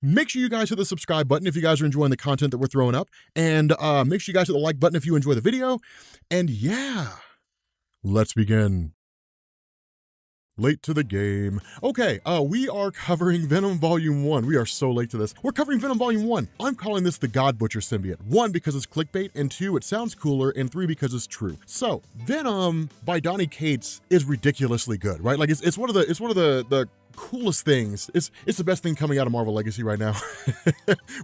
Make sure you guys hit the subscribe button if you guys are enjoying the content that we're throwing up, and make sure you guys hit the like button if you enjoy the video, and yeah, let's begin. Late to the game. Okay, we are covering Venom Volume 1. We are so late to this. We're covering Venom Volume 1. I'm calling this the God Butcher symbiote. 1, because it's clickbait, and 2, it sounds cooler, and 3, because it's true. So, Venom by Donny Cates is ridiculously good, right? Like it's one of the coolest things. It's the best thing coming out of Marvel Legacy right now,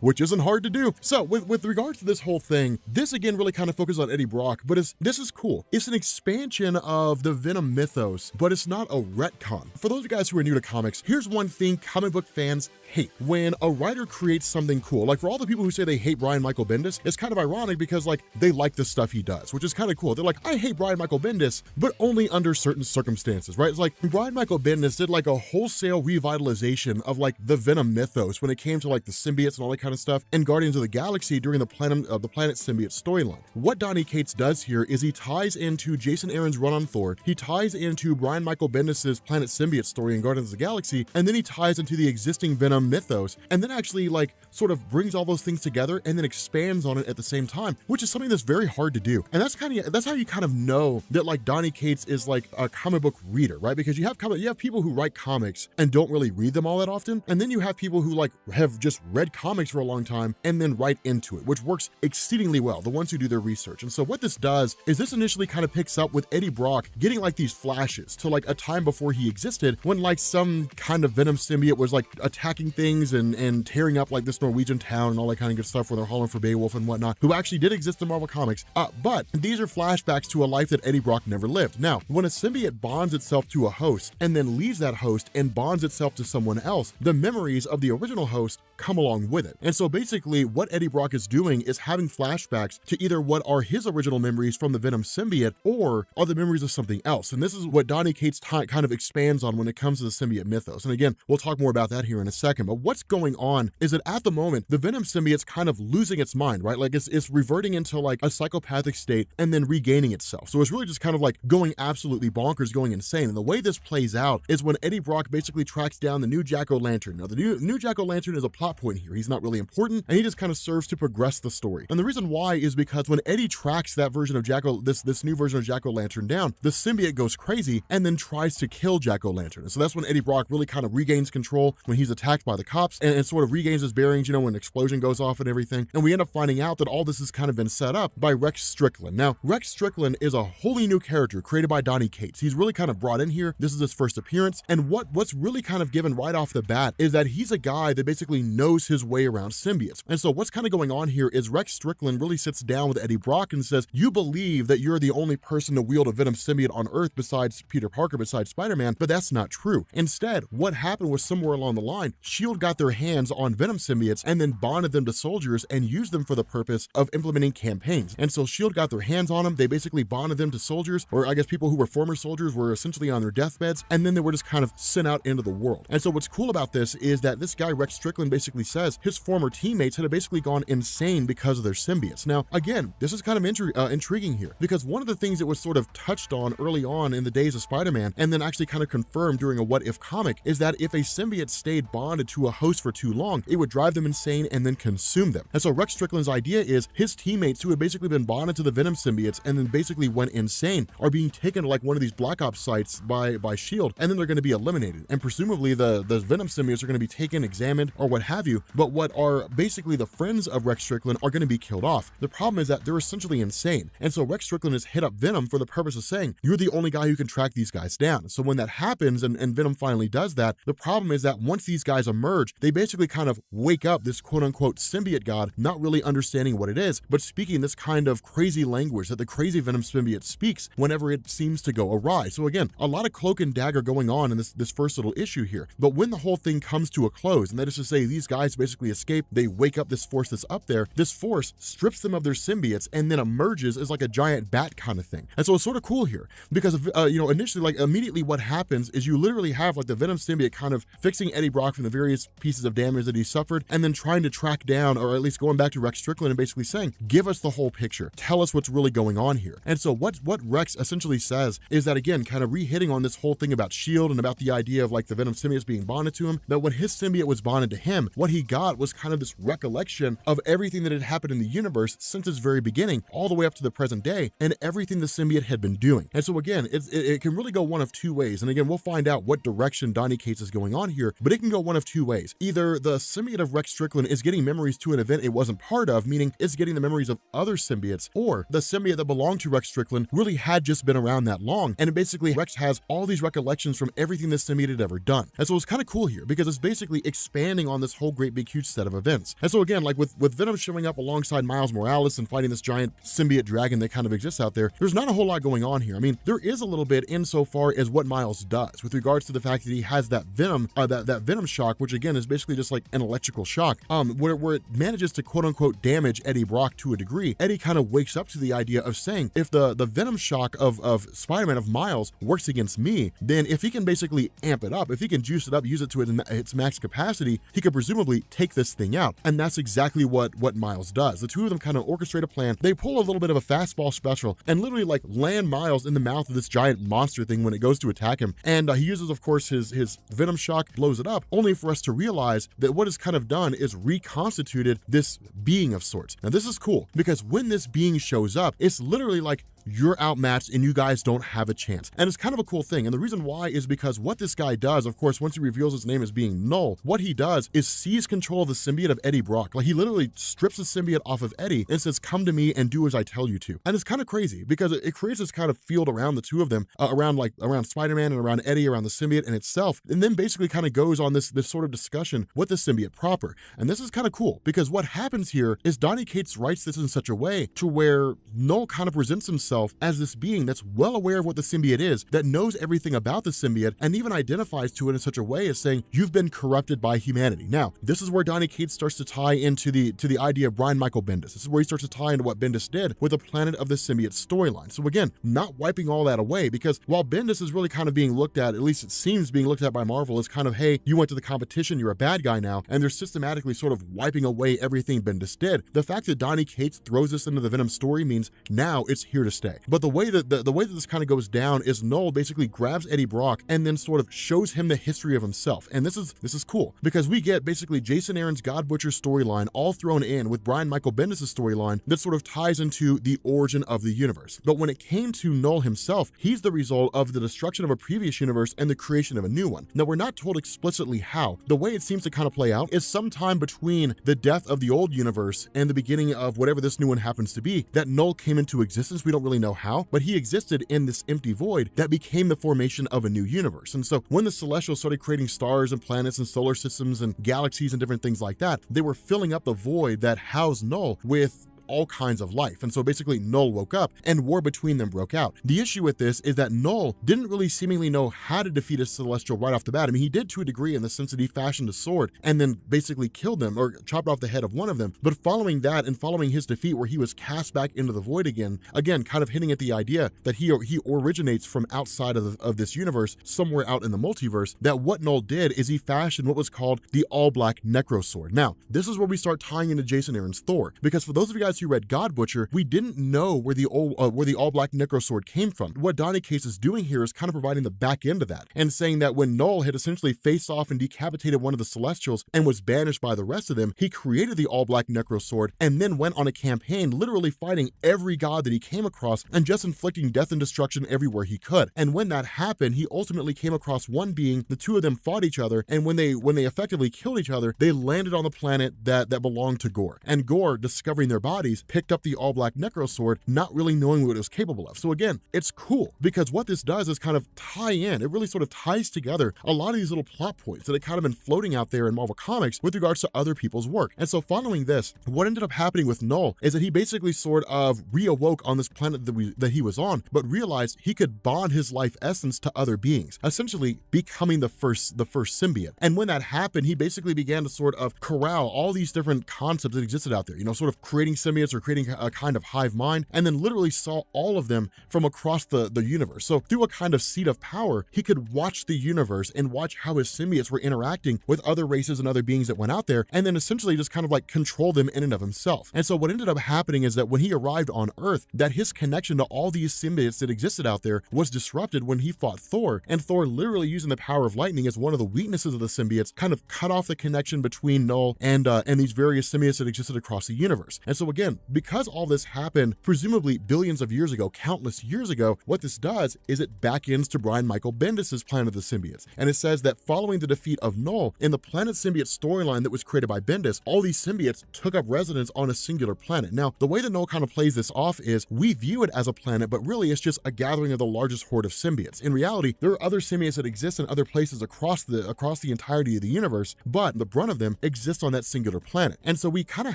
which isn't hard to do. So with regards to this whole thing, this again really kind of focuses on Eddie Brock, but this is cool. It's an expansion of the Venom mythos, but it's not a retcon. For those of you guys who are new to comics, here's one thing comic book fans hate: when a writer creates something cool. Like for all the people who say they hate Brian Michael Bendis, it's kind of ironic because like they like the stuff he does, which is kind of cool. They're like, I hate Brian Michael Bendis, but only under certain circumstances, right? It's like Brian Michael Bendis did like a wholesale revitalization of like the Venom mythos when it came to like the symbiotes and all that kind of stuff and Guardians of the Galaxy during the Planet Symbiote storyline. What Donny Cates does here is he ties into Jason Aaron's run on Thor, he ties into Brian Michael Bendis's Planet Symbiote story in Guardians of the Galaxy, and then he ties into the existing Venom mythos, and then actually like sort of brings all those things together and then expands on it at the same time, which is something that's very hard to do. And that's how you kind of know that like Donny Cates is like a comic book reader, right? Because you have people who write comics and don't really read them all that often, and then you have people who like have just read comics for a long time and then write into it, which works exceedingly well, the ones who do their research. And so what this does is this initially kind of picks up with Eddie Brock getting like these flashes to like a time before he existed, when like some kind of Venom symbiote was like attacking things and tearing up like this Norwegian town and all that kind of good stuff where they're hauling for Beowulf and whatnot, who actually did exist in Marvel Comics. But these are flashbacks to a life that Eddie Brock never lived. Now, when a symbiote bonds itself to a host and then leaves that host and bonds itself to someone else, the memories of the original host come along with it. And so basically what Eddie Brock is doing is having flashbacks to either what are his original memories from the Venom symbiote or are the memories of something else. And this is what Donny Cates kind of expands on when it comes to the symbiote mythos. And again, we'll talk more about that here in a second. But what's going on is that at the moment, the Venom symbiote's kind of losing its mind, right? Like it's reverting into like a psychopathic state and then regaining itself. So it's really just kind of like going absolutely bonkers, going insane. And the way this plays out is when Eddie Brock basically tracks down the new Jack-O-Lantern. Now, the new Jack-O-Lantern is a plot point here. He's not really important, and he just kind of serves to progress the story. And the reason why is because when Eddie tracks that version of this new version of Jack-O-Lantern down, the symbiote goes crazy and then tries to kill Jack-O-Lantern. And so that's when Eddie Brock really kind of regains control when he's attacked by the cops and sort of regains his bearings, when an explosion goes off and everything. And we end up finding out that all this has kind of been set up by Rex Strickland. Now, Rex Strickland is a wholly new character created by Donny Cates. He's really kind of brought in here. This is his first appearance. And what's really kind of given right off the bat is that he's a guy that basically knows his way around symbiotes. And so what's kind of going on here is Rex Strickland really sits down with Eddie Brock and says, you believe that you're the only person to wield a Venom symbiote on Earth besides Peter Parker, besides Spider-Man, but that's not true. Instead, what happened was somewhere along the line, S.H.I.E.L.D. got their hands on Venom symbiotes and then bonded them to soldiers and used them for the purpose of implementing campaigns. And so S.H.I.E.L.D. got their hands on them. They basically bonded them to soldiers, or I guess people who were former soldiers were essentially on their deathbeds, and then they were just kind of sent out into the world. And so what's cool about this is that this guy, Rex Strickland, basically says his former teammates had basically gone insane because of their symbiotes. Now, again, this is kind of intriguing here, because one of the things that was sort of touched on early on in the days of Spider-Man, and then actually kind of confirmed during a What If comic, is that if a symbiote stayed bonded to a host for too long, it would drive them insane and then consume them. And so Rex Strickland's idea is his teammates who had basically been bonded to the Venom symbiotes and then basically went insane are being taken to like one of these Black Ops sites by S.H.I.E.L.D., and then they're going to be eliminated. And presumably the Venom symbiotes are going to be taken, examined, or what have you, but what are basically the friends of Rex Strickland are going to be killed off. The problem is that they're essentially insane. And so Rex Strickland has hit up Venom for the purpose of saying, you're the only guy who can track these guys down. So when that happens and Venom finally does that, the problem is that once these guys emerge, they basically kind of wake up this quote unquote symbiote god, not really understanding what it is, but speaking this kind of crazy language that the crazy Venom symbiote speaks whenever it seems to go awry. So again, a lot of cloak and dagger going on in this first little issue here. But when the whole thing comes to a close, and that is to say these guys basically escape, they wake up this force that's up there, this force strips them of their symbiotes and then emerges as like a giant bat kind of thing. And so it's sort of cool here because initially, like immediately what happens is you literally have like the Venom symbiote kind of fixing Eddie Brock from the very various pieces of damage that he suffered, and then trying to track down, or at least going back to Rex Strickland and basically saying, give us the whole picture. Tell us what's really going on here. And so what Rex essentially says is that, again, kind of re-hitting on this whole thing about S.H.I.E.L.D. and about the idea of like the Venom symbiotes being bonded to him, that when his symbiote was bonded to him, what he got was kind of this recollection of everything that had happened in the universe since its very beginning, all the way up to the present day, and everything the symbiote had been doing. And so again, it can really go one of two ways. And again, we'll find out what direction Donny Cates is going on here, but it can go one of two ways. Either the symbiote of Rex Strickland is getting memories to an event it wasn't part of, meaning it's getting the memories of other symbiotes, or the symbiote that belonged to Rex Strickland really had just been around that long, and basically Rex has all these recollections from everything this symbiote had ever done. And so it's kind of cool here because it's basically expanding on this whole great big huge set of events. And so again, like with Venom showing up alongside Miles Morales and fighting this giant symbiote dragon that kind of exists out there, there's not a whole lot going on here. I mean, there is a little bit insofar as what Miles does with regards to the fact that he has that Venom, that Venom shock, which again is basically just like an electrical shock, where it manages to quote unquote damage Eddie Brock to a degree. Eddie kind of wakes up to the idea of saying, if the Venom shock of Spider-Man, of Miles, works against me, then if he can basically amp it up, if he can juice it up, use it to its max capacity, he could presumably take this thing out. And that's exactly what Miles does. The two of them kind of orchestrate a plan. They pull a little bit of a fastball special and literally like land Miles in the mouth of this giant monster thing when it goes to attack him. And he uses, of course, his Venom shock, blows it up, only for us to realize that what is kind of done is reconstituted this being of sorts. Now this is cool because when this being shows up, it's literally like, you're outmatched and you guys don't have a chance. And it's kind of a cool thing. And the reason why is because what this guy does, of course, once he reveals his name as being Knull, what he does is seize control of the symbiote of Eddie Brock. Like he literally strips the symbiote off of Eddie and says, come to me and do as I tell you to. And it's kind of crazy because it creates this kind of field around the two of them, around Spider-Man and around Eddie, around the symbiote and itself. And then basically kind of goes on this sort of discussion with the symbiote proper. And this is kind of cool because what happens here is Donny Cates writes this in such a way to where Knull kind of presents himself as this being that's well aware of what the symbiote is, that knows everything about the symbiote, and even identifies to it in such a way as saying, you've been corrupted by humanity. Now, this is where Donny Cates starts to tie into the idea of Brian Michael Bendis. This is where he starts to tie into what Bendis did with the Planet of the Symbiote storyline. So again, not wiping all that away, because while Bendis is really kind of being looked at least it seems being looked at by Marvel, as kind of, hey, you went to the competition, you're a bad guy now, and they're systematically sort of wiping away everything Bendis did. The fact that Donny Cates throws this into the Venom story means now it's here to stay. But the way that this kind of goes down is Knull basically grabs Eddie Brock and then sort of shows him the history of himself. And this is cool because we get basically Jason Aaron's God Butcher storyline all thrown in with Brian Michael Bendis' storyline that sort of ties into the origin of the universe. But when it came to Knull himself, he's the result of the destruction of a previous universe and the creation of a new one. Now, we're not told explicitly how. The way it seems to kind of play out is sometime between the death of the old universe and the beginning of whatever this new one happens to be, that Knull came into existence. We don't really know how, but he existed in this empty void that became the formation of a new universe. And so when the Celestials started creating stars and planets and solar systems and galaxies and different things like that, they were filling up the void that housed Knull with all kinds of life. And so basically Knull woke up and war between them broke out. The issue with this is that Knull didn't really seemingly know how to defeat a Celestial right off the bat. I mean, he did to a degree in the sense that he fashioned a sword and then basically killed them or chopped off the head of one of them. But following that and following his defeat where he was cast back into the void again kind of hitting at the idea that he originates from outside of this universe, somewhere out in the multiverse, that what Knull did is he fashioned what was called the all-black necro sword. Now, this is where we start tying into Jason Aaron's Thor, because for those of you guys who read God Butcher, we didn't know where the all-black necro sword came from. What Donny Cates is doing here is kind of providing the back end of that and saying that when Knull had essentially faced off and decapitated one of the Celestials and was banished by the rest of them, he created the all-black necro sword and then went on a campaign literally fighting every god that he came across and just inflicting death and destruction everywhere he could. And when that happened, he ultimately came across one being, the two of them fought each other, and when they effectively killed each other, they landed on the planet that belonged to Gore. And Gore, discovering their bodies, picked up the all-black necro sword, not really knowing what it was capable of. So again, it's cool because what this does is kind of tie in. It really sort of ties together a lot of these little plot points that had kind of been floating out there in Marvel Comics with regards to other people's work. And so following this, what ended up happening with Knull is that he basically sort of reawoke on this planet that he was on, but realized he could bond his life essence to other beings, essentially becoming the first symbiote. And when that happened, he basically began to sort of corral all these different concepts that existed out there, sort of creating symbiotes symbiotes or creating a kind of hive mind, and then literally saw all of them from across the universe. So through a kind of seat of power, he could watch the universe and watch how his symbiotes were interacting with other races and other beings that went out there, and then essentially just kind of like control them in and of himself. And so what ended up happening is that when he arrived on Earth, that his connection to all these symbiotes that existed out there was disrupted when he fought Thor, and Thor, literally using the power of lightning as one of the weaknesses of the symbiotes, kind of cut off the connection between Knull and these various symbiotes that existed across the universe. And so again, because all this happened presumably billions of years ago, countless years ago, what this does is it back ends to Brian Michael Bendis' Planet of the Symbiotes. And it says that following the defeat of Knull in the Planet Symbiote storyline that was created by Bendis, all these symbiotes took up residence on a singular planet. Now, the way that Knull kind of plays this off is we view it as a planet, but really it's just a gathering of the largest horde of symbiotes. In reality, there are other symbiotes that exist in other places across the entirety of the universe, but the brunt of them exists on that singular planet. And so we kind of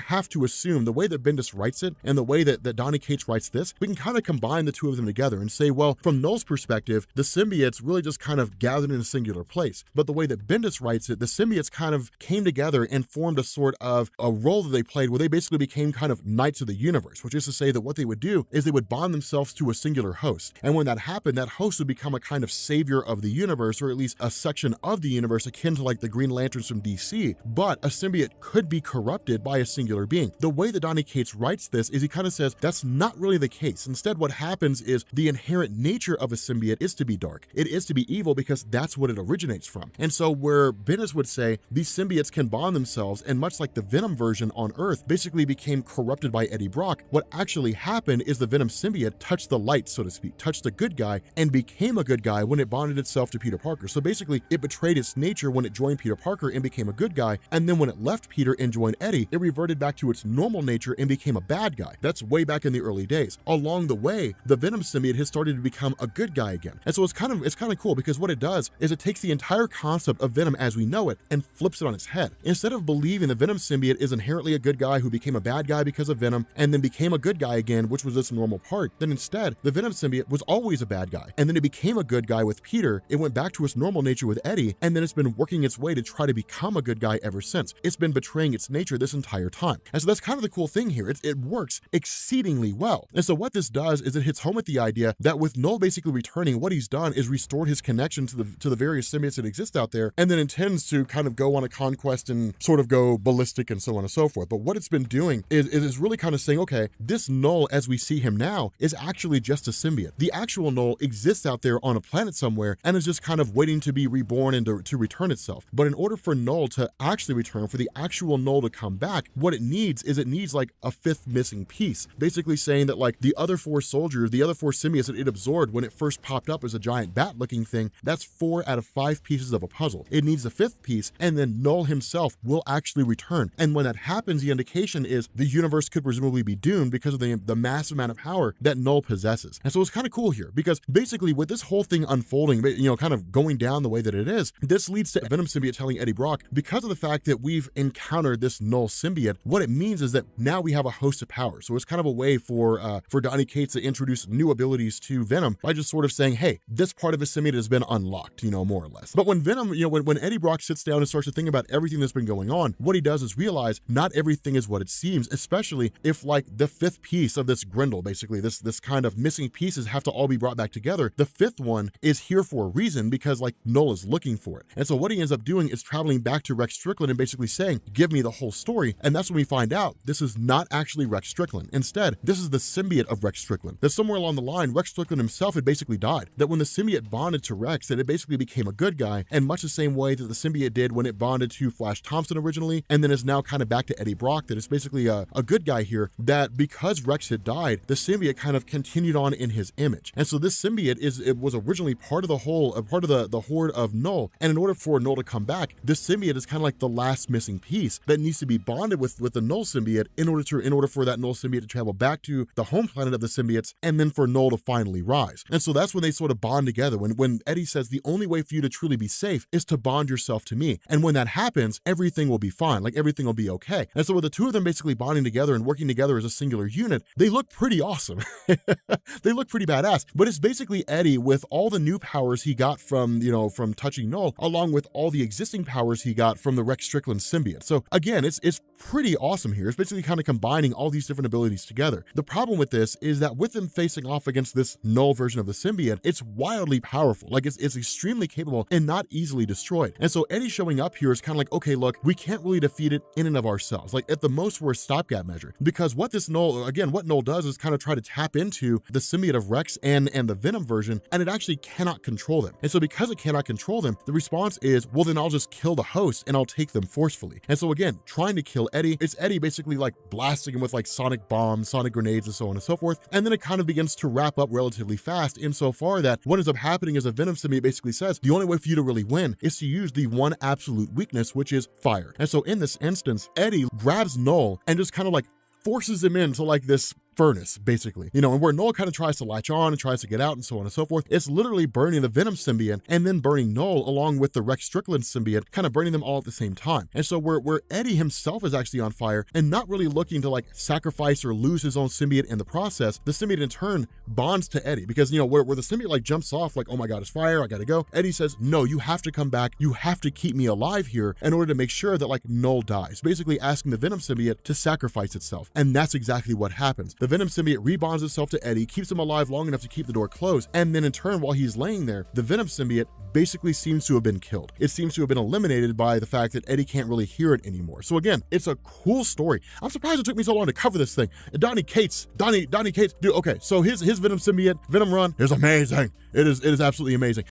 have to assume the way that Bendis writes it and the way that Donny Cates writes this, we can kind of combine the two of them together and say, well, from Knull's perspective, the symbiotes really just kind of gathered in a singular place. But the way that Bendis writes it, the symbiotes kind of came together and formed a sort of a role that they played where they basically became kind of knights of the universe, which is to say that what they would do is they would bond themselves to a singular host. And when that happened, that host would become a kind of savior of the universe, or at least a section of the universe akin to like the Green Lanterns from DC. But a symbiote could be corrupted by a singular being. The way that Donny Cates writes this is he kind of says that's not really the case. Instead, what happens is the inherent nature of a symbiote is to be dark. It is to be evil because that's what it originates from. And so where Bendis would say these symbiotes can bond themselves, and much like the Venom version on Earth basically became corrupted by Eddie Brock, what actually happened is the Venom symbiote touched the light, so to speak, touched the good guy and became a good guy when it bonded itself to Peter Parker. So basically it betrayed its nature when it joined Peter Parker and became a good guy, and then when it left Peter and joined Eddie, it reverted back to its normal nature and became a bad guy. That's way back in the early days. Along the way, the Venom symbiote has started to become a good guy again. And so it's kind of cool because what it does is it takes the entire concept of Venom as we know it and flips it on its head. Instead of believing the Venom symbiote is inherently a good guy who became a bad guy because of Venom and then became a good guy again, which was this normal part, then instead the Venom symbiote was always a bad guy. And then it became a good guy with Peter, it went back to its normal nature with Eddie, and then it's been working its way to try to become a good guy ever since. It's been betraying its nature this entire time. And so that's kind of the cool thing here. It works exceedingly well. And so what this does is it hits home with the idea that with Knull basically returning, what he's done is restored his connection to the various symbiotes that exist out there, and then intends to kind of go on a conquest and sort of go ballistic and so on and so forth. But what it's been doing is really kind of saying, okay, this Knull as we see him now is actually just a symbiote. The actual Knull exists out there on a planet somewhere and is just kind of waiting to be reborn and to return itself. But in order for Knull to actually return, for the actual Knull to come back, what it needs is like a fifth missing piece, basically saying that like the other four soldiers, the other four symbiotes that it absorbed when it first popped up as a giant bat looking thing, that's 4 out of 5 pieces of a puzzle. It needs the 5th piece, and then Knull himself will actually return. And when that happens, the indication is the universe could presumably be doomed because of the massive amount of power that Knull possesses. And so it's kind of cool here because basically with this whole thing unfolding, kind of going down the way that it is, this leads to Venom symbiote telling Eddie Brock, because of the fact that we've encountered this Knull symbiote, what it means is that now we have a host of power. So it's kind of a way for Donny Cates to introduce new abilities to Venom by just sort of saying, hey, this part of his symbiote has been unlocked, more or less. But when Venom, when Eddie Brock sits down and starts to think about everything that's been going on, what he does is realize not everything is what it seems, especially if like the 5th piece of this Grendel, basically this kind of missing pieces have to all be brought back together. The 5th one is here for a reason because like Knull is looking for it. And so what he ends up doing is traveling back to Rex Strickland and basically saying, give me the whole story. And that's when we find out this is not actually Rex Strickland. Instead, this is the symbiote of Rex Strickland. That somewhere along the line, Rex Strickland himself had basically died. That when the symbiote bonded to Rex, that it basically became a good guy, and much the same way that the symbiote did when it bonded to Flash Thompson originally, and then is now kind of back to Eddie Brock, that it's basically a good guy here, that because Rex had died, the symbiote kind of continued on in his image. And so this symbiote was originally part of the whole, part of the horde of Knull, and in order for Knull to come back, this symbiote is kind of like the last missing piece that needs to be bonded with the Knull symbiote in order for that Knull symbiote to travel back to the home planet of the symbiotes, and then for Knull to finally rise. And so that's when they sort of bond together, when Eddie says the only way for you to truly be safe is to bond yourself to me. And when that happens, everything will be fine, like everything will be okay. And so with the two of them basically bonding together and working together as a singular unit, they look pretty awesome. They look pretty badass. But it's basically Eddie with all the new powers he got from touching Knull, along with all the existing powers he got from the Rex Strickland symbiote. So again, it's pretty awesome here. It's basically kind of combining combining all these different abilities together. The problem with this is that with them facing off against this Knull version of the symbiote, it's wildly powerful. Like it's extremely capable and not easily destroyed. And so Eddie showing up here is kind of like, okay, look, we can't really defeat it in and of ourselves. Like at the most, we're a stopgap measure, because what this Knull, again, what Knull does is kind of try to tap into the symbiote of Rex and the Venom version, and it actually cannot control them. And so because it cannot control them, the response is, well, then I'll just kill the host and I'll take them forcefully. And so again, trying to kill Eddie, it's Eddie basically like blasting him with like sonic bombs, sonic grenades, and so on and so forth. And then it kind of begins to wrap up relatively fast, insofar that what ends up happening is a Venom symbiote basically says, the only way for you to really win is to use the one absolute weakness, which is fire. And so in this instance, Eddie grabs Knull and just kind of like forces him into like this furnace, basically, and where Knull kind of tries to latch on and tries to get out and so on and so forth, it's literally burning the Venom symbiote and then burning Knull along with the Rex Strickland symbiote, kind of burning them all at the same time. And so where Eddie himself is actually on fire and not really looking to like sacrifice or lose his own symbiote in the process, the symbiote in turn bonds to Eddie, because where the symbiote like jumps off like, oh my god, it's fire, I gotta go, Eddie says, no, you have to come back, you have to keep me alive here in order to make sure that like Knull dies, basically asking the Venom symbiote to sacrifice itself. And that's exactly what happens. The Venom symbiote rebonds itself to Eddie, keeps him alive long enough to keep the door closed, and then in turn, while he's laying there, the Venom symbiote basically seems to have been killed. It seems to have been eliminated by the fact that Eddie can't really hear it anymore. So again, it's a cool story. I'm surprised it took me so long to cover this thing. Donny Cates, dude, okay, so his Venom symbiote, Venom run is amazing. It is absolutely amazing.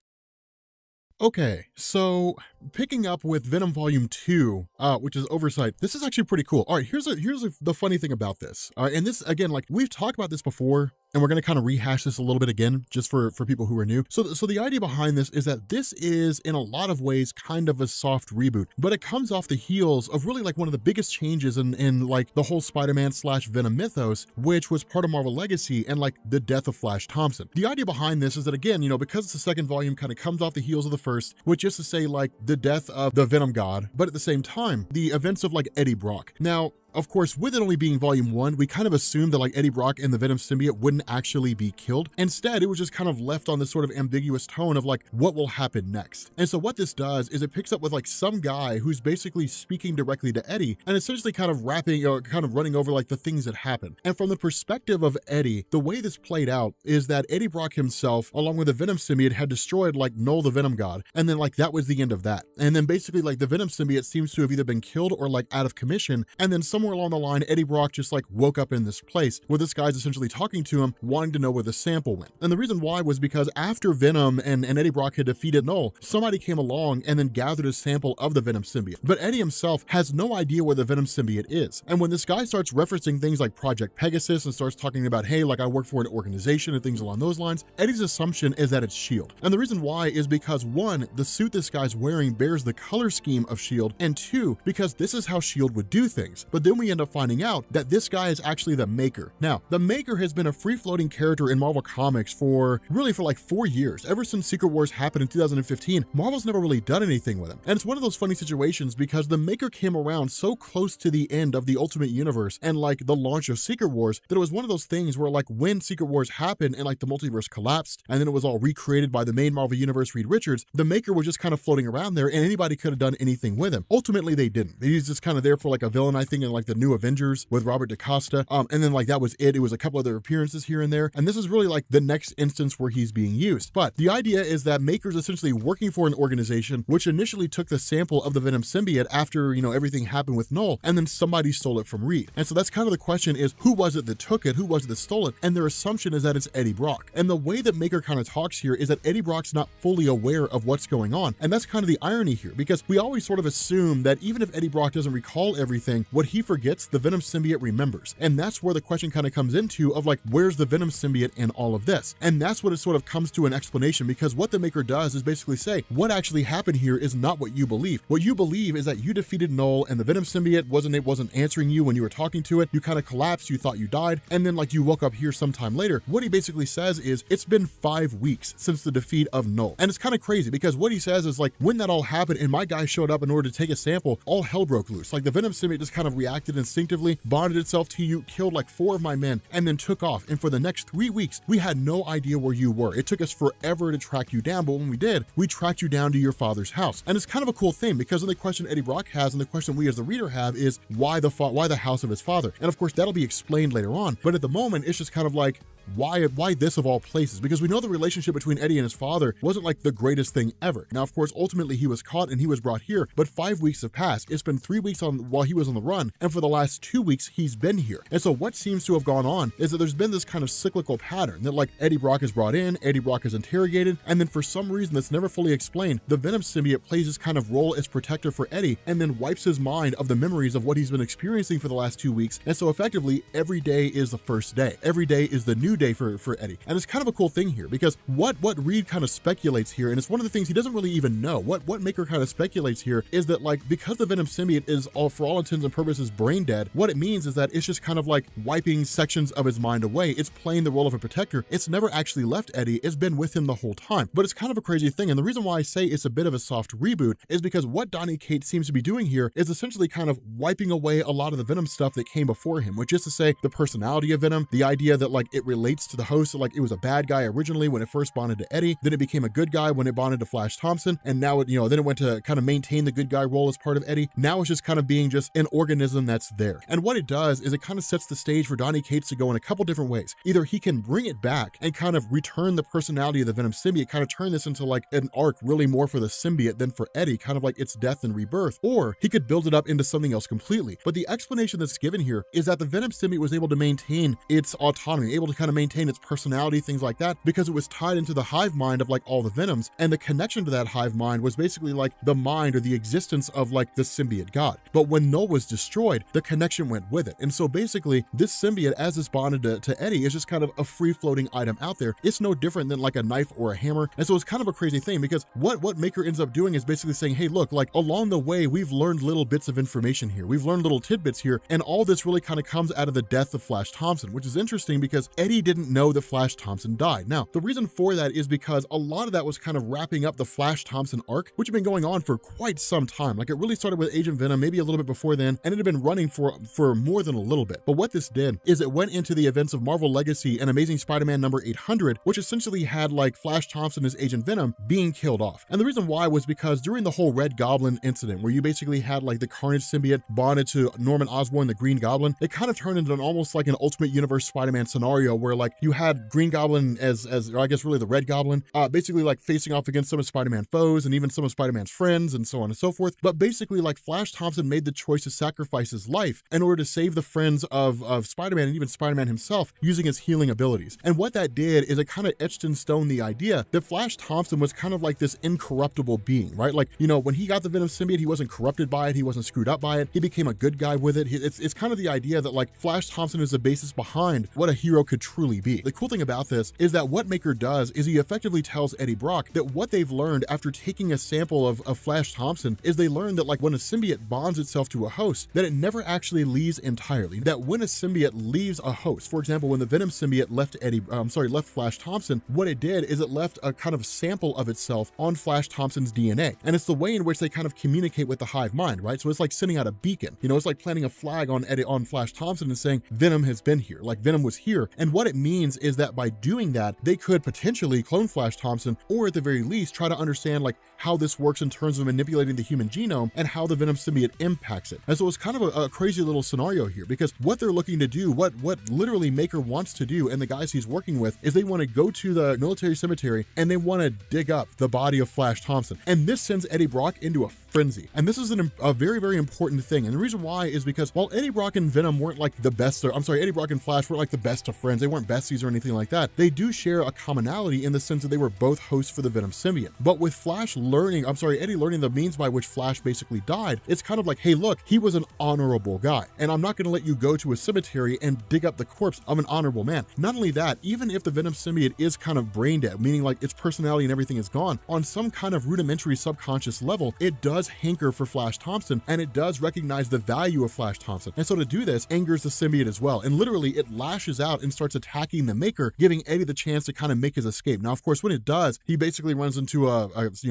Okay, so picking up with Venom Volume 2, which is Oversight, this is actually pretty cool. All right, here's the funny thing about this. All right, and this, again, like we've talked about this before, and we're going to kind of rehash this a little bit again, just for people who are new. So the idea behind this is that this is, in a lot of ways, kind of a soft reboot, but it comes off the heels of really like one of the biggest changes in like the whole Spider-Man / Venom mythos, which was part of Marvel Legacy and like the death of Flash Thompson. The idea behind this is that, again, because the second volume kind of comes off the heels of the first, which is to say like the death of the Venom god, but at the same time, the events of like Eddie Brock. Now, of course, with it only being volume 1, we kind of assumed that like Eddie Brock and the Venom symbiote wouldn't actually be killed. Instead, it was just kind of left on this sort of ambiguous tone of like, what will happen next? And so what this does is it picks up with like some guy who's basically speaking directly to Eddie and essentially kind of rapping or kind of running over like the things that happen. And from the perspective of Eddie, the way this played out is that Eddie Brock himself, along with the Venom symbiote, had destroyed like Knull the Venom god. And then like that was the end of that. And then basically like the Venom symbiote seems to have either been killed or like out of commission. And then somewhere along the line, Eddie Brock just like woke up in this place where this guy's essentially talking to him, wanting to know where the sample went. And the reason why was because after Venom and Eddie Brock had defeated Knull, somebody came along and then gathered a sample of the Venom symbiote. But Eddie himself has no idea where the Venom symbiote is. And when this guy starts referencing things like Project Pegasus and starts talking about, hey, like I work for an organization and things along those lines, Eddie's assumption is that it's S.H.I.E.L.D. And the reason why is because 1, the suit this guy's wearing bears the color scheme of S.H.I.E.L.D., and 2, because this is how S.H.I.E.L.D. would do things. But then we end up finding out that this guy is actually the Maker. Now, the Maker has been a free-floating character in Marvel Comics for like 4 years. Ever since Secret Wars happened in 2015, Marvel's never really done anything with him. And it's one of those funny situations because the Maker came around so close to the end of the Ultimate Universe and like the launch of Secret Wars that it was one of those things where like when Secret Wars happened and like the multiverse collapsed and then it was all recreated by the main Marvel Universe, Reed Richards, the Maker was just kind of floating around there and anybody could have done anything with him. Ultimately, they didn't. He's just kind of there for like a villain, I think, in like the New Avengers with Robert DaCosta. And then like that was it. It was a couple other appearances here and there. And this is really like the next instance where he's being used. But the idea is that Maker's essentially working for an organization which initially took the sample of the Venom symbiote after, everything happened with Knull, and then somebody stole it from Reed. And so that's kind of the question is, who was it that took it? Who was it that stole it? And their assumption is that it's Eddie Brock. And the way that Maker kind of talks here is that Eddie Brock's not fully aware of what's going on. And that's kind of the irony here, because we always sort of assume that even if Eddie Brock doesn't recall everything, what he forgets, the Venom symbiote remembers. And that's where the question kind of comes into of like, where's the Venom symbiote in all of this? And that's what it sort of comes to an explanation, because what the Maker does is basically say, what actually happened here is not what you believe. What you believe is that you defeated Knull and the Venom symbiote wasn't answering you when you were talking to it. You kind of collapsed, you thought you died, and then like you woke up here sometime later. What he basically says is, it's been 5 weeks since the defeat of Knull. And it's kind of crazy because what he says is like, when that all happened and my guy showed up in order to take a sample, all hell broke loose. Like the Venom symbiote just kind of reacted acted instinctively, bonded itself to you, killed like 4 of my men, and then took off. And for the next 3 weeks, we had no idea where you were. It took us forever to track you down, but when we did, we tracked you down to your father's house. And it's kind of a cool thing, because the question Eddie Brock has and the question we as the reader have is why the house of his father? And of course, that'll be explained later on. But at the moment, it's just kind of like, why this of all places? Because we know the relationship between Eddie and his father wasn't like the greatest thing ever. Now, of course, ultimately he was caught and he was brought here, but 5 weeks have passed. It's been 3 weeks while he was on the run, and for the last 2 weeks he's been here. And so what seems to have gone on is that there's been this kind of cyclical pattern that like Eddie Brock is brought in, Eddie Brock is interrogated, and then for some reason that's never fully explained, the Venom symbiote plays this kind of role as protector for Eddie and then wipes his mind of the memories of what he's been experiencing for the last 2 weeks. And so effectively every day is the first day. Every day is the new day for Eddie. And it's kind of a cool thing here, because what Reed kind of speculates here, and it's one of the things he doesn't really even know, what Maker kind of speculates here is that like, because the Venom symbiote is for all intents and purposes brain dead, what it means is that it's just kind of like wiping sections of his mind away. It's playing the role of a protector. It's never actually left Eddie. It's been with him the whole time. But it's kind of a crazy thing. And the reason why I say it's a bit of a soft reboot is because what Donny Cates seems to be doing here is essentially kind of wiping away a lot of the Venom stuff that came before him, which is to say the personality of Venom, the idea that like it relates to the host, like it was a bad guy originally when it first bonded to Eddie, then it became a good guy when it bonded to Flash Thompson, and now it, then it went to kind of maintain the good guy role as part of Eddie. Now it's just kind of being just an organism that's there. And what it does is it kind of sets the stage for Donny Cates to go in a couple different ways. Either he can bring it back and kind of return the personality of the Venom symbiote, kind of turn this into like an arc really more for the symbiote than for Eddie, kind of like its death and rebirth, or he could build it up into something else completely. But the explanation that's given here is that the Venom symbiote was able to maintain its autonomy, able to kind of maintain its personality, things like that, because it was tied into the hive mind of like all the Venoms, and the connection to that hive mind was basically like the mind or the existence of like the symbiote god. But when Knull was destroyed, the connection went with it. And so basically this symbiote, as it's bonded to Eddie, is just kind of a free-floating item out there. It's no different than like a knife or a hammer. And so it's kind of a crazy thing, because what Maker ends up doing is basically saying, hey, look, like along the way, we've learned little bits of information here. We've learned little tidbits here. And all this really kind of comes out of the death of Flash Thompson, which is interesting because Eddie didn't know that Flash Thompson died. Now, the reason for that is because a lot of that was kind of wrapping up the Flash Thompson arc, which had been going on for quite some time. Like it really started with Agent Venom, maybe a little bit before then, and it had been running for more than a little bit. But what this did is it went into the events of Marvel Legacy and Amazing Spider-Man number 800, which essentially had like Flash Thompson as Agent Venom being killed off. And the reason why was because during the whole Red Goblin incident, where you basically had like the Carnage symbiote bonded to Norman Osborn, the Green Goblin, it kind of turned into an almost like an Ultimate Universe Spider-Man scenario where like you had Green Goblin as or I guess really the Red Goblin, basically like facing off against some of Spider-Man foes and even some of Spider-Man's friends and so on and so forth. But basically like Flash Thompson made the choice to sacrifice his life in order to save the friends of Spider-Man and even Spider-Man himself using his healing abilities. And what that did is it kind of etched in stone the idea that Flash Thompson was kind of like this incorruptible being, right? Like, when he got the Venom symbiote, he wasn't corrupted by it. He wasn't screwed up by it. He became a good guy with it. It's kind of the idea that like Flash Thompson is the basis behind what a hero could truly be. The cool thing about this is that what Maker does is he effectively tells Eddie Brock that what they've learned after taking a sample of Flash Thompson is they learned that like when a symbiote bonds itself to a host, that it never actually leaves entirely. That when a symbiote leaves a host, for example, when the Venom symbiote left left Flash Thompson, what it did is it left a kind of sample of itself on Flash Thompson's DNA. And it's the way in which they kind of communicate with the hive mind, right? So it's like sending out a beacon. It's like planting a flag on Flash Thompson and saying Venom has been here, like Venom was here. And what it means is that by doing that, they could potentially clone Flash Thompson, or at the very least try to understand like how this works in terms of manipulating the human genome and how the Venom symbiote impacts it. And so it's kind of a crazy little scenario here, because what they're looking to do, what literally Maker wants to do, and the guys he's working with, is they want to go to the military cemetery and they want to dig up the body of Flash Thompson. And this sends Eddie Brock into a frenzy. And this is a very, very important thing. And the reason why is because while Eddie Brock and Venom weren't like the best, Eddie Brock and Flash weren't like the best of friends. They weren't besties or anything like that. They do share a commonality in the sense that they were both hosts for the Venom symbiote. But with Eddie learning the means by which Flash basically died, it's kind of like, hey, look, he was an honorable guy, and I'm not going to let you go to a cemetery and dig up the corpse of an honorable man. Not only that, even if the Venom symbiote is kind of brain dead, meaning like its personality and everything is gone, on some kind of rudimentary subconscious level, it does hanker for Flash Thompson, and it does recognize the value of Flash Thompson. And so to do this angers the symbiote as well, and literally it lashes out and starts attacking the Maker, giving Eddie the chance to kind of make his escape. Now, of course, when it does, he basically runs into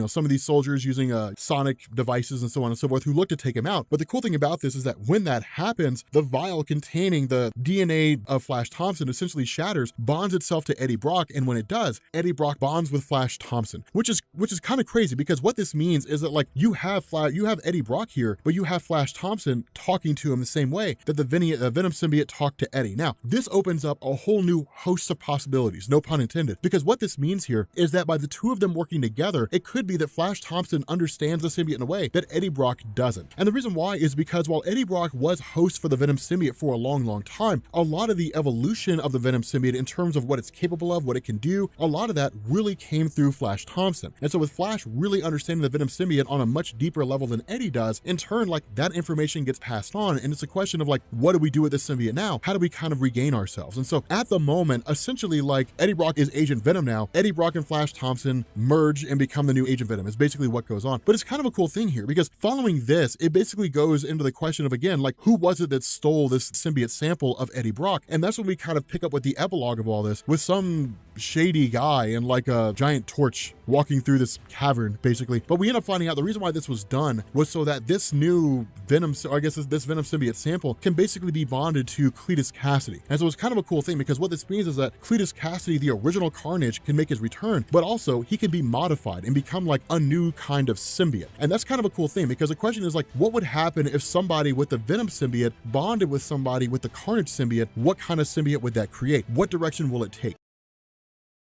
some of these soldiers using sonic devices and so on and so forth who look to take him out. But the cool thing about this is that when that happens, the vial containing the DNA of Flash Thompson essentially shatters, bonds itself to Eddie Brock, and when it does, Eddie Brock bonds with Flash Thompson, which is kind of crazy, because what this means is that like you have Eddie Brock here, but you have Flash Thompson talking to him the same way that the Venom symbiote talked to Eddie. Now, this opens up a whole new host of possibilities, no pun intended, because what this means here is that by the two of them working together, it could be that Flash Thompson understands the symbiote in a way that Eddie Brock doesn't. And the reason why is because while Eddie Brock was host for the Venom symbiote for a long time, a lot of the evolution of the Venom symbiote in terms of what it's capable of, what it can do, a lot of that really came through Flash Thompson. And so with Flash really understanding the Venom symbiote on a much deeper level than Eddie does, in turn, like that information gets passed on, and it's a question of like, what do we do with this symbiote now? How do we kind of regain ourselves? And so at the moment, essentially, like Eddie Brock is Agent Venom now. Eddie Brock and Flash Thompson merge and become the new Agent Venom. It's basically what goes on. But it's kind of a cool thing here, because following this, it basically goes into the question of, again, like who was it that stole this symbiote sample of Eddie Brock? And that's when we kind of pick up with the epilogue of all this, with some shady guy and like a giant torch walking through this cavern, basically. But we end up finding out the reason why this was done was so that this new Venom, or I guess this Venom symbiote sample, can basically be bonded to Cletus Cassidy. And so it's kind of a cool thing, because what this means is that Cletus Cassidy, the original Carnage, can make his return, but also he can be modified and become like a new kind of symbiote. And that's kind of a cool thing, because the question is like, what would happen if somebody with the Venom symbiote bonded with somebody with the Carnage symbiote? What kind of symbiote would that create? What direction will it take?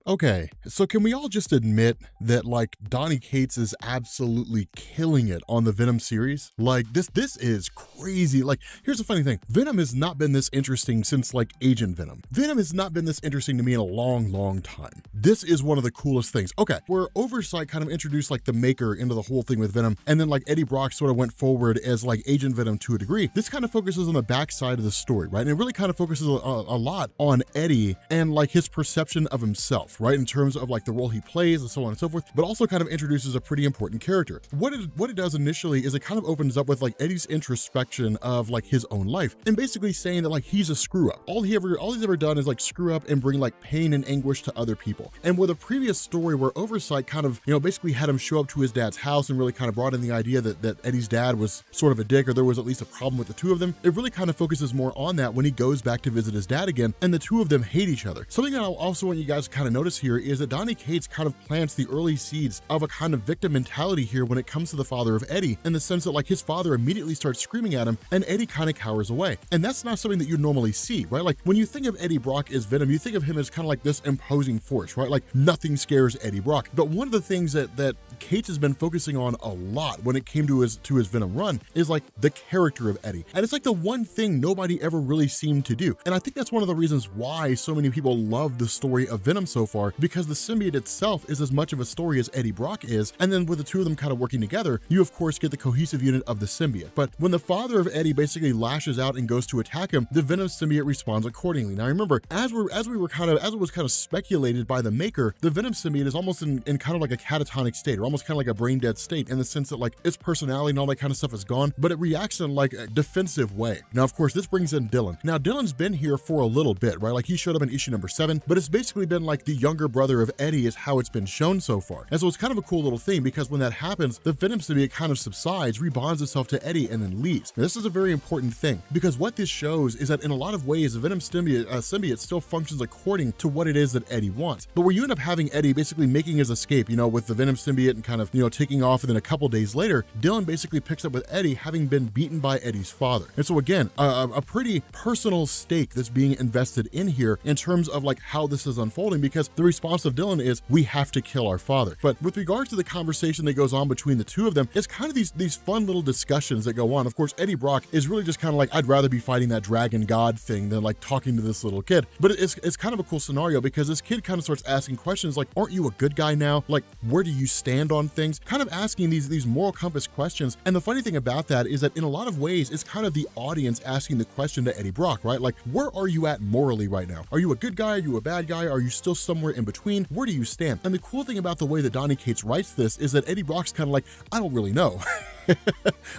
Okay, so can we all just admit that like Donny Cates is absolutely killing it on the Venom series? Like this is crazy. Like, here's the funny thing. Venom has not been this interesting since like Agent Venom. Venom has not been this interesting to me in a long time. This is one of the coolest things. Okay, where Oversight kind of introduced like the Maker into the whole thing with Venom, and then like Eddie Brock sort of went forward as like Agent Venom to a degree. This kind of focuses on the backside of the story, right? And it really kind of focuses a lot on Eddie and like his perception of himself, right, in terms of like the role he plays and so on and so forth, but also kind of introduces a pretty important character. What it does initially is it kind of opens up with like Eddie's introspection of like his own life, and basically saying that like he's a screw up. All he's ever done is like screw up and bring like pain and anguish to other people. And with a previous story where Oversight kind of, basically had him show up to his dad's house and really kind of brought in the idea that Eddie's dad was sort of a dick, or there was at least a problem with the two of them, it really kind of focuses more on that when he goes back to visit his dad again, and the two of them hate each other. Something that I also want you guys to kind of notice here is that Donny Cates kind of plants the early seeds of a kind of victim mentality here when it comes to the father of Eddie, in the sense that like his father immediately starts screaming at him and Eddie kind of cowers away. And that's not something that you normally see, right? Like when you think of Eddie Brock as Venom, you think of him as kind of like this imposing force, right? Like nothing scares Eddie Brock. But one of the things that Cates has been focusing on a lot when it came to his Venom run is like the character of Eddie. And it's like the one thing nobody ever really seemed to do. And I think that's one of the reasons why so many people love the story of Venom so far, because the symbiote itself is as much of a story as Eddie Brock is. And then with the two of them kind of working together, you of course get the cohesive unit of the symbiote. But when the father of Eddie basically lashes out and goes to attack him, the Venom symbiote responds accordingly. Now remember, as it was kind of speculated by the Maker, the Venom symbiote is almost in kind of like a catatonic state, or almost kind of like a brain dead state, in the sense that like its personality and all that kind of stuff is gone, but it reacts in like a defensive way. Now of course this brings in Dylan. Now Dylan's been here for a little bit, right? Like he showed up in issue number 7, but it's basically been like the younger brother of Eddie is how it's been shown so far. And so it's kind of a cool little thing, because when that happens, the Venom symbiote kind of subsides, rebonds itself to Eddie, and then leaves. Now, this is a very important thing, because what this shows is that in a lot of ways, the Venom symbiote still functions according to what it is that Eddie wants. But where you end up having Eddie basically making his escape, with the Venom symbiote and kind of, taking off, and then a couple days later, Dylan basically picks up with Eddie having been beaten by Eddie's father. And so again, a pretty personal stake that's being invested in here in terms of like how this is unfolding, because the response of Dylan is, we have to kill our father. But with regards to the conversation that goes on between the two of them, it's kind of these fun little discussions that go on. Of course, Eddie Brock is really just kind of like, I'd rather be fighting that dragon god thing than like talking to this little kid. But it's kind of a cool scenario, because this kid kind of starts asking questions like, aren't you a good guy now? Like, where do you stand on things? Kind of asking these moral compass questions. And the funny thing about that is that in a lot of ways, it's kind of the audience asking the question to Eddie Brock, right? Like, where are you at morally right now? Are you a good guy? Are you a bad guy? Are you still somewhere in between? Where do you stand? And the cool thing about the way that Donny Cates writes this is that Eddie Brock's kind of like, I don't really know.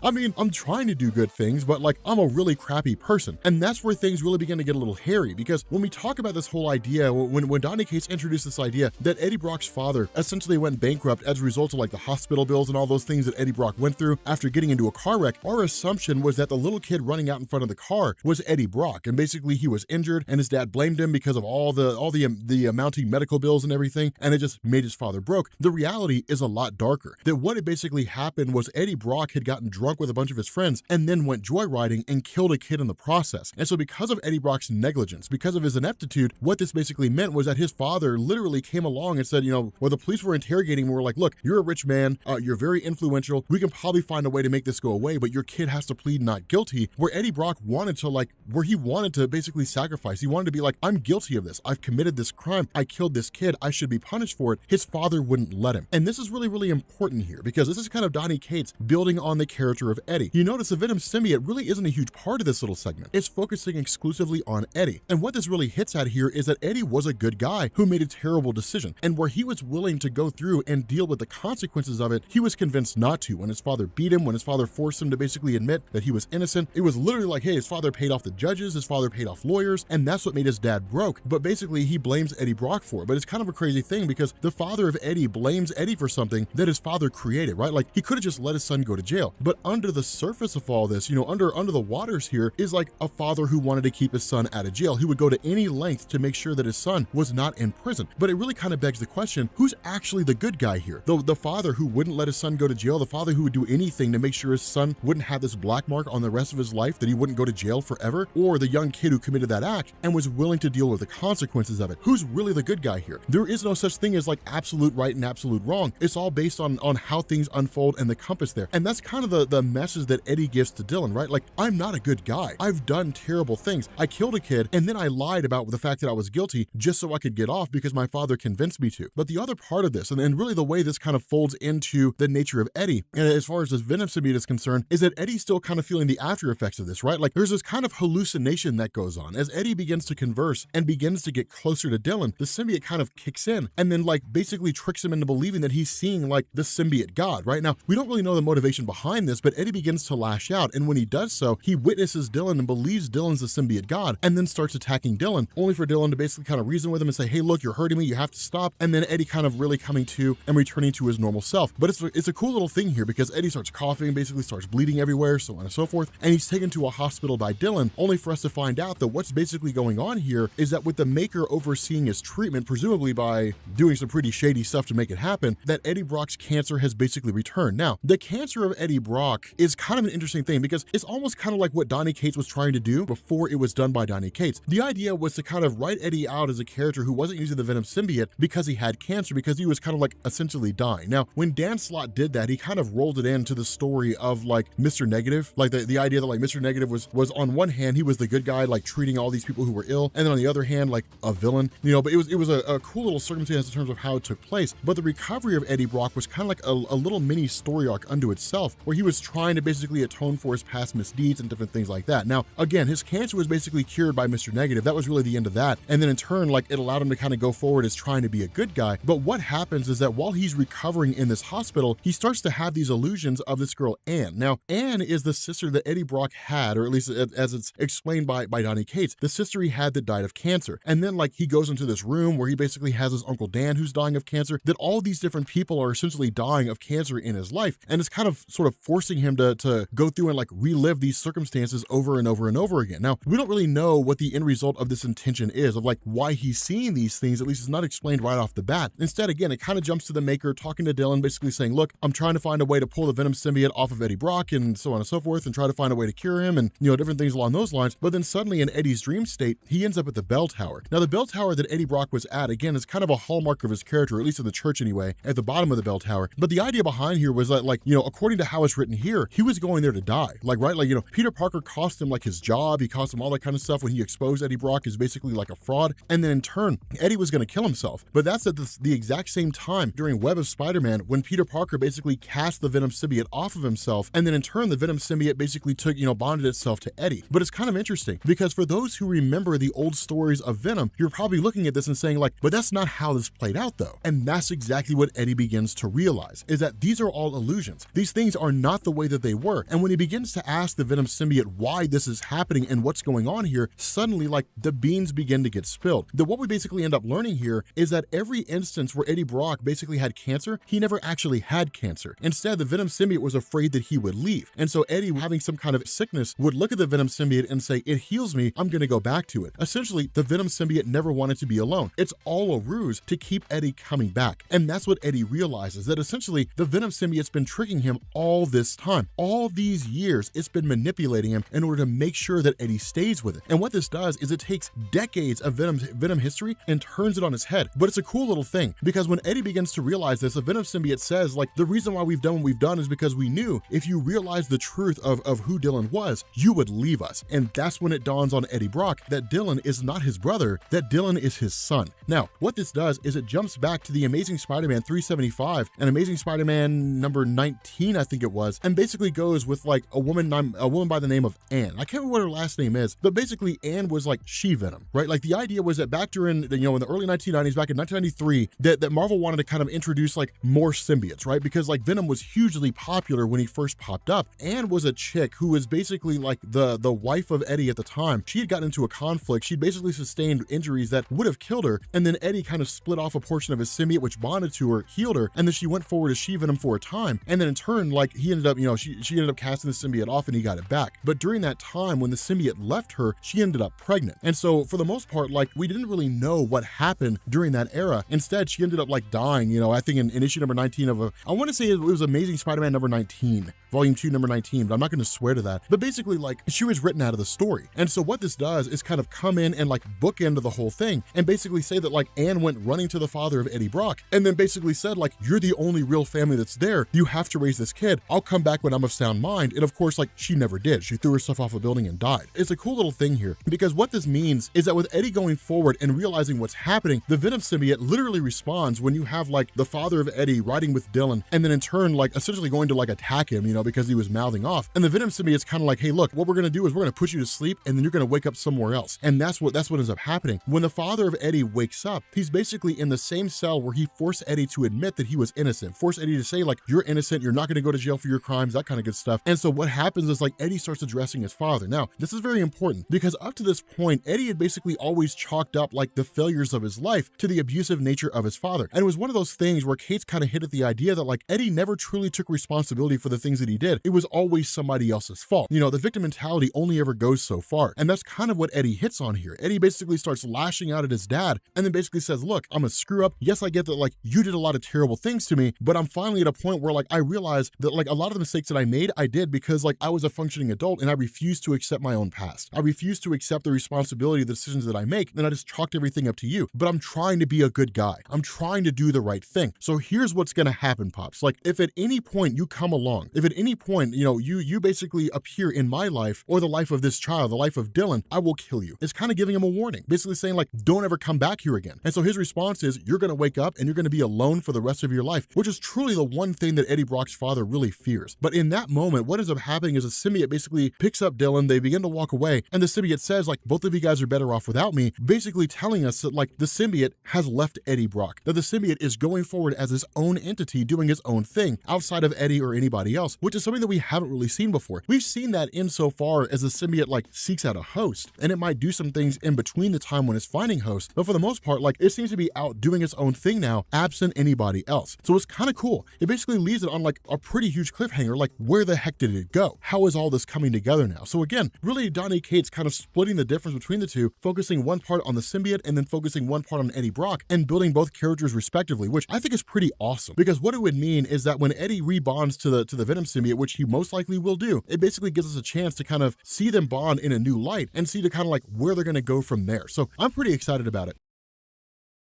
I mean, I'm trying to do good things, but like I'm a really crappy person. And that's where things really begin to get a little hairy, because when we talk about this whole idea, when Donny Cates introduced this idea that Eddie Brock's father essentially went bankrupt as a result of like the hospital bills and all those things that Eddie Brock went through after getting into a car wreck, our assumption was that the little kid running out in front of the car was Eddie Brock, and basically he was injured and his dad blamed him because of all the amounting medical bills and everything, and it just made his father broke. The reality is a lot darker. That what had basically happened was Eddie Brock had gotten drunk with a bunch of his friends and then went joyriding and killed a kid in the process. And so because of Eddie Brock's negligence, because of his ineptitude, what this basically meant was that his father literally came along and said, well, the police were interrogating him, were like, look, you're a rich man, you're very influential, we can probably find a way to make this go away, but your kid has to plead not guilty. Where Eddie Brock wanted to basically sacrifice. He wanted to be like, I'm guilty of this. I've committed this crime. I killed this kid. I should be punished for it. His father wouldn't let him. And this is really, really important here, because this is kind of Donny Cates building on the character of Eddie. You notice the Venom symbiote really isn't a huge part of this little segment. It's focusing exclusively on Eddie. And what this really hits at here is that Eddie was a good guy who made a terrible decision. And where he was willing to go through and deal with the consequences of it, he was convinced not to. When his father beat him, when his father forced him to basically admit that he was innocent, it was literally like, hey, his father paid off the judges, his father paid off lawyers, and that's what made his dad broke. But basically he blames Eddie Brock for it. But it's kind of a crazy thing, because the father of Eddie blames Eddie for something that his father created, right? Like he could have just let his son go to jail. But under the surface of all this, under the waters here is like a father who wanted to keep his son out of jail. He would go to any length to make sure that his son was not in prison. But it really kind of begs the question, who's actually the good guy here? The father who wouldn't let his son go to jail, the father who would do anything to make sure his son wouldn't have this black mark on the rest of his life, that he wouldn't go to jail forever, or the young kid who committed that act and was willing to deal with the consequences of it? Who's really the good guy here? There is no such thing as like absolute right and absolute wrong. It's all based on how things unfold and the compass there. And that's kind of the message that Eddie gives to Dylan, right? Like, I'm not a good guy. I've done terrible things. I killed a kid and then I lied about the fact that I was guilty just so I could get off because my father convinced me to. But the other part of this, and really the way this kind of folds into the nature of Eddie, and as far as this Venom symbiote is concerned, is that Eddie's still kind of feeling the after effects of this, right? Like there's this kind of hallucination that goes on. As Eddie begins to converse and begins to get closer to Dylan, the symbiote kind of kicks in and then like basically tricks him into believing that he's seeing like the symbiote god, right? Now, we don't really know the motivation behind this, but Eddie begins to lash out. And when he does so, he witnesses Dylan and believes Dylan's the symbiote god and then starts attacking Dylan, only for Dylan to basically kind of reason with him and say, hey, look, you're hurting me, you have to stop. And then Eddie kind of really coming to and returning to his normal self. But it's a cool little thing here, because Eddie starts coughing, basically starts bleeding everywhere, so on and so forth. And he's taken to a hospital by Dylan, only for us to find out that what's basically going on here is that with the Maker overseeing his treatment, presumably by doing some pretty shady stuff to make it happen, that Eddie Brock's cancer has basically returned. Now, the cancer of Eddie Brock is kind of an interesting thing, because it's almost kind of like what Donny Cates was trying to do before it was done by Donny Cates. The idea was to kind of write Eddie out as a character who wasn't using the Venom symbiote because he had cancer, because he was kind of like essentially dying. Now, when Dan Slott did that, he kind of rolled it into the story of like Mr. Negative, like the idea that like Mr. Negative was on one hand, he was the good guy, like treating all these people who were ill, and then on the other hand, like a villain, but it was a cool little circumstance in terms of how it took place. But the recovery of Eddie Brock was kind of like a little mini story arc unto itself, where he was trying to basically atone for his past misdeeds and different things like that. Now, again, his cancer was basically cured by Mr. Negative. That was really the end of that. And then in turn, like it allowed him to kind of go forward as trying to be a good guy. But what happens is that while he's recovering in this hospital, he starts to have these illusions of this girl, Anne. Now, Anne is the sister that Eddie Brock had, or at least as it's explained by Donny Cates, the sister he had that died of cancer. And then like he goes into this room where he basically has his Uncle Dan who's dying of cancer, that all these different people are essentially dying of cancer in his life. And it's kind of sort of forcing him to go through and like relive these circumstances over and over and over again. Now, we don't really know what the end result of this intention is, of like why he's seeing these things. At least it's not explained right off the bat. Instead, again, it kind of jumps to the Maker talking to Dylan, basically saying, look, I'm trying to find a way to pull the Venom symbiote off of Eddie Brock and so on and so forth, and try to find a way to cure him and, different things along those lines. But then suddenly in Eddie's dream state, he ends up at the bell tower. Now, the bell tower that Eddie Brock was at, again, is kind of a hallmark of his character, or at least in the church anyway, at the bottom of the bell tower. But the idea behind here was that, like, according to how it's written here, he was going there to die. Like, right? Like, Peter Parker cost him like his job, he cost him all that kind of stuff when he exposed Eddie Brock as basically like a fraud. And then in turn, Eddie was going to kill himself. But that's at the exact same time during Web of Spider-Man, when Peter Parker basically cast the Venom symbiote off of himself. And then in turn, the Venom symbiote basically took, bonded itself to Eddie. But it's kind of interesting, because for those who remember the old stories of Venom, you're probably looking at this and saying like, but that's not how this played out though. And that's exactly what Eddie begins to realize, is that these are all illusions. These things are not the way that they were. And when he begins to ask the Venom symbiote why this is happening and what's going on here, suddenly like the beans begin to get spilled. What we basically end up learning here is that every instance where Eddie Brock basically had cancer, he never actually had cancer. Instead, the Venom symbiote was afraid that he would leave. And so Eddie, having some kind of sickness, would look at the Venom symbiote and say, it heals me, I'm gonna go back to it. Essentially, the Venom symbiote never wanted to be alone. It's all a ruse to keep Eddie coming back. And that's what Eddie realizes, that essentially the Venom symbiote's been tricking him all this time. All these years, it's been manipulating him in order to make sure that Eddie stays with it. And what this does is it takes decades of Venom history and turns it on its head. But it's a cool little thing, because when Eddie begins to realize this, the Venom symbiote says, like, the reason why we've done what we've done is because we knew if you realize the truth of who Dylan was, you would leave us. And that's when it dawns on Eddie Brock that Dylan is not his brother, that Dylan is his son. Now, what this does is it jumps back to the Amazing Spider-Man 375 and Amazing Spider-Man number 19, I think it was, and basically goes with like a woman by the name of Anne. I can't remember what her last name is, but basically Anne was like she-Venom, right? Like the idea was that back during, in the early 1990s, back in 1993, that Marvel wanted to kind of introduce like more symbiotes, right? Because like Venom was hugely popular when he first popped up. Anne was a chick who was basically like the wife of Eddie at the time. She had gotten into a conflict. She'd basically sustained injuries that would have killed her. And then Eddie kind of split off a portion of his symbiote, which bonded to her, healed her. And then she went forward as she-Venom for a time. And then in turn, like he ended up, she ended up casting the symbiote off and he got it back. But during that time when the symbiote left her, she ended up pregnant. And so for the most part, like we didn't really know what happened during that era. Instead, she ended up like dying, I think in issue number 19 of I want to say it was Amazing Spider-Man number 19, volume 2, number 19, but I'm not going to swear to that. But basically like she was written out of the story. And so what this does is kind of come in and like bookend the whole thing and basically say that like Anne went running to the father of Eddie Brock and then basically said like, you're the only real family that's there. You have to raise this kid. I'll come back when I'm of sound mind. And of course, like she never did. She threw herself off a building and died. It's a cool little thing here because what this means is that with Eddie going forward and realizing what's happening, the Venom symbiote literally responds when you have like the father of Eddie riding with Dylan and then in turn like essentially going to like attack him, because he was mouthing off. And the Venom symbiote's kind of like, hey, look, what we're going to do is we're going to put you to sleep and then you're going to wake up somewhere else. And that's what ends up happening. When the father of Eddie wakes up, he's basically in the same cell where he forced Eddie to admit that he was innocent, forced Eddie to say like, you're innocent, you're not going to go to jail for your crimes, that kind of good stuff. And so what happens is like Eddie starts addressing his father. Now, this is very important because up to this point, Eddie had basically always chalked up like the failures of his life to the abusive nature of his father. And it was one of those things where Kate's kind of hit at the idea that like Eddie never truly took responsibility for the things that he did. It was always somebody else's fault. The victim mentality only ever goes so far. And that's kind of what Eddie hits on here. Eddie basically starts lashing out at his dad and then basically says, look, I'm a screw up. Yes, I get that like you did a lot of terrible things to me, but I'm finally at a point where like I realize that like a lot of the mistakes that I made, I did because like I was a functioning adult and I refused to accept my own past. I refused to accept the responsibility of the decisions that I make. And I just chalked everything up to you. But I'm trying to be a good guy. I'm trying to do the right thing. So here's what's going to happen, Pops. Like if at any point you come along, if at any point, you basically appear in my life or the life of this child, the life of Dylan, I will kill you. It's kind of giving him a warning, basically saying like, don't ever come back here again. And so his response is, you're going to wake up and you're going to be alone for the rest of your life, which is truly the one thing that Eddie Brock's father really fears. But in that moment, what ends up happening is a symbiote basically picks up Dylan, they begin to walk away, and the symbiote says like, both of you guys are better off without me, basically telling us that like the symbiote has left Eddie Brock, that the symbiote is going forward as his own entity doing its own thing outside of Eddie or anybody else, which is something that we haven't really seen before. We've seen that insofar as the symbiote like seeks out a host, and it might do some things in between the time when it's finding hosts, but for the most part, like it seems to be out doing its own thing now, absent anybody else. So it's kind of cool. It basically leaves it on like a pretty huge cliffhanger, like where the heck did it go? How is all this coming together now? So again, really Donny Cates kind of splitting the difference between the two, focusing one part on the symbiote and then focusing one part on Eddie Brock and building both characters respectively, which I think is pretty awesome because what it would mean is that when Eddie rebonds to the Venom symbiote, which he most likely will do, it basically gives us a chance to kind of see them bond in a new light and see to kind of like where they're going to go from there. So I'm pretty excited about it.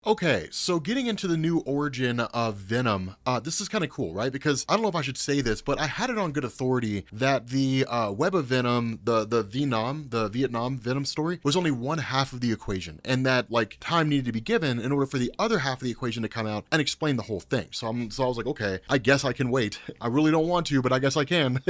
Okay, so getting into the new origin of Venom, this is kind of cool, right? Because I don't know if I should say this, but I had it on good authority that the Web of Venom, the Vietnam Venom story, was only one half of the equation, and that like time needed to be given in order for the other half of the equation to come out and explain the whole thing. So I was like, okay, I guess I can wait. I really don't want to, but I guess I can.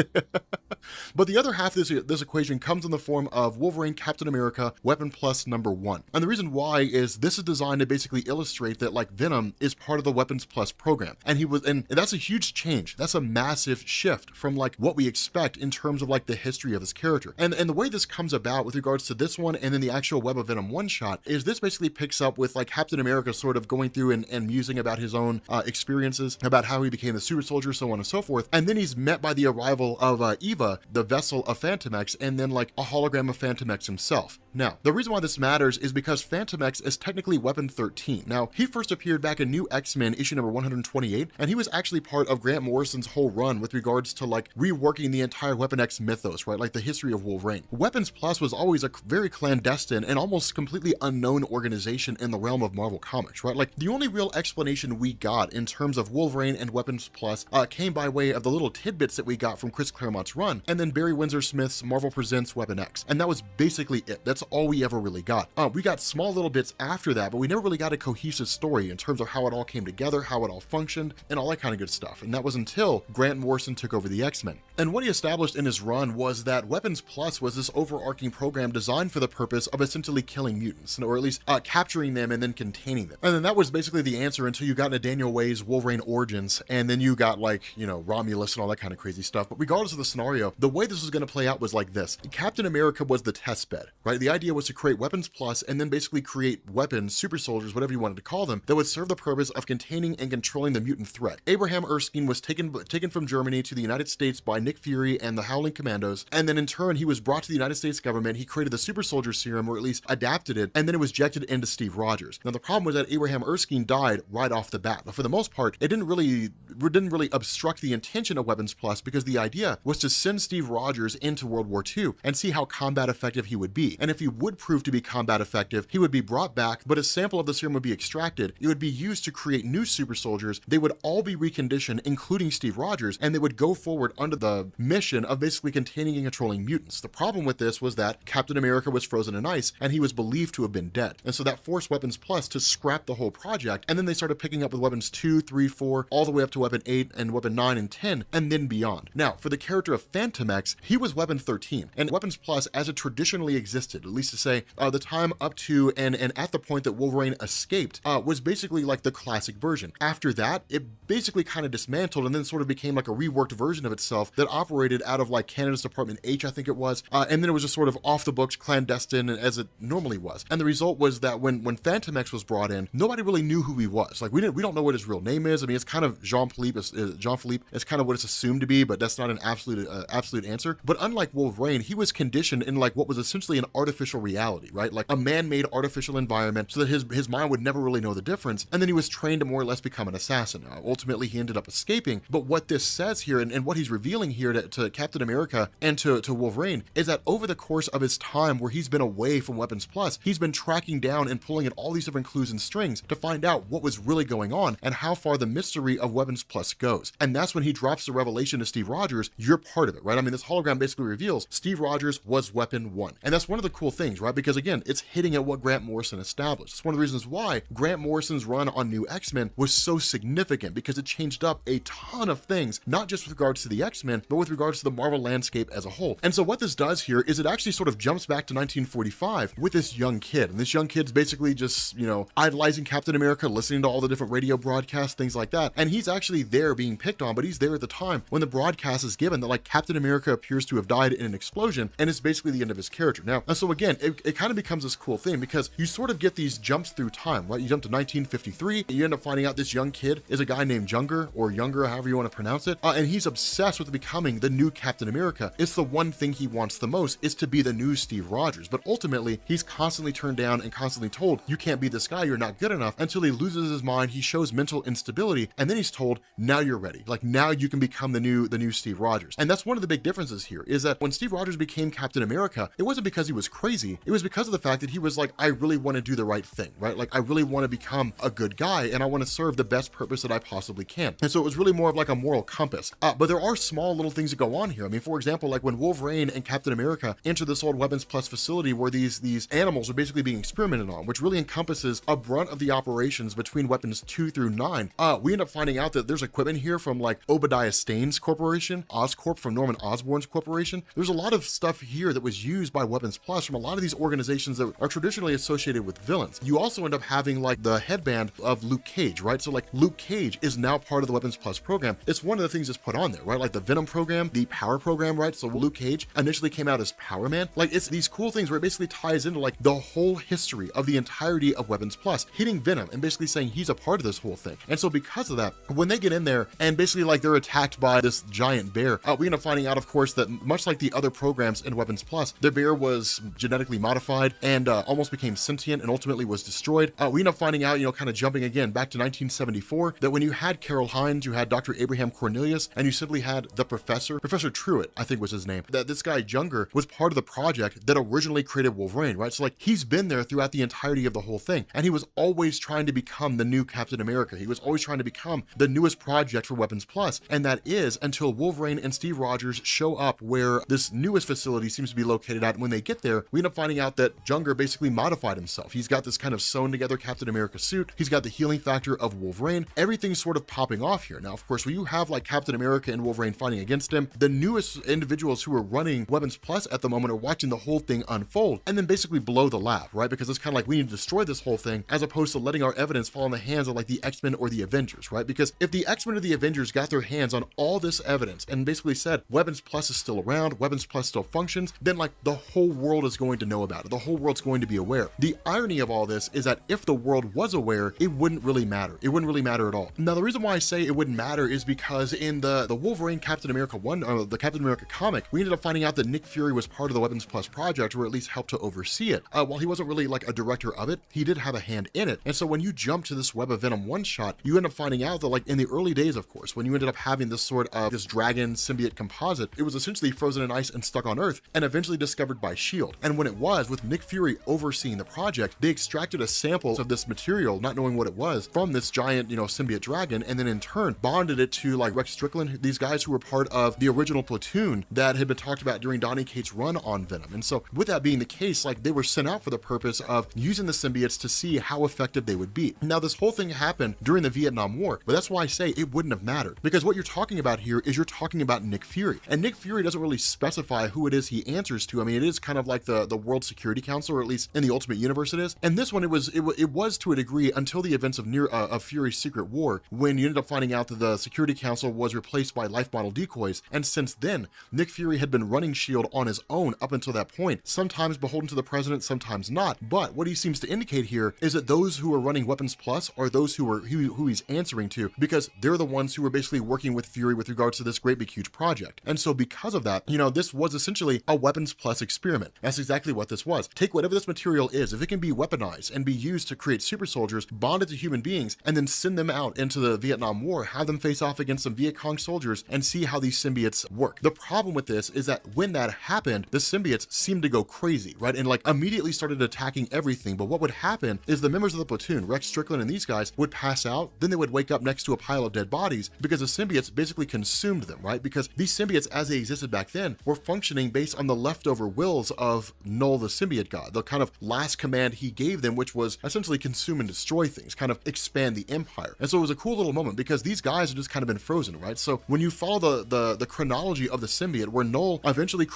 But the other half of this equation comes in the form of Wolverine, Captain America, Weapon Plus #1. And the reason why is this is designed to basically basically illustrate that like Venom is part of the Weapons Plus program. And that's a huge change. That's a massive shift from like what we expect in terms of like the history of this character. And the way this comes about with regards to this one and then the actual Web of Venom one-shot is this basically picks up with like Captain America sort of going through and musing about his own experiences, about how he became the super soldier, so on and so forth. And then he's met by the arrival of Eva, the vessel of Phantom X, and then like a hologram of Phantom X himself. Now, the reason why this matters is because Phantom X is technically Weapon 13. Now, he first appeared back in New X-Men issue number 128, and he was actually part of Grant Morrison's whole run with regards to like reworking the entire Weapon X mythos, right? Like the history of Wolverine. Weapons Plus was always a very clandestine and almost completely unknown organization in the realm of Marvel Comics, right? Like the only real explanation we got in terms of Wolverine and Weapons Plus came by way of the little tidbits that we got from Chris Claremont's run, and then Barry Windsor Smith's Marvel Presents Weapon X. And that was basically it. That's all we ever really got. We got small little bits after that, but we never really got a cohesive story in terms of how it all came together, how it all functioned, and all that kind of good stuff. And that was until Grant Morrison took over the X-Men. And what he established in his run was that Weapons Plus was this overarching program designed for the purpose of essentially killing mutants, or at least capturing them and then containing them. And then that was basically the answer until you got into Daniel Way's Wolverine Origins, and then you got like, you know, Romulus and all that kind of crazy stuff. But regardless of the scenario, the way this was going to play out was like this. Captain America was the test bed, right? The idea was to create Weapons Plus and then basically create weapons, super soldiers, whatever you wanted to call them, that would serve the purpose of containing and controlling the mutant threat. Abraham Erskine was taken from Germany to the United States by Nick Fury and the Howling Commandos, and then in turn he was brought to the United States government. He created the super soldier serum, or at least adapted it, and then it was injected into Steve Rogers. Now the problem was that Abraham Erskine died right off the bat, but for the most part it didn't really obstruct the intention of Weapons Plus, because the idea was to send Steve Rogers into World War II and see how combat effective he would be. And if he would prove to be combat effective, he would be brought back, but a sample of the serum would be extracted. It would be used to create new super soldiers. They would all be reconditioned, including Steve Rogers, and they would go forward under the mission of basically containing and controlling mutants. The problem with this was that Captain America was frozen in ice, and he was believed to have been dead. And so that forced Weapons Plus to scrap the whole project, and then they started picking up with Weapons 2, 3, 4, all the way up to Weapon 8 and Weapon 9 and 10, and then beyond. Now, for the character of Phantom X, he was Weapon 13, and Weapons Plus, as it traditionally existed, at least to say, the time up to and at the point that Wolverine escaped, was basically like the classic version. After that, it basically kind of dismantled and then sort of became like a reworked version of itself that operated out of like Canada's Department H, I think it was, and then it was just sort of off the books, clandestine, as it normally was. And the result was that when Phantom X was brought in, nobody really knew who he was. Like we don't know what his real name is. I mean, it's kind of Jean-Philippe is kind of what it's assumed to be, but that's not an absolute answer. But unlike Wolverine, he was conditioned in like what was essentially an artificial reality, right? Like a man-made artificial environment, so that his mind would never really know the difference. And then he was trained to more or less become an assassin. Ultimately, he ended up escaping. But what this says here, and what he's revealing here to Captain America and to Wolverine, is that over the course of his time where he's been away from Weapons Plus, he's been tracking down and pulling at all these different clues and strings to find out what was really going on and how far the mystery of Weapons Plus goes. And that's when he drops the revelation to Steve Rogers, you're part of it, right? I mean, this hologram basically reveals Steve Rogers was Weapon 1. And that's one of the cool things, right? Because again, it's hitting at what Grant Morrison established. It's one of the reasons why Grant Morrison's run on New X-Men was so significant, because it changed up a ton of things, not just with regards to the X-Men, but with regards to the Marvel landscape as a whole. And so what this does here is it actually sort of jumps back to 1945 with this young kid. And this young kid's basically just, you know, idolizing Captain America, listening to all the different radio broadcasts, things like that. And he's actually there being picked on, but he's there at the time when the broadcast is given that like Captain America appears to have died in an explosion, and it's basically the end of his character. Now, and so again, it kind of becomes this cool thing, because you sort of get these jumps through time, right? You jump to 1953, and you end up finding out this young kid is a guy named Younger, or Younger, however you want to pronounce it, and he's obsessed with becoming the new Captain America. It's the one thing he wants the most, is to be the new Steve Rogers. But ultimately, he's constantly turned down and constantly told, you can't be this guy, you're not good enough, until he loses his mind, he shows mental instability, and then he's told, now you're ready. Like now you can become the new Steve Rogers. And that's one of the big differences here, is that when Steve Rogers became Captain America, it wasn't because he was crazy, it was because of the fact that he was like, I really want to do the right thing, right? Like I really want to become a good guy, and I want to serve the best purpose that I possibly can. And so it was really more of like a moral compass. But there are small little things that go on here. I mean, for example, like when Wolverine and Captain America enter this old Weapons Plus facility where these animals are basically being experimented on, which really encompasses a brunt of the operations between weapons 2 through 9, we end up finding out that there's equipment here from like Obadiah Stane's corporation, Oscorp from Norman Osborn's corporation. There's a lot of stuff here that was used by Weapons Plus from a lot of these organizations that are traditionally associated with villains. You also end up having like the headband of Luke Cage, right? So like Luke Cage is now part of the Weapons Plus program. It's one of the things that's put on there, right? Like the Venom program, the Power program, right? So Luke Cage initially came out as Power Man. Like it's these cool things where it basically ties into like the whole history of the entirety of Weapons Plus, hitting Venom and basically saying he's a part of this whole thing. And so because of that, when they get in there and basically like they're attacked by this giant bear, we end up finding out, of course, that much like the other programs in Weapons Plus, their bear was genetically modified and almost became sentient and ultimately was destroyed. We end up finding out, kind of jumping again back to 1974, that when you had Carol Hines, you had Dr. Abraham Cornelius, and you simply had the Professor Truitt, I think was his name, that this guy Junger was part of the project that originally created Wolverine, right? So like he's been there throughout the entirety of the whole thing, and he was always trying to become the new Captain America. He was always trying to become the newest project for Weapons Plus, and that is until Wolverine and Steve Rogers show up where this newest facility seems to be located at. And when they get there, we end up finding out that Junger basically modified himself. He's got this kind of sewn together Captain America suit. He's got the healing factor of Wolverine. Everything's sort of popping off here. Now, of course, when you have like Captain America and Wolverine fighting against him, the newest individuals who are running Weapons Plus at the moment are watching the whole thing unfold and then basically blow the lab, right? Because it's kind of like we need to destroy this whole thing as opposed to letting our evidence fall in the hands of like the X-Men or the Avengers, right? Because if the X-Men or the Avengers got their hands on all this evidence and basically said Weapons Plus is still around, Weapons Plus still functions, then like the whole world is going to know about it. The whole world's going to be aware. The irony of all this is that if the world was aware, it wouldn't really matter. It wouldn't really matter at all. Now, the reason why I say it wouldn't matter is because in the Wolverine Captain America the Captain America comic, we ended up finding out that Nick Fury was part of the Weapons Plus project, or at least helped to oversee it. While he wasn't really like a director of it, he did have a hand in it. And so when you jump to this Web of Venom one shot, you end up finding out that like in the early days, of course, when you ended up having this sort of this dragon symbiote composite, it was essentially frozen in ice and stuck on Earth and eventually discovered by S.H.I.E.L.D. And when it was, with Nick Fury overseeing the project, they extracted a sample of this material, not knowing what it was, from this giant, symbiote dragon, and then in turn bonded it to like Rex Strickland, these guys who were part of the original platoon that had been talked about during Donny Cates' run on Venom. And so with that being the case, like they were sent out for the purpose of using the symbiotes to see how effective they would be. Now, this whole thing happened during the Vietnam War, but that's why I say it wouldn't have mattered, because what you're talking about here is you're talking about Nick Fury, and Nick Fury doesn't really specify who it is he answers to. I mean, it is kind of like the World Security Council, or at least in the Ultimate Universe it is. And this one, it was to a degree until the events of Fury's Secret War, when you ended up finding out that the Security Council was replaced by life model decoys. And since then, Nick Fury had been running S.H.I.E.L.D. on his own up until that point, sometimes beholden to the president, sometimes not. But what he seems to indicate here is that those who are running Weapons Plus are those who he's answering to, because they're the ones who are basically working with Fury with regards to this great big huge project. And so because of that, this was essentially a Weapons Plus experiment. That's exactly what this was. Take whatever this material is, if it can be weaponized and be used to create super soldiers bonded to human beings, and then send them out into the Vietnam War, have them face off against some Viet Cong soldiers and see how these symbiotes work. The problem with this is that when that happened, the symbiotes seemed to go crazy, right? And like immediately started attacking everything. But what would happen is the members of the platoon, Rex Strickland and these guys, would pass out, then they would wake up next to a pile of dead bodies because the symbiotes basically consumed them, right? Because these symbiotes, as they existed back then, were functioning based on the leftover wills of Knull, the symbiote god, the kind of last command he gave them, which was essentially consume and destroy things, kind of expand the empire. And so it was a cool little moment because these guys have just kind of been frozen, right? So when you follow the chronology of the symbiote, where Knull eventually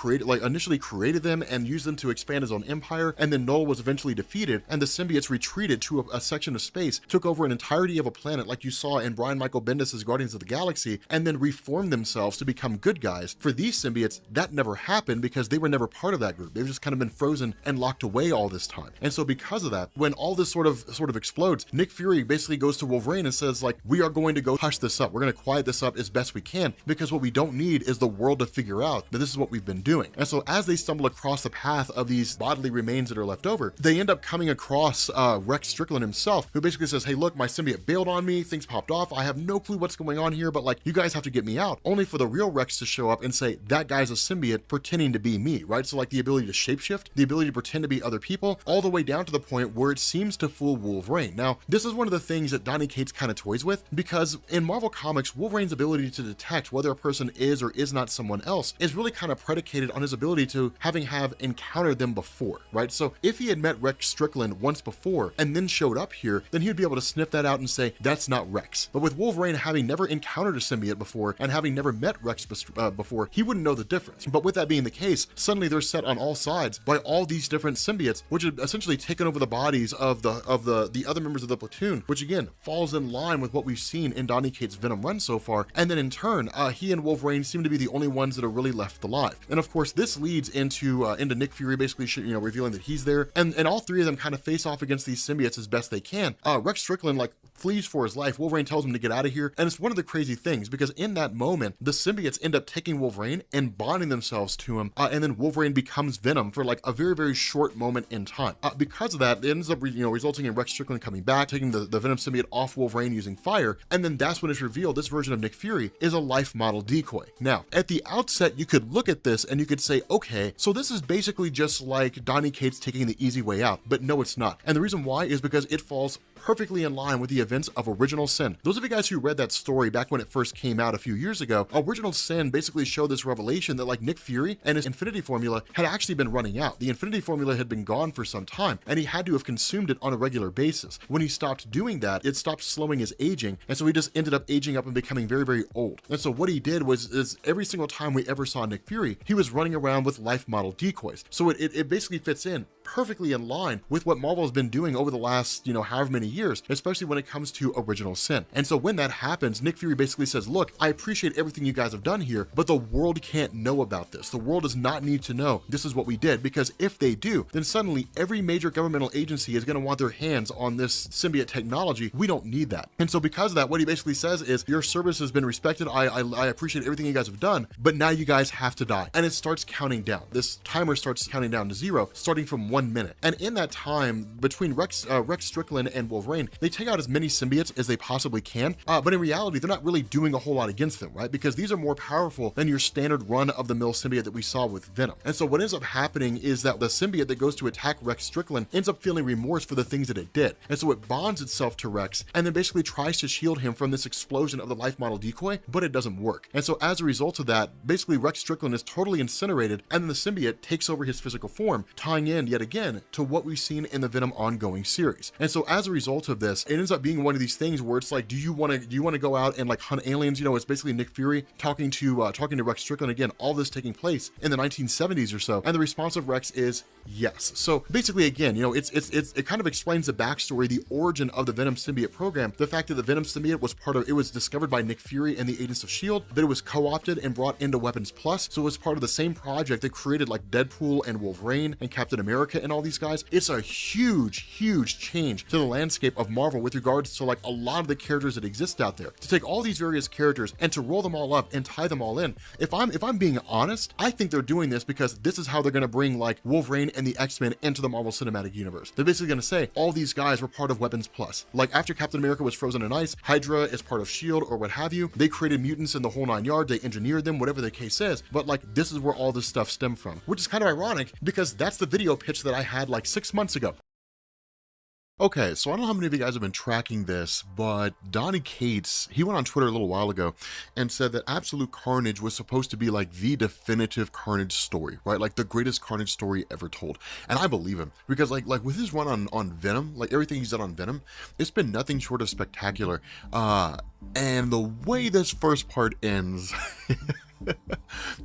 initially created them and used them to expand his own empire, and then Knull was eventually defeated, and the symbiotes retreated to a section of space, took over an entirety of a planet like you saw in Brian Michael Bendis' Guardians of the Galaxy, and then reformed themselves to become good guys. For these symbiotes, that never happened because they were never part of that group. They've just kind of been frozen and locked away all this time. And so because of that, when all this sort of explodes, Nick Fury basically goes to Wolverine and says, like, we are going to go hush this up. We're going to quiet this up as best we can, because what we don't need is the world to figure out that this is what we've been doing. And so as they stumble across the path of these bodily remains that are left over, they end up coming across Rex Strickland himself, who basically says, hey, look, my symbiote bailed on me. Things popped off. I have no clue what's going on here, but like, you guys have to get me out. Only for the real Rex to show up and say, that guy's a symbiote pretending to be me, right? So like the ability to shapeshift, the ability to pretend to be other people, all the way down to the point where it seems to fool Wolverine. Now, this is one of the things that Donny Cates kind of toys with, because in Marvel Comics, Wolverine's ability to detect whether a person person is or is not someone else is really kind of predicated on his ability to have encountered them before, right? So if he had met Rex Strickland once before and then showed up here, then he would be able to sniff that out and say, that's not Rex. But with Wolverine having never encountered a symbiote before and having never met Rex before, he wouldn't know the difference. But with that being the case, suddenly they're set on all sides by all these different symbiotes, which have essentially taken over the bodies of the other members of the platoon, which again falls in line with what we've seen in Donny Cates' Venom run so far. And then in turn, he and Wolverine seem to be the only ones that are really left alive. And of course, this leads into Nick Fury basically revealing that he's there, and all three of them kind of face off against these symbiotes as best they can. Rex Strickland flees for his life. Wolverine tells him to get out of here, and it's one of the crazy things because in that moment, the symbiotes end up taking Wolverine and bonding themselves to him, and then Wolverine becomes Venom for a very, very short moment in time. Because of that, it ends up resulting in Rex Strickland coming back, taking the Venom symbiote off Wolverine using fire, and then that's when it's revealed this version of Nick Fury is a life model decoy. Now, at the outset, you could look at this and you could say, okay, so this is basically just like Donny Cates taking the easy way out, but no, it's not. And the reason why is because it falls perfectly in line with the events of Original Sin. Those of you guys who read that story back when it first came out a few years ago, Original Sin basically showed this revelation that Nick Fury and his Infinity Formula had actually been running out. The Infinity Formula had been gone for some time, and he had to have consumed it on a regular basis. When he stopped doing that, it stopped slowing his aging, and so he just ended up aging up and becoming very, very old. And so what he did is every single time we ever saw Nick Fury, he was running around with life model decoys. So it basically fits in perfectly in line with what Marvel has been doing over the last, however many years, especially when it comes to Original Sin. And so when that happens, Nick Fury basically says, look, I appreciate everything you guys have done here, but the world can't know about this. The world does not need to know this is what we did, because if they do, then suddenly every major governmental agency is going to want their hands on this symbiote technology. We don't need that. And so because of that, what he basically says is, your service has been respected. I appreciate everything you guys have done, but now you guys have to die. And it starts counting down. This timer starts counting down to 0, starting from 1 minute. And in that time, between Rex Strickland and Wolverine, they take out as many symbiotes as they possibly can, but in reality, they're not really doing a whole lot against them, right? Because these are more powerful than your standard run-of-the-mill symbiote that we saw with Venom. And so what ends up happening is that the symbiote that goes to attack Rex Strickland ends up feeling remorse for the things that it did. And so it bonds itself to Rex, and then basically tries to shield him from this explosion of the life model decoy, but it doesn't work. And so as a result of that, basically Rex Strickland is totally incinerated, and then the symbiote takes over his physical form, tying in, yet again, to what we've seen in the Venom ongoing series. And so as a result of this, it ends up being one of these things where it's like, do you want to go out and hunt aliens? It's basically Nick Fury talking to Rex Strickland again, all this taking place in the 1970s or so. And the response of Rex is yes. So basically, again, it kind of explains the backstory, the origin of the Venom symbiote program, the fact that the Venom symbiote was discovered by Nick Fury and the Agents of S.H.I.E.L.D., that it was co-opted and brought into Weapons Plus. So it was part of the same project that created Deadpool and Wolverine and Captain America and all these guys. It's a huge change to the landscape of Marvel with regards to a lot of the characters that exist out there. To take all these various characters and to roll them all up and tie them all in. If I'm being honest, I think they're doing this because this is how they're going to bring Wolverine and the X-Men into the Marvel Cinematic Universe. They're basically going to say all these guys were part of Weapons Plus. After Captain America was frozen in ice, Hydra is part of S.H.I.E.L.D. or what have you. They created mutants in the whole 9 yards. They engineered them, whatever the case is. But this is where all this stuff stemmed from, which is kind of ironic because that's the video pitch that I had 6 months ago. Okay, so I don't know how many of you guys have been tracking this, but Donny Cates, he went on Twitter a little while ago and said that Absolute Carnage was supposed to be the definitive Carnage story, right? The greatest Carnage story ever told. And I believe him because with his run on Venom, everything he's done on Venom, it's been nothing short of spectacular. And the way this first part ends,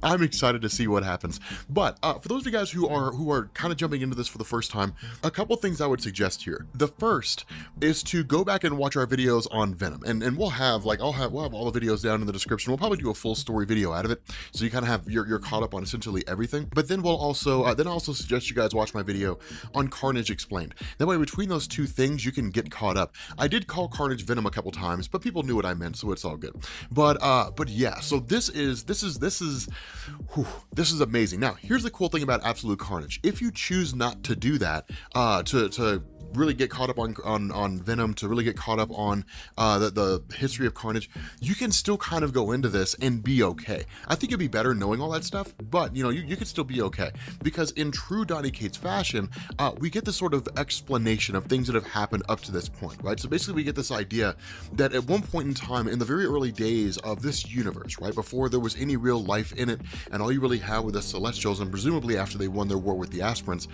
I'm excited to see what happens. But for those of you guys who are kind of jumping into this for the first time, a couple things I would suggest here. The first is to go back and watch our videos on Venom, and we'll have we'll have all the videos down in the description. We'll probably do a full story video out of it, so you kind of have you're caught up on essentially everything. But then we'll also I also suggest you guys watch my video on Carnage Explained. That way, between those two things, you can get caught up. I did call Carnage Venom a couple times, but people knew what I meant, so it's all good. But yeah, so this is amazing. Now, here's the cool thing about Absolute Carnage. If you choose not to do that, to really get caught up on Venom, to really get caught up on the history of Carnage, you can still kind of go into this and be okay. I think it'd be better knowing all that stuff, but you could still be okay, because in true Donny Cates fashion, we get this sort of explanation of things that have happened up to this point, right? So basically we get this idea that at one point in time, in the very early days of this universe, right, before there was any real life in it, and all you really had were the Celestials, and presumably after they won their war with the Aspirants,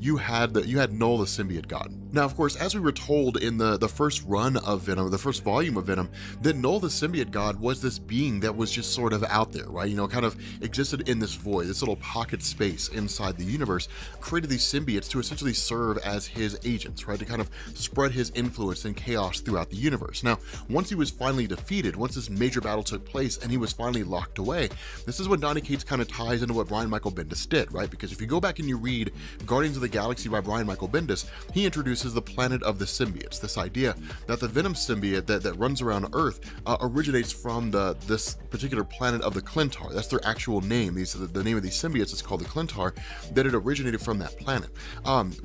you had Knull, the symbiote god. Now, of course, as we were told in the first run of Venom, the first volume of Venom, that Knull, the symbiote god, was this being that was just sort of out there, right? Kind of existed in this void, this little pocket space inside the universe, created these symbiotes to essentially serve as his agents, right? To kind of spread his influence and chaos throughout the universe. Now, once he was finally defeated, once this major battle took place and he was finally locked away, this is when Donny Cates kind of ties into what Brian Michael Bendis did, right? Because if you go back and you read Guardians of the Galaxy by Brian Michael Bendis, he introduces the planet of the symbiotes, this idea that the Venom symbiote that runs around Earth originates from this particular planet of the Clintar. That's their actual name. The name of these symbiotes is called the Clintar, that it originated from that planet.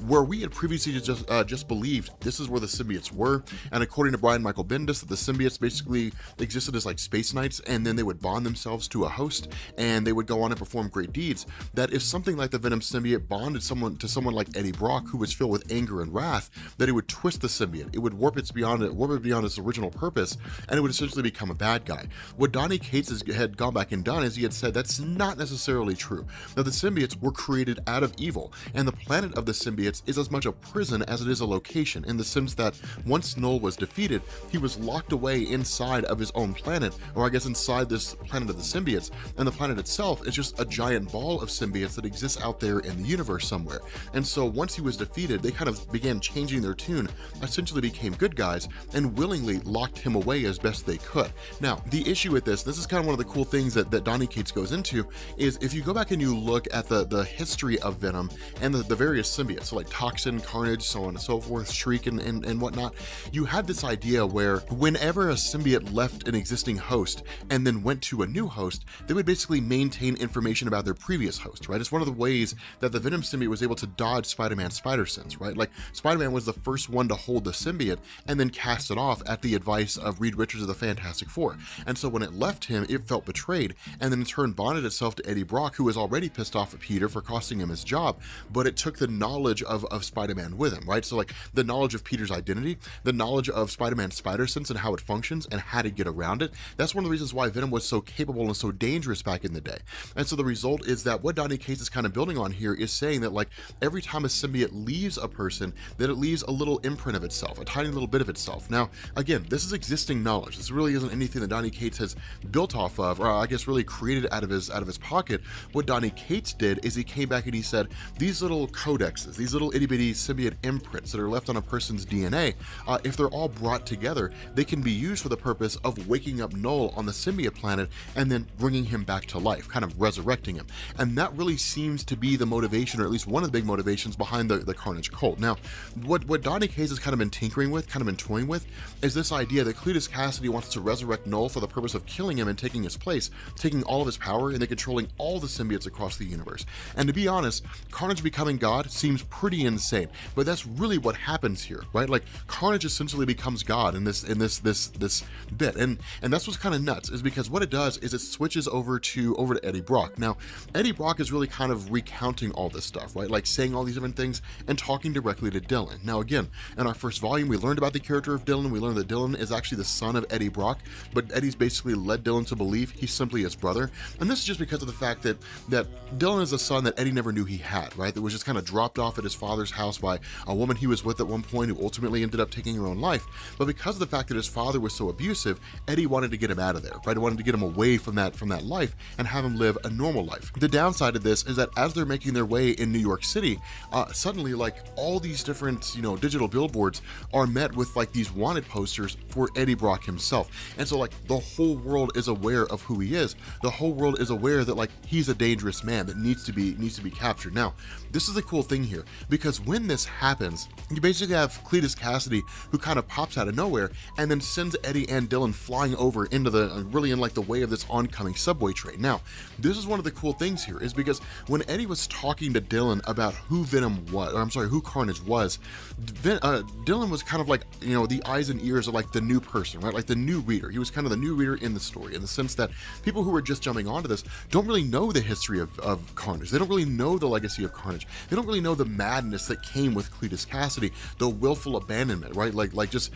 Where we had previously just believed this is where the symbiotes were, and according to Brian Michael Bendis, that the symbiotes basically existed as like space knights, and then they would bond themselves to a host, and they would go on and perform great deeds. That if something like the Venom symbiote bonded to someone like Eddie Brock, who was filled with anger and wrath, that it would twist the symbiote, it would warp it beyond its original purpose, and it would essentially become a bad guy. What Donny Cates had gone back and done is he had said that's not necessarily true. Now, the symbiotes were created out of evil, and the planet of the symbiotes is as much a prison as it is a location, in the sense that once Knull was defeated, he was locked away inside of his own planet, or I guess inside this planet of the symbiotes, and the planet itself is just a giant ball of symbiotes that exists out there in the universe somewhere. And so once he was defeated, they kind of began changing their tune, essentially became good guys, and willingly locked him away as best they could. Now, the issue with this is kind of one of the cool things that Donny Cates goes into, is if you go back and you look at the history of Venom and the various symbiotes, so like Toxin, Carnage, so on and so forth, Shriek and whatnot, you had this idea where whenever a symbiote left an existing host and then went to a new host, they would basically maintain information about their previous host, right? It's one of the ways that the Venom symbiote was able to dodge Spider-Man's spider sense, right? Like, Spider-Man was the first one to hold the symbiote and then cast it off at the advice of Reed Richards of the Fantastic Four. And so when it left him, it felt betrayed, and then in turn bonded itself to Eddie Brock, who was already pissed off at Peter for costing him his job, but it took the knowledge of Spider-Man with him, right? So like the knowledge of Peter's identity, the knowledge of Spider-Man's spider sense and how it functions and how to get around it. That's one of the reasons why Venom was so capable and so dangerous back in the day. And so the result is that what Donny Cates is kind of building on here is saying that like every time a symbiote leaves a person, that it leaves a little imprint of itself, a tiny little bit of itself. Now, again, this is existing knowledge. This really isn't anything that Donny Cates has built off of, or I guess really created out of his pocket. What Donny Cates did is he came back and he said, these little codexes, these little itty bitty symbiote imprints that are left on a person's DNA, if they're all brought together, they can be used for the purpose of waking up Knull on the symbiote planet and then bringing him back to life, kind of resurrecting him. And that really seems to be the motivation, or at least one of the big motivations behind the Carnage cult. Now, what Donny Cates has kind of been tinkering with, kind of been toying with, is this idea that Cletus Cassidy wants to resurrect Knull for the purpose of killing him and taking his place, taking all of his power, and then controlling all the symbiotes across the universe. And to be honest, Carnage becoming God seems pretty insane, but that's really what happens here, right? Like, Carnage essentially becomes God in this bit, and that's what's kind of nuts, is because what it does is it switches over to Eddie Brock. Now, Eddie Brock is really kind of recounting all this stuff, right? Like saying all these different things and talking directly to Dylan. Now, again, in our first volume, we learned about the character of Dylan. We learned that Dylan is actually the son of Eddie Brock, but Eddie's basically led Dylan to believe he's simply his brother. And this is just because of the fact that Dylan is a son that Eddie never knew he had, right? That was just kind of dropped off at his father's house by a woman he was with at one point, who ultimately ended up taking her own life. But because of the fact that his father was so abusive, Eddie wanted to get him out of there, right? He wanted to get him away from that life and have him live a normal life. The downside of this is that as they're making their way in New York City, suddenly, like, all these different, digital billboards are met with like these wanted posters for Eddie Brock himself. And so like the whole world is aware of who he is. The whole world is aware that like he's a dangerous man that needs to be captured. Now, this is a cool thing here, because when this happens, you basically have Cletus Cassidy, who kind of pops out of nowhere and then sends Eddie and Dylan flying over into really in like the way of this oncoming subway train. Now, this is one of the cool things here, is because when Eddie was talking to Dylan about who Venom was, or I'm sorry, who Carnage was, Dylan was kind of like, you know, the eyes and ears of like the new person, right? Like the new reader. He was kind of the new reader in the story, in the sense that people who were just jumping onto this don't really know the history of Carnage. They don't really know the legacy of Carnage. They don't really know the madness that came with Cletus Cassidy, the willful abandonment, right? Like just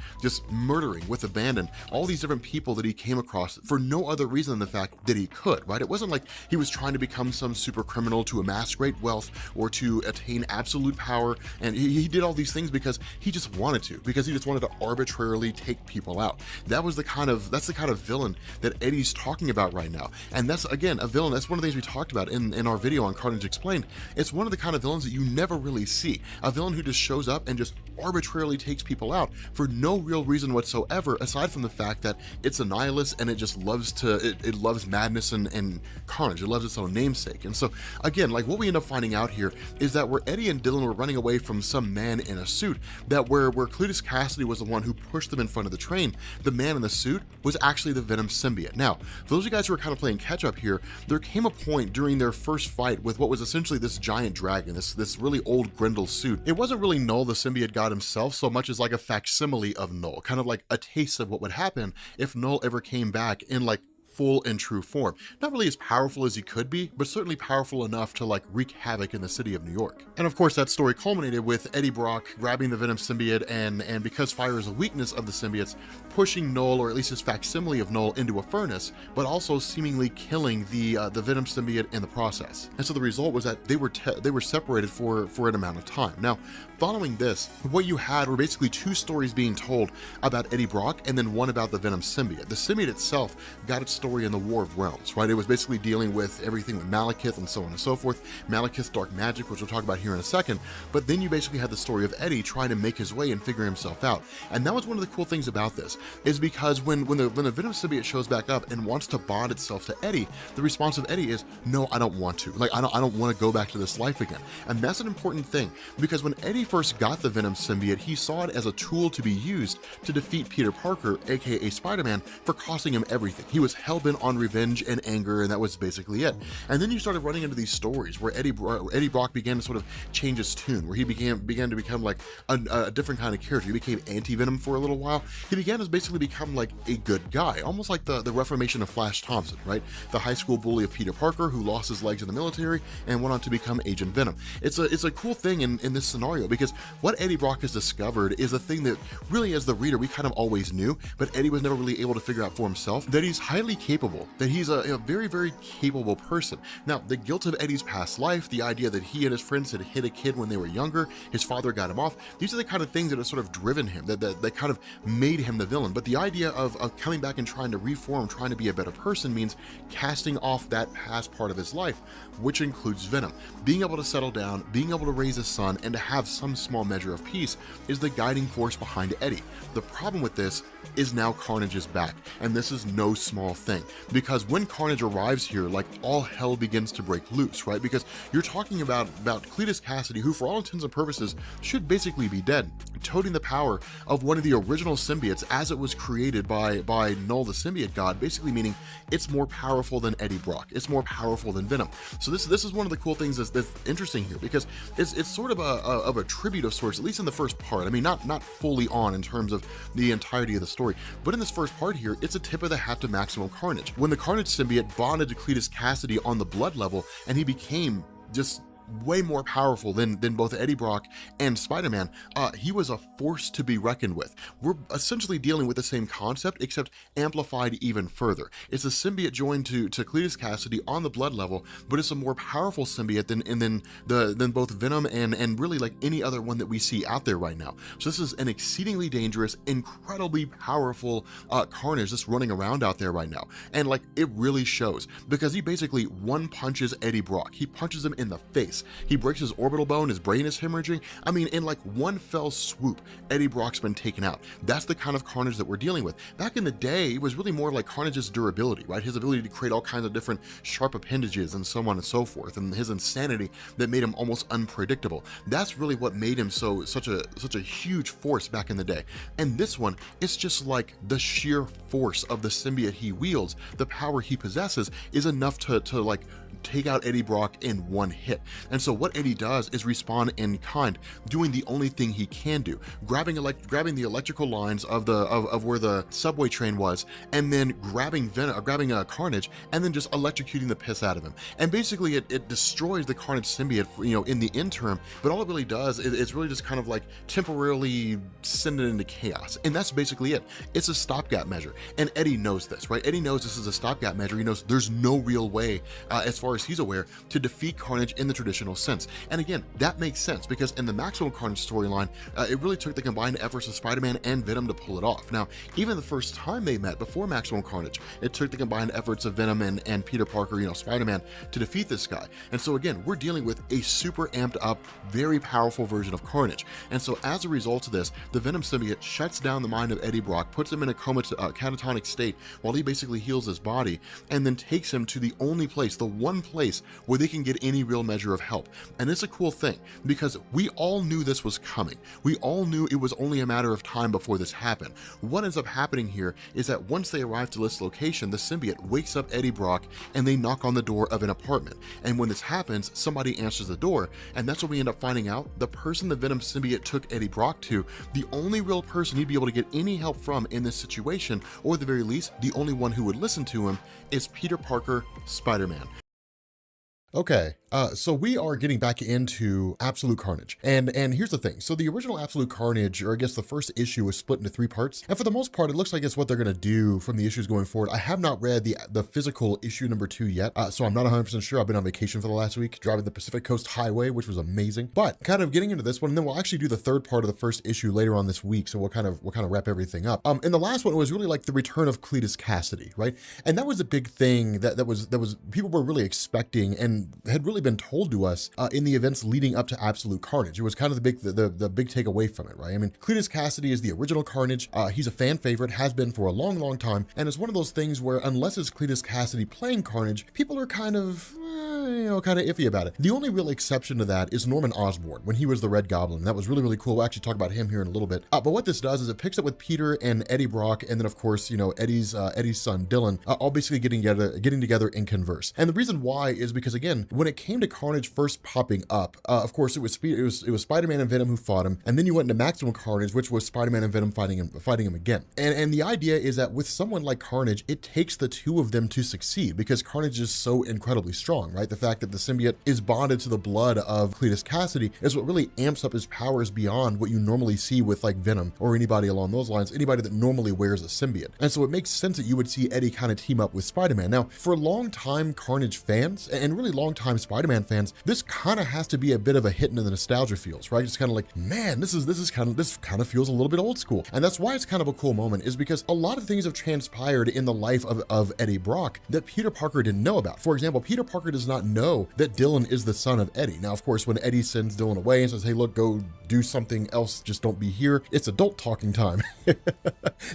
murdering with abandon all these different people that he came across for no other reason than the fact that he could, right? It wasn't like he was trying to become some super criminal to amass great wealth or to attain absolute power, and he did all these things because he just wanted to, because he just wanted to arbitrarily take people out. That's the kind of villain that Eddie's talking about right now. And that's, again, a villain. That's one of the things we talked about in our video on Carnage Explained. It's one of the kind of villains that you never really see. A villain who just shows up and just arbitrarily takes people out for no real reason whatsoever, aside from the fact that it's a nihilist and it just loves it loves madness and carnage. It loves its own namesake. And so again, like what we end up finding out here is that where Eddie and Dylan were running away from some man in a suit, that where Cletus Cassidy was the one who pushed them in front of the train, the man in the suit was actually the Venom symbiote. Now, for those of you guys who are kind of playing catch up here, there came a point during their first fight with what was essentially this giant dragon, this really old Grendel suit. It wasn't really Knull, the symbiote god himself, so much as like a facsimile of Knull, kind of like a taste of what would happen if Knull ever came back in like full and true form. Not really as powerful as he could be, but certainly powerful enough to like wreak havoc in the city of New York. And of course that story culminated with Eddie Brock grabbing the Venom symbiote and because fire is a weakness of the symbiotes, pushing Knull, or at least his facsimile of Knull, into a furnace, but also seemingly killing the Venom symbiote in the process. And so the result was that they were separated for an amount of time. Now, following this, what you had were basically two stories being told about Eddie Brock and then one about the Venom symbiote. The symbiote itself got its story in the War of Realms, right? It was basically dealing with everything with Malekith and so on and so forth. Malekith's dark magic, which we'll talk about here in a second. But then you basically had the story of Eddie trying to make his way and figure himself out. And that was one of the cool things about this, is because when the Venom symbiote shows back up and wants to bond itself to Eddie, the response of Eddie is, no, I don't want to. Like, I don't want to go back to this life again. And that's an important thing, because when Eddie first got the Venom symbiote, he saw it as a tool to be used to defeat Peter Parker, aka Spider-Man, for costing him everything. He was hell-bent on revenge and anger, and that was basically it. And then you started running into these stories where Eddie Brock began to sort of change his tune, where he began to become like a different kind of character. He became anti-Venom for a little while. He began to basically become like a good guy, almost like the reformation of Flash Thompson, right? The high school bully of Peter Parker who lost his legs in the military and went on to become Agent Venom. It's a cool thing in this scenario, because what Eddie Brock has discovered is a thing that really, as the reader, we kind of always knew, but Eddie was never really able to figure out for himself, that he's highly capable, that he's a very, very capable person. Now, the guilt of Eddie's past life, the idea that he and his friends had hit a kid when they were younger, his father got him off, these are the kind of things that have sort of driven him, that kind of made him the villain. But the idea of coming back and trying to reform, trying to be a better person, means casting off that past part of his life, which includes Venom. Being able to settle down, being able to raise a son, and to have some small measure of peace is the guiding force behind Eddie. The problem with this is now Carnage is back, and this is no small thing, because when Carnage arrives here, like, all hell begins to break loose, right? Because you're talking about Cletus Cassidy, who for all intents and purposes should basically be dead, toting the power of one of the original symbiotes as it was created by Knull, the symbiote god, basically meaning it's more powerful than Eddie Brock, it's more powerful than Venom. So this is one of the cool things that's interesting here, because it's sort of a tribute of sorts, at least in the first part. I mean, not fully on in terms of the entirety of the story, but in this first part here, it's a tip of the hat to Maximum Carnage. When the Carnage symbiote bonded to Cletus Cassidy on the blood level, and he became just way more powerful than both Eddie Brock and Spider-Man, he was a force to be reckoned with. We're essentially dealing with the same concept, except amplified even further. It's a symbiote joined to Cletus Cassidy on the blood level, but it's a more powerful symbiote than both Venom and really like any other one that we see out there right now. So this is an exceedingly dangerous, incredibly powerful Carnage just running around out there right now. And like, it really shows, because he basically one punches Eddie Brock. He punches him in the face. He breaks his orbital bone, his brain is hemorrhaging. I mean, in like one fell swoop, Eddie Brock's been taken out. That's the kind of Carnage that we're dealing with. Back in the day, it was really more like Carnage's durability, right? His ability to create all kinds of different sharp appendages and so on and so forth, and his insanity that made him almost unpredictable. That's really what made him such a huge force back in the day. And this one, it's just like the sheer force of the symbiote he wields, the power he possesses, is enough to like take out Eddie Brock in one hit. And so what Eddie does is respond in kind, doing the only thing he can do, grabbing the electrical lines of where the subway train was, and then grabbing Carnage, and then just electrocuting the piss out of him. And basically it destroys the Carnage symbiote, in the interim, but all it really does is it's really just kind of like temporarily send it into chaos. And that's basically it. It's a stopgap measure. And Eddie knows this, right? Eddie knows this is a stopgap measure. He knows there's no real way, as far as he's aware, to defeat Carnage in the traditional sense. And again, that makes sense because in the Maximum Carnage storyline, it really took the combined efforts of Spider-Man and Venom to pull it off. Now, even the first time they met before Maximum Carnage, it took the combined efforts of Venom and Peter Parker, Spider-Man, to defeat this guy. And so again, we're dealing with a super amped up, very powerful version of Carnage. And so as a result of this, the Venom symbiote shuts down the mind of Eddie Brock, puts him in a catatonic state while he basically heals his body, and then takes him to the one place where they can get any real measure of help. And it's a cool thing because we all knew this was coming. We all knew it was only a matter of time before this happened. What ends up happening here is that once they arrive to this location, the symbiote wakes up Eddie Brock and they knock on the door of an apartment. And when this happens, somebody answers the door, and that's when we end up finding out the person the Venom symbiote took Eddie Brock to, the only real person he'd be able to get any help from in this situation, or at the very least, the only one who would listen to him, is Peter Parker, Spider-Man. Okay, so we are getting back into Absolute Carnage. And here's the thing. So the original Absolute Carnage, or I guess the first issue, was split into 3 parts. And for the most part, it looks like it's what they're going to do from the issues going forward. I have not read the physical issue number 2 yet, so I'm not 100% sure. I've been on vacation for the last week, driving the Pacific Coast Highway, which was amazing. But kind of getting into this one, and then we'll actually do the 3rd part of the first issue later on this week. So we'll kind of wrap everything up. And the last one was really like the return of Cletus Cassidy, right? And that was a big thing that was people were really expecting and had really been told to us in the events leading up to Absolute Carnage. It was kind of the big takeaway from it, right? I mean, Cletus Cassidy is the original Carnage. He's a fan favorite, has been for a long, long time, and it's one of those things where unless it's Cletus Cassidy playing Carnage, people are kind of iffy about it. The only real exception to that is Norman Osborn when he was the Red Goblin. That was really, really cool. We'll actually talk about him here in a little bit. But what this does is it picks up with Peter and Eddie Brock, and then of course, Eddie's son Dylan, all basically getting together in converse. And the reason why is because again, when it came to Carnage first popping up, of course it was Spider-Man and Venom who fought him, and then you went into Maximum Carnage, which was Spider-Man and Venom fighting him again. And the idea is that with someone like Carnage, it takes the two of them to succeed because Carnage is so incredibly strong, right? The fact that the symbiote is bonded to the blood of Cletus Cassidy is what really amps up his powers beyond what you normally see with like Venom or anybody along those lines, anybody that normally wears a symbiote. And so it makes sense that you would see Eddie kind of team up with Spider-Man. Now, for long-time Carnage fans and really long-time Spider-Man fans, this kind of has to be a bit of a hit into the nostalgia feels, right? It's kind of like, man, this kind of feels a little bit old school. And that's why it's kind of a cool moment, is because a lot of things have transpired in the life of Eddie Brock that Peter Parker didn't know about. For example, Peter Parker does not know that Dylan is the son of Eddie. Now, of course, when Eddie sends Dylan away and says, hey, look, go do something else, just don't be here, it's adult talking time.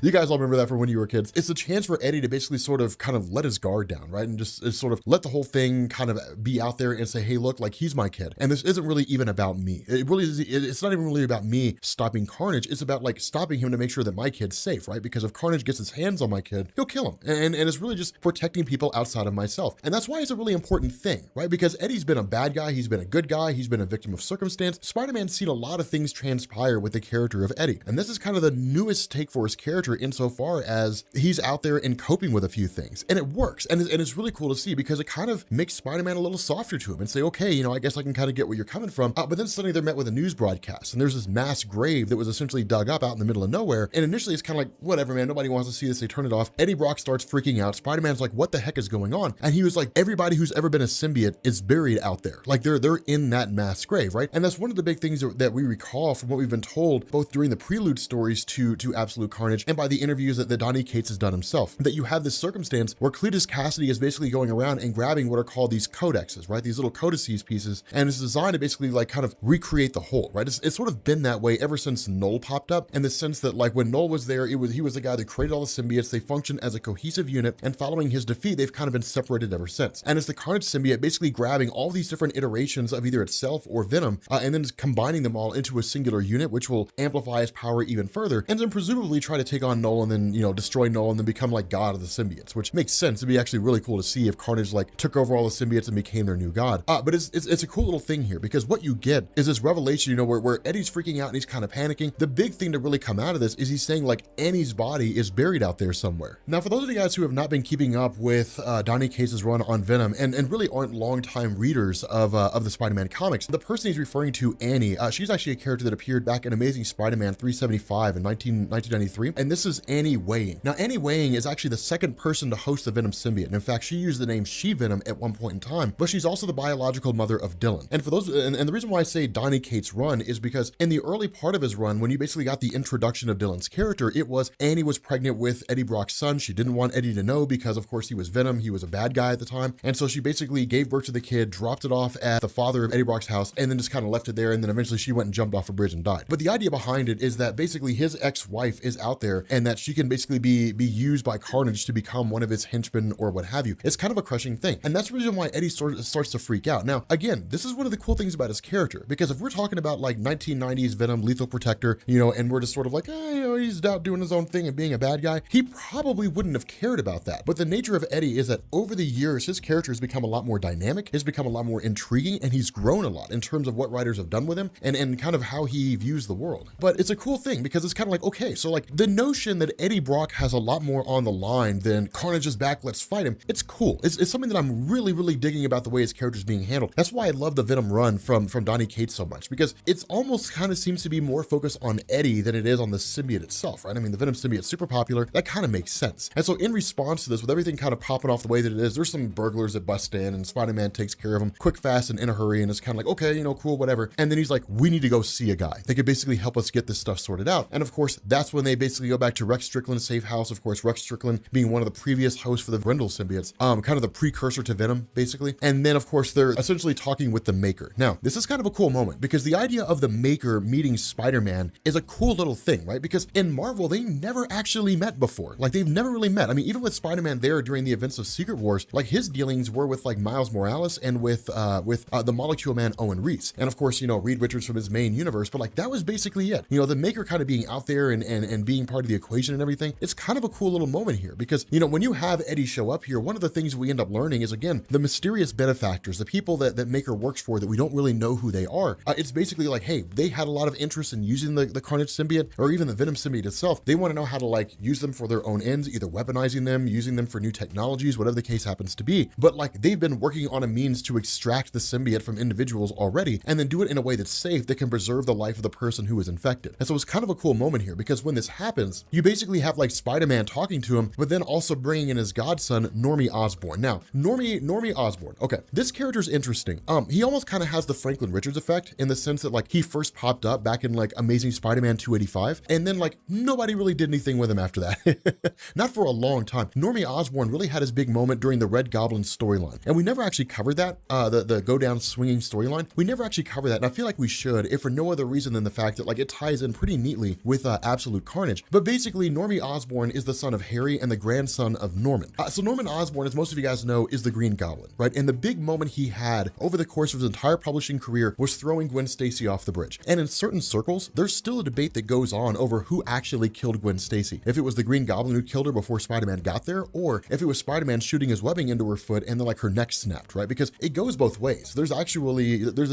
You guys all remember that from when you were kids. It's a chance for Eddie to basically sort of kind of let his guard down, right? And just sort of let the whole thing kind of be out there and say, hey, look, like he's my kid. And this isn't really even about me. It really is, it's not even really about me stopping Carnage. It's about like stopping him to make sure that my kid's safe, right? Because if Carnage gets his hands on my kid, he'll kill him. And it's really just protecting people outside of myself. And that's why it's a really important thing, right? Because Eddie's been a bad guy. He's been a good guy. He's been a victim of circumstance. Spider-Man's seen a lot of things transpire with the character of Eddie. And this is kind of the newest take for his character insofar as he's out there and coping with a few things. And it works. And it's really cool to see because it kind of makes Spider-Man a little softer to him and say, okay, I guess I can kind of get where you're coming from. But then suddenly they're met with a news broadcast and there's this mass grave that was essentially dug up out in the middle of nowhere. And initially it's kind of like, whatever, man, nobody wants to see this. They turn it off. Eddie Brock starts freaking out. Spider-Man's like, what the heck is going on? And he was like, everybody who's ever been a symbiote is buried out there. Like they're in that mass grave, right? And that's one of the big things that we recall from what we've been told, both during the prelude stories to Absolute Carnage and by the interviews that Donny Cates has done himself, that you have this circumstance where Cletus Cassidy is basically going around and grabbing what are called these codexes, right? These little codices pieces. And it's designed to basically like kind of recreate the whole, right? It's sort of been that way ever since Knull popped up, in the sense that like when Knull was there, he was the guy that created all the symbiotes. They function as a cohesive unit, and following his defeat, they've kind of been separated ever since. And it's the Carnage symbiote basically grabbing all these different iterations of either itself or Venom, and then just combining them all into a singular unit, which will amplify his power even further, and then presumably try to take on Knull and then, destroy Knull and then become like God of the symbiotes, which makes sense. It'd be actually really cool to see if Carnage like took over all the symbiotes and became their new god. But it's a cool little thing here, because what you get is this revelation, you know, where Eddie's freaking out and he's kind of panicking. The big thing to really come out of this is he's saying like Annie's body is buried out there somewhere. Now, for those of you guys who have not been keeping up with Donny Cates' run on Venom and really aren't longtime readers of the Spider-Man comics, the person he's referring to, Annie, she's actually a character that appeared back in Amazing Spider-Man 375 in 1993, and this is Annie Weying. Now, Annie Weying is actually the second person to host the Venom symbiote, and in fact, she used the name She-Venom at one point in time, but she's also the biological mother of Dylan. And for those, and the reason why I say Donny Cates' run is because in the early part of his run, when you basically got the introduction of Dylan's character, it was Annie was pregnant with Eddie Brock's son. She didn't want Eddie to know because, of course, he was Venom. He was a bad guy at the time. And so she basically gave birth to the kid, dropped it off at the father of Eddie Brock's house, and then just kind of left it there. And then eventually she went and jumped off a bridge and died. But the idea behind it is that basically his ex-wife is out there and that she can basically be used by Carnage to become one of his henchmen or what have you. It's kind of a crushing thing. And that's the reason why Eddie starts to freak out. Now, again, this is one of the cool things about his character, because if we're talking about like 1990s Venom, Lethal Protector, you know, and we're just sort of like, you know, he's out doing his own thing and being a bad guy, he probably wouldn't have cared about that. But the nature of Eddie is that over the years, his character has become a lot more dynamic, has become a lot more intriguing, and he's grown a lot in terms of what writers have done with him and kind of how he views the world. But it's a cool thing because it's kind of like, okay, so like the notion that Eddie Brock has a lot more on the line than Carnage is back, let's fight him. It's cool. It's something that I'm really, really digging about the way his character is being handled. That's why I love the Venom run from Donny Cates so much, because it's almost kind of seems to be more focused on Eddie than it is on the symbiote itself, right? I mean, the Venom symbiote's super popular. That kind of makes sense. And so in response to this, with everything kind of popping off the way that it is, there's some burglars that bust in and Spider-Man takes care of them quick, fast, and in a hurry. And it's kind of like, okay, you know, cool, whatever. And then he's like, we need to go see a guy that could basically help us get this stuff sorted out. And of course, that's when they basically go back to Rex Strickland's safe house. Of course, Rex Strickland being one of the previous hosts for the Grendel symbiotes, kind of the precursor to Venom, basically. And then of course, they're essentially talking with the Maker. Now, this is kind of a cool moment because the idea of the Maker meeting Spider-Man is a cool little thing, right? Because in Marvel, they never actually met before. Like they've never really met. I mean, even with Spider-Man there during the events of Secret Wars, like his dealings were with like Miles Morales and with the Molecule Man Owen Reese. And of course, you know, Reed Richards from his main universe, but like that was basically it. You know, the Maker kind of being out there and being part of the equation and everything. It's kind of a cool little moment here because, you know, when you have Eddie show up here, one of the things we end up learning is, again, the mysterious benefactors, the people that Maker works for that we don't really know who they are. It's basically like, hey, they had a lot of interest in using the Carnage symbiote or even the Venom symbiote itself. They want to know how to like use them for their own ends, either weaponizing them, using them for new technologies, whatever the case happens to be. But like they've been working on a means to extract the symbiote from individuals already and then do it in a way that's safe that can preserve the life of the person who is infected. And so it's kind of a cool moment here because when this happens, you basically have like Spider-Man talking to him, but then also bringing in his godson, Normie Osborn. Now, Normie Osborn, okay, this character's interesting. He almost kind of has the Franklin Richards effect in the sense that like he first popped up back in like Amazing Spider-Man 285, and then like nobody really did anything with him after that. Not for a long time. Normie Osborn really had his big moment during the Red Goblin storyline, and we never actually covered that, the go down swinging storyline. We never actually covered that, and I feel like we should, if for no other reason than the fact that like it ties in pretty neatly with Absolute Carnage. But basically, Normie Osborn is the son of Harry and the grandson of Norman. So Norman Osborn, as most of you guys know, is the Green Goblin, right? And the big moment he had over the course of his entire publishing career was throwing Gwen Stacy off the bridge. And in certain circles, there's still a debate that goes on over who actually killed Gwen Stacy. If it was the Green Goblin who killed her before Spider-Man got there, or if it was Spider-Man shooting his webbing into her foot and then like her neck snapped, right? Because it goes both ways. There's an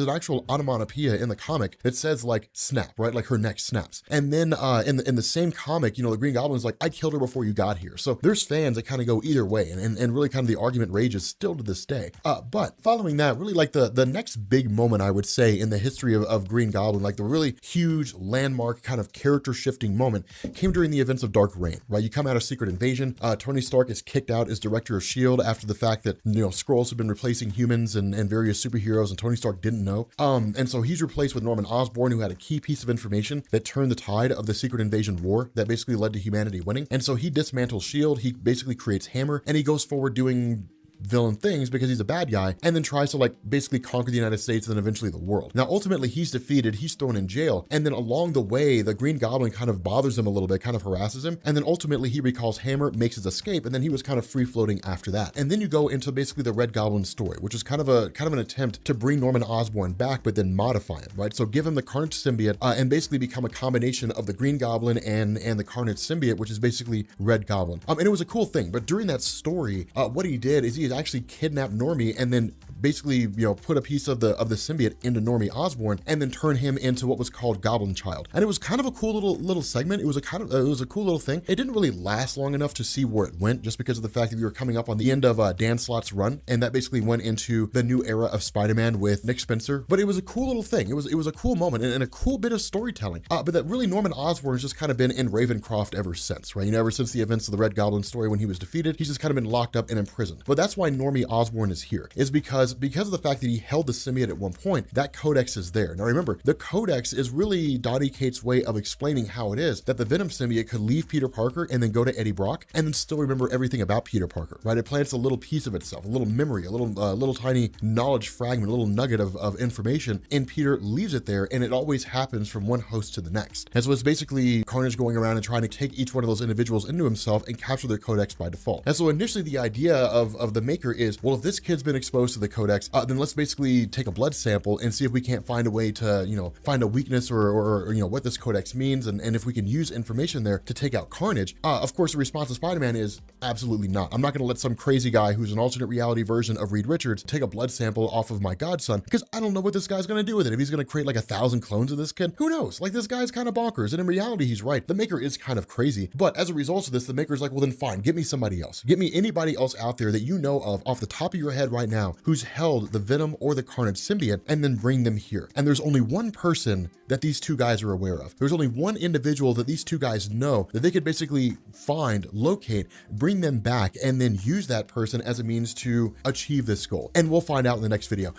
actual onomatopoeia in the comic that says like snap, right? Like her neck snaps. And then in the same comic, you know, the Green Goblin's like, I killed her before you got here. So there's fans that kind of go either way, and really kind of the argument rages still to this day. But following that, really like the next big moment, I would say, in the history of Green Goblin, like the really huge landmark kind of character shifting moment came during the events of Dark Reign, right? You come out of Secret Invasion, Tony Stark is kicked out as director of S.H.I.E.L.D. after the fact that, you know, Skrulls have been replacing humans and various superheroes, and Tony Stark didn't know. And so he's replaced with Norman Osborn, who had a key piece of information that turned the tide of the Secret Invasion war that basically led to humanity winning. And so he dismantles S.H.I.E.L.D., he basically creates Hammer, and he goes forward doing villain things because he's a bad guy, and then tries to like basically conquer the United States and then eventually the world. Now, ultimately, he's defeated, he's thrown in jail, and then along the way, the Green Goblin kind of bothers him a little bit, kind of harasses him, and then ultimately he recalls Hammer, makes his escape, and then he was kind of free floating after that. And then you go into basically the Red Goblin story, which is kind of an attempt to bring Norman Osborn back, but then modify him, right? So give him the Carnage symbiote and basically become a combination of the Green Goblin and the Carnage symbiote, which is basically Red Goblin. And it was a cool thing, but during that story, what he did is he had actually kidnapped Normie and then basically, put a piece of the symbiote into Normie Osborn and then turn him into what was called Goblin Child. And it was kind of a cool little segment. It was a cool little thing. It didn't really last long enough to see where it went, just because of the fact that we were coming up on the end of Dan Slott's run, and that basically went into the new era of Spider-Man with Nick Spencer. But it was a cool little thing. It was a cool moment and a cool bit of storytelling. But that really Norman Osborn has just kind of been in Ravencroft ever since, right? Ever since the events of the Red Goblin story when he was defeated, he's just kind of been locked up and imprisoned. But that's why Normie Osborn is here, is because of the fact that he held the symbiote at one point, that codex is there. Now remember, the codex is really Donny Cates' way of explaining how it is that the Venom symbiote could leave Peter Parker and then go to Eddie Brock and then still remember everything about Peter Parker, right? It plants a little piece of itself, a little memory, a little tiny knowledge fragment, a little nugget of information, and Peter leaves it there, and it always happens from one host to the next. And so it's basically Carnage going around and trying to take each one of those individuals into himself and capture their codex by default. And so initially the idea of the maker is, well, if this kid's been exposed to the codex, then let's basically take a blood sample and see if we can't find a way to, find a weakness or what this codex means, and if we can use information there to take out Carnage. Of course, the response of Spider-Man is absolutely not. I'm not going to let some crazy guy who's an alternate reality version of Reed Richards take a blood sample off of my godson, because I don't know what this guy's going to do with it. If he's going to create like 1,000 clones of this kid, who knows? Like, this guy's kind of bonkers, and in reality, he's right. The maker is kind of crazy, but as a result of this, the maker's like, well, then fine, get me somebody else. Get me anybody else out there that you know of off the top of your head right now who's held the Venom or the Carnage symbiote, and then bring them here. And there's only one person that these two guys are aware of. There's only one individual that these two guys know that they could basically find, locate, bring them back, and then use that person as a means to achieve this goal. And we'll find out in the next video.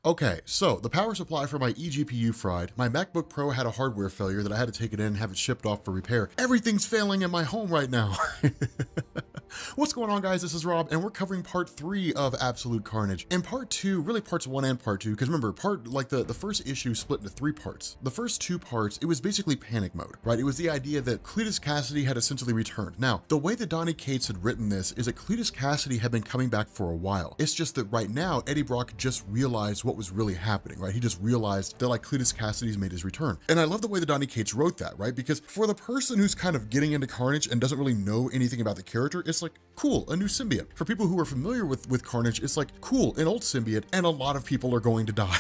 Okay, so the power supply for my eGPU fried. My MacBook Pro had a hardware failure that I had to take it in and have it shipped off for repair. Everything's failing in my home right now. What's going on, guys? This is Rob, and we're covering part 3 of Absolute Carnage. And part 2, really parts 1 and part 2, because remember, the first issue split into 3 parts. The first 2 parts, it was basically panic mode, right? It was the idea that Cletus Cassidy had essentially returned. Now, the way that Donny Cates had written this is that Cletus Cassidy had been coming back for a while. It's just that right now, Eddie Brock just realized what was really happening, right? He just realized that, like, Cletus Cassidy's made his return. And I love the way that Donny Cates wrote that, right? Because for the person who's kind of getting into Carnage and doesn't really know anything about the character, it's like, cool, a new symbiote. For people who are familiar with Carnage, it's like, cool, an old symbiote, and a lot of people are going to die.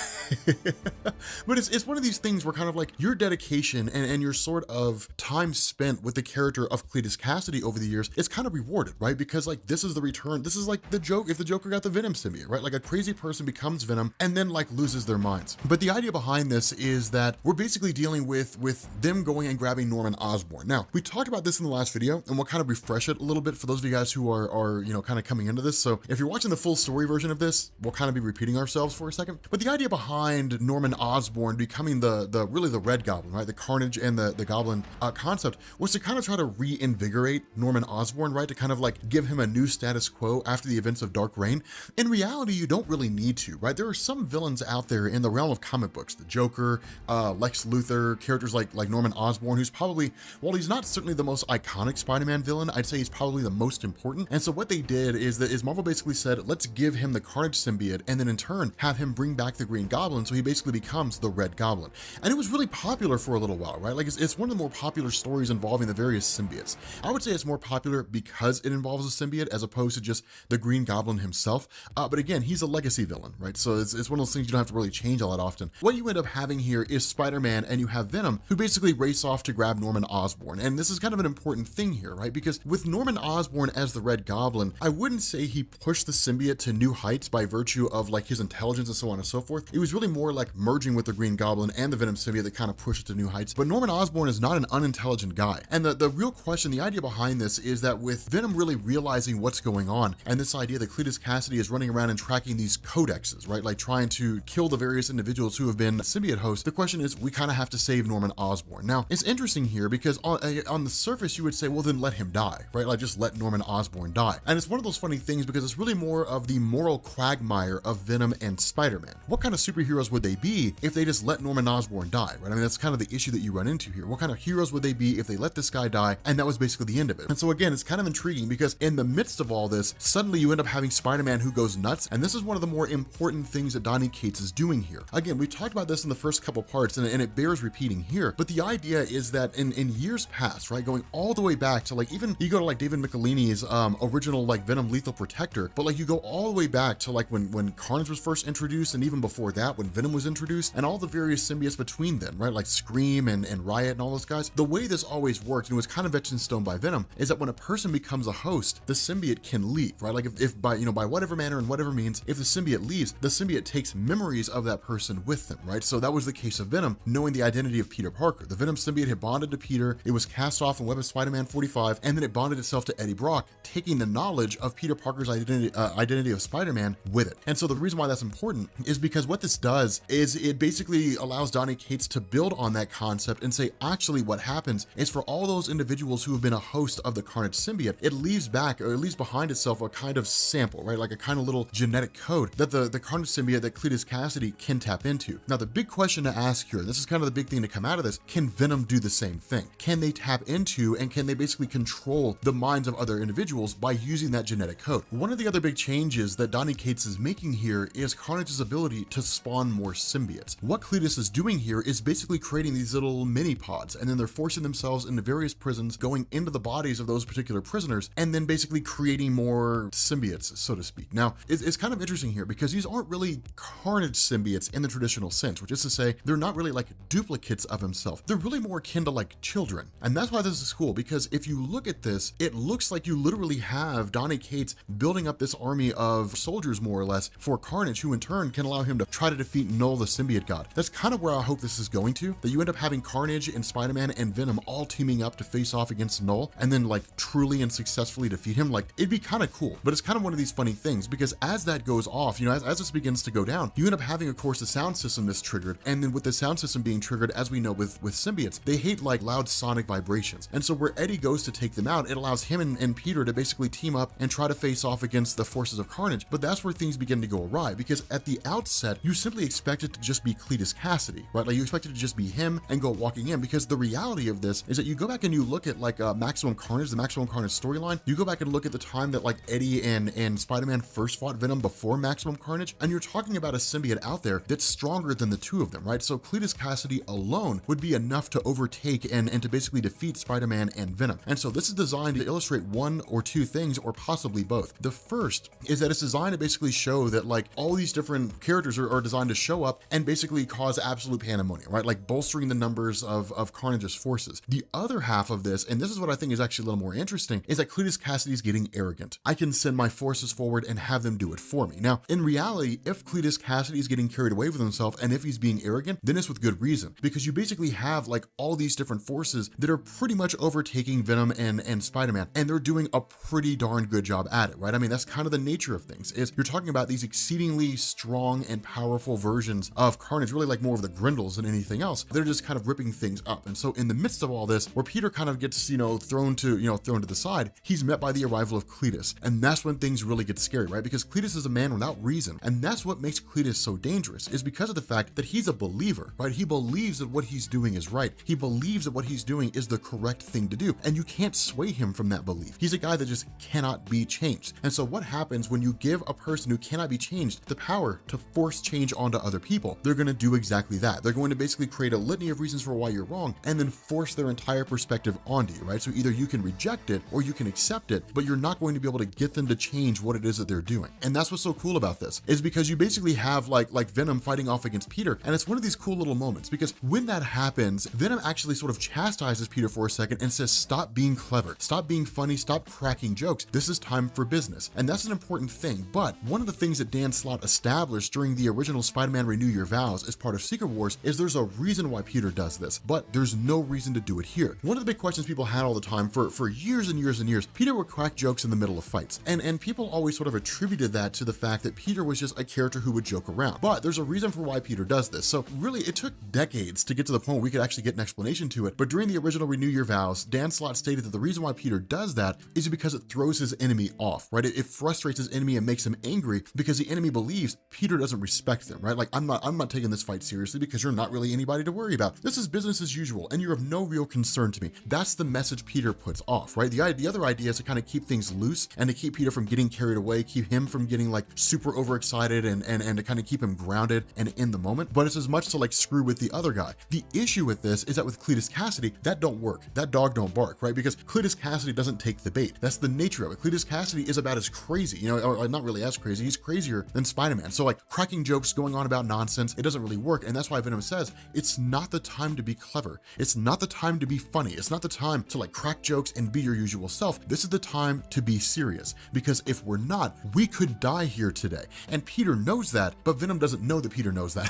But it's one of these things where kind of like your dedication and your sort of time spent with the character of Cletus Cassidy over the years is kind of rewarded, right? Because like this is the return. This is like the joke if the Joker got the Venom symbiote, right? Like a crazy person becomes Venom and then like loses their minds. But the idea behind this is that we're basically dealing with them going and grabbing Norman Osborn. Now, we talked about this in the last video, and we'll kind of refresh it a little bit for those of you guys who are kind of coming into this. So if you're watching the full story version of this, we'll kind of be repeating ourselves for a second. But the idea behind Norman Osborn becoming really the Red Goblin, right? The Carnage and the Goblin concept was to kind of try to reinvigorate Norman Osborn, right? To kind of like give him a new status quo after the events of Dark Reign. In reality, you don't really need to, right? There are some villains out there in the realm of comic books, the Joker, Lex Luthor, characters like Norman Osborn, who's probably, while he's not certainly the most iconic Spider-Man villain, I'd say he's probably the most important. And so what they did is Marvel basically said, let's give him the Carnage symbiote and then in turn have him bring back the Green Goblin, so he basically becomes the Red Goblin. And it was really popular for a little while, right? Like it's one of the more popular stories involving the various symbiotes. I would say it's more popular because it involves a symbiote as opposed to just the Green Goblin himself. But again, he's a legacy villain, right? So it's one of those things you don't have to really change all that often. What you end up having here is Spider-Man and you have Venom, who basically race off to grab Norman Osborn. And this is kind of an important thing here, right? Because with Norman Osborn as the Red Goblin, I wouldn't say he pushed the symbiote to new heights by virtue of like his intelligence and so on and so forth. It was really more like merging with the Green Goblin and the Venom symbiote that kind of pushed it to new heights. But Norman Osborn is not an unintelligent guy. And the real question, the idea behind this is that with Venom really realizing what's going on and this idea that Cletus Cassidy is running around and tracking these codexes, right? Like trying to kill the various individuals who have been symbiote hosts. The question is, we kind of have to save Norman Osborn. Now, it's interesting here because on the surface, you would say, well, then let him die, right? Like just let Norman Osborn die. And it's one of those funny things because it's really more of the moral quagmire of Venom and Spider-Man. What kind of superheroes would they be if they just let Norman Osborn die, right? I mean, that's kind of the issue that you run into here. What kind of heroes would they be if they let this guy die? And that was basically the end of it. And so again, it's kind of intriguing because in the midst of all this, suddenly you end up having Spider-Man who goes nuts. And this is one of the more important things that Donny Cates is doing here. Again, we talked about this in the first couple parts and it bears repeating here, but the idea is that in years past, right, going all the way back to like, even you go to like David Michelini Donnie's original like Venom lethal protector, but like you go all the way back to like when Carnage was first introduced, and even before that when Venom was introduced, and all the various symbiotes between them, right? Like Scream and Riot and all those guys. The way this always worked, and it was kind of etched in stone by Venom, is that when a person becomes a host, the symbiote can leave, right? Like if by, you know, by whatever manner and whatever means, if the symbiote leaves, the symbiote takes memories of that person with them, right? So that was the case of Venom, knowing the identity of Peter Parker. The Venom symbiote had bonded to Peter, it was cast off in Web of Spider-Man 45, and then it bonded itself to Eddie Brock, taking the knowledge of Peter Parker's identity of Spider-Man with it. And so the reason why that's important is because what this does is it basically allows Donny Cates to build on that concept and say, actually what happens is for all those individuals who have been a host of the Carnage symbiote, it leaves back, or it leaves behind itself a kind of sample, right? Like a kind of little genetic code that the Carnage symbiote, that Cletus Cassidy can tap into. Now, the big question to ask here, and this is kind of the big thing to come out of this, can Venom do the same thing? Can they tap into, and can they basically control the minds of other individuals by using that genetic code? One of the other big changes that Donny Cates is making here is Carnage's ability to spawn more symbiotes. What Cletus is doing here is basically creating these little mini pods, and then they're forcing themselves into various prisons, going into the bodies of those particular prisoners, and then basically creating more symbiotes, so to speak. Now, it's kind of interesting here because these aren't really Carnage symbiotes in the traditional sense, which is to say they're not really like duplicates of himself. They're really more akin to like children. And that's why this is cool, because if you look at this, it looks like you literally have Donny Cates building up this army of soldiers, more or less, for Carnage, who in turn can allow him to try to defeat Knull, the symbiote god. That's kind of where I hope this is going to, that you end up having Carnage and Spider-Man and Venom all teaming up to face off against Knull, and then like truly and successfully defeat him. Like, it'd be kind of cool, but it's kind of one of these funny things, because as that goes off, you know, as this begins to go down, you end up having, of course, the sound system that's triggered, and then with the sound system being triggered, as we know with symbiotes, they hate like loud sonic vibrations. And so where Eddie goes to take them out, it allows him and Peter to basically team up and try to face off against the forces of Carnage. But that's where things begin to go awry, because at the outset, you simply expect it to just be Cletus Cassidy, right? Like you expect it to just be him and go walking in, because the reality of this is that you go back and you look at like Maximum Carnage, the Maximum Carnage storyline, you go back and look at the time that like Eddie and Spider-Man first fought Venom before Maximum Carnage, and you're talking about a symbiote out there that's stronger than the two of them, right? So Cletus Cassidy alone would be enough to overtake and to basically defeat Spider-Man and Venom. And so this is designed to illustrate one or two things, or possibly both. The first is that it's designed to basically show that like all these different characters are designed to show up and basically cause absolute pandemonium, right? Like bolstering the numbers of Carnage's forces. The other half of this, and this is what I think is actually a little more interesting, is that Cletus Cassidy's getting arrogant. I can send my forces forward and have them do it for me. Now, in reality, if Cletus Cassidy is getting carried away with himself, and if he's being arrogant, then it's with good reason, because you basically have like all these different forces that are pretty much overtaking Venom and Spider-Man, and they're doing a pretty darn good job at it, right? I mean, that's kind of the nature of things, is you're talking about these exceedingly strong and powerful versions of Carnage, really like more of the Grindles than anything else. They're just kind of ripping things up. And so in the midst of all this, where Peter kind of gets, you know, thrown to the side, he's met by the arrival of Cletus. And that's when things really get scary, right? Because Cletus is a man without reason. And that's what makes Cletus so dangerous, is because of the fact that he's a believer, right? He believes that what he's doing is right. He believes that what he's doing is the correct thing to do. And you can't sway him from that belief. He's a guy that just cannot be changed. And so what happens when you give a person who cannot be changed the power to force change onto other people? They're going to do exactly that. They're going to basically create a litany of reasons for why you're wrong, and then force their entire perspective onto you, right? So either you can reject it or you can accept it, but you're not going to be able to get them to change what it is that they're doing. And that's what's so cool about this, is because you basically have like Venom fighting off against Peter, and it's one of these cool little moments, because when that happens, Venom actually sort of chastises Peter for a second and says, stop being clever, stop being funny, stop cracking jokes. This is time for business. And that's an important thing. But one of the things that Dan Slott established during the original Spider-Man Renew Your Vows as part of Secret Wars is there's a reason why Peter does this, but there's no reason to do it here. One of the big questions people had all the time for years and years and years, Peter would crack jokes in the middle of fights. And people always sort of attributed that to the fact that Peter was just a character who would joke around. But there's a reason for why Peter does this. So really, it took decades to get to the point where we could actually get an explanation to it. But during the original Renew Your Vows, Dan Slott stated that the reason why Peter does that is because it throws his enemy off, right? It frustrates his enemy and makes him angry, because the enemy believes Peter doesn't respect them, right? Like, I'm not taking this fight seriously because you're not really anybody to worry about. This is business as usual, and you're of no real concern to me. That's the message Peter puts off, right? The other idea is to kind of keep things loose and to keep Peter from getting carried away, keep him from getting like super overexcited, and to kind of keep him grounded and in the moment. But it's as much to like screw with the other guy. The issue with this is that with Cletus Cassidy, that don't work. That dog don't bark, right? Because Cletus Cassidy doesn't take the debate. That's the nature of it. Cletus Cassidy is about as crazy, you know, or not really as crazy, he's crazier than Spider-Man. So like cracking jokes, going on about nonsense, it doesn't really work. And that's why Venom says, it's not the time to be clever. It's not the time to be funny. It's not the time to like crack jokes and be your usual self. This is the time to be serious, because if we're not, we could die here today. And Peter knows that, but Venom doesn't know that Peter knows that.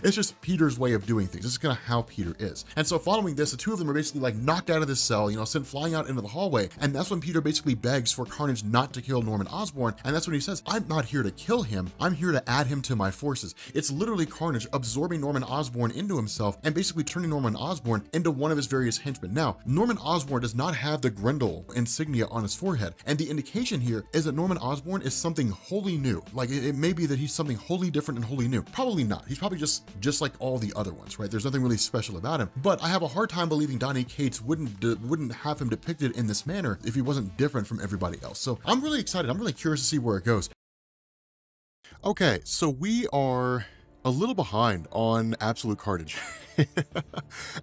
It's just Peter's way of doing things. This is kind of how Peter is. And so following this, the two of them are basically like knocked out of this cell, you know, sent flying out into the hallway. And that's when Peter basically begs for Carnage not to kill Norman Osborn. And that's when he says, I'm not here to kill him. I'm here to add him to my forces. It's literally Carnage absorbing Norman Osborn into himself and basically turning Norman Osborn into one of his various henchmen. Now, Norman Osborn does not have the Grendel insignia on his forehead. And the indication here is that Norman Osborn is something wholly new. Like it may be that he's something wholly different and wholly new. Probably not. He's probably just like all the other ones, right? There's nothing really special about him. But I have a hard time believing Donny Cates wouldn't have him depicted in this manner if he wasn't different from everybody else. So I'm really excited. I'm really curious to see where it goes. Okay, so we are a little behind on Absolute Carnage.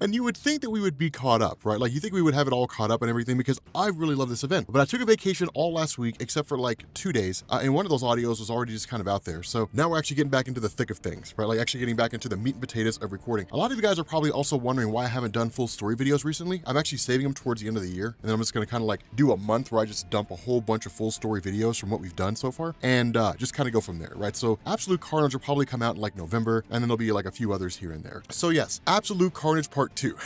And you would think that we would be caught up, right? Like you think we would have it all caught up and everything, because I really love this event. But I took a vacation all last week except for like 2 days, and one of those audios was already just kind of out there. So now we're actually getting back into the thick of things, right? Like actually getting back into the meat and potatoes of recording. A lot of you guys are probably also wondering why I haven't done full story videos recently. I'm actually saving them towards the end of the year, and then I'm just going to kind of like do a month where I just dump a whole bunch of full story videos from what we've done so far, and just kind of go from there, right? So Absolute Carnage will probably come out in like November, and then there'll be like a few others here and there. So yes, Absolute Carnage Part 2.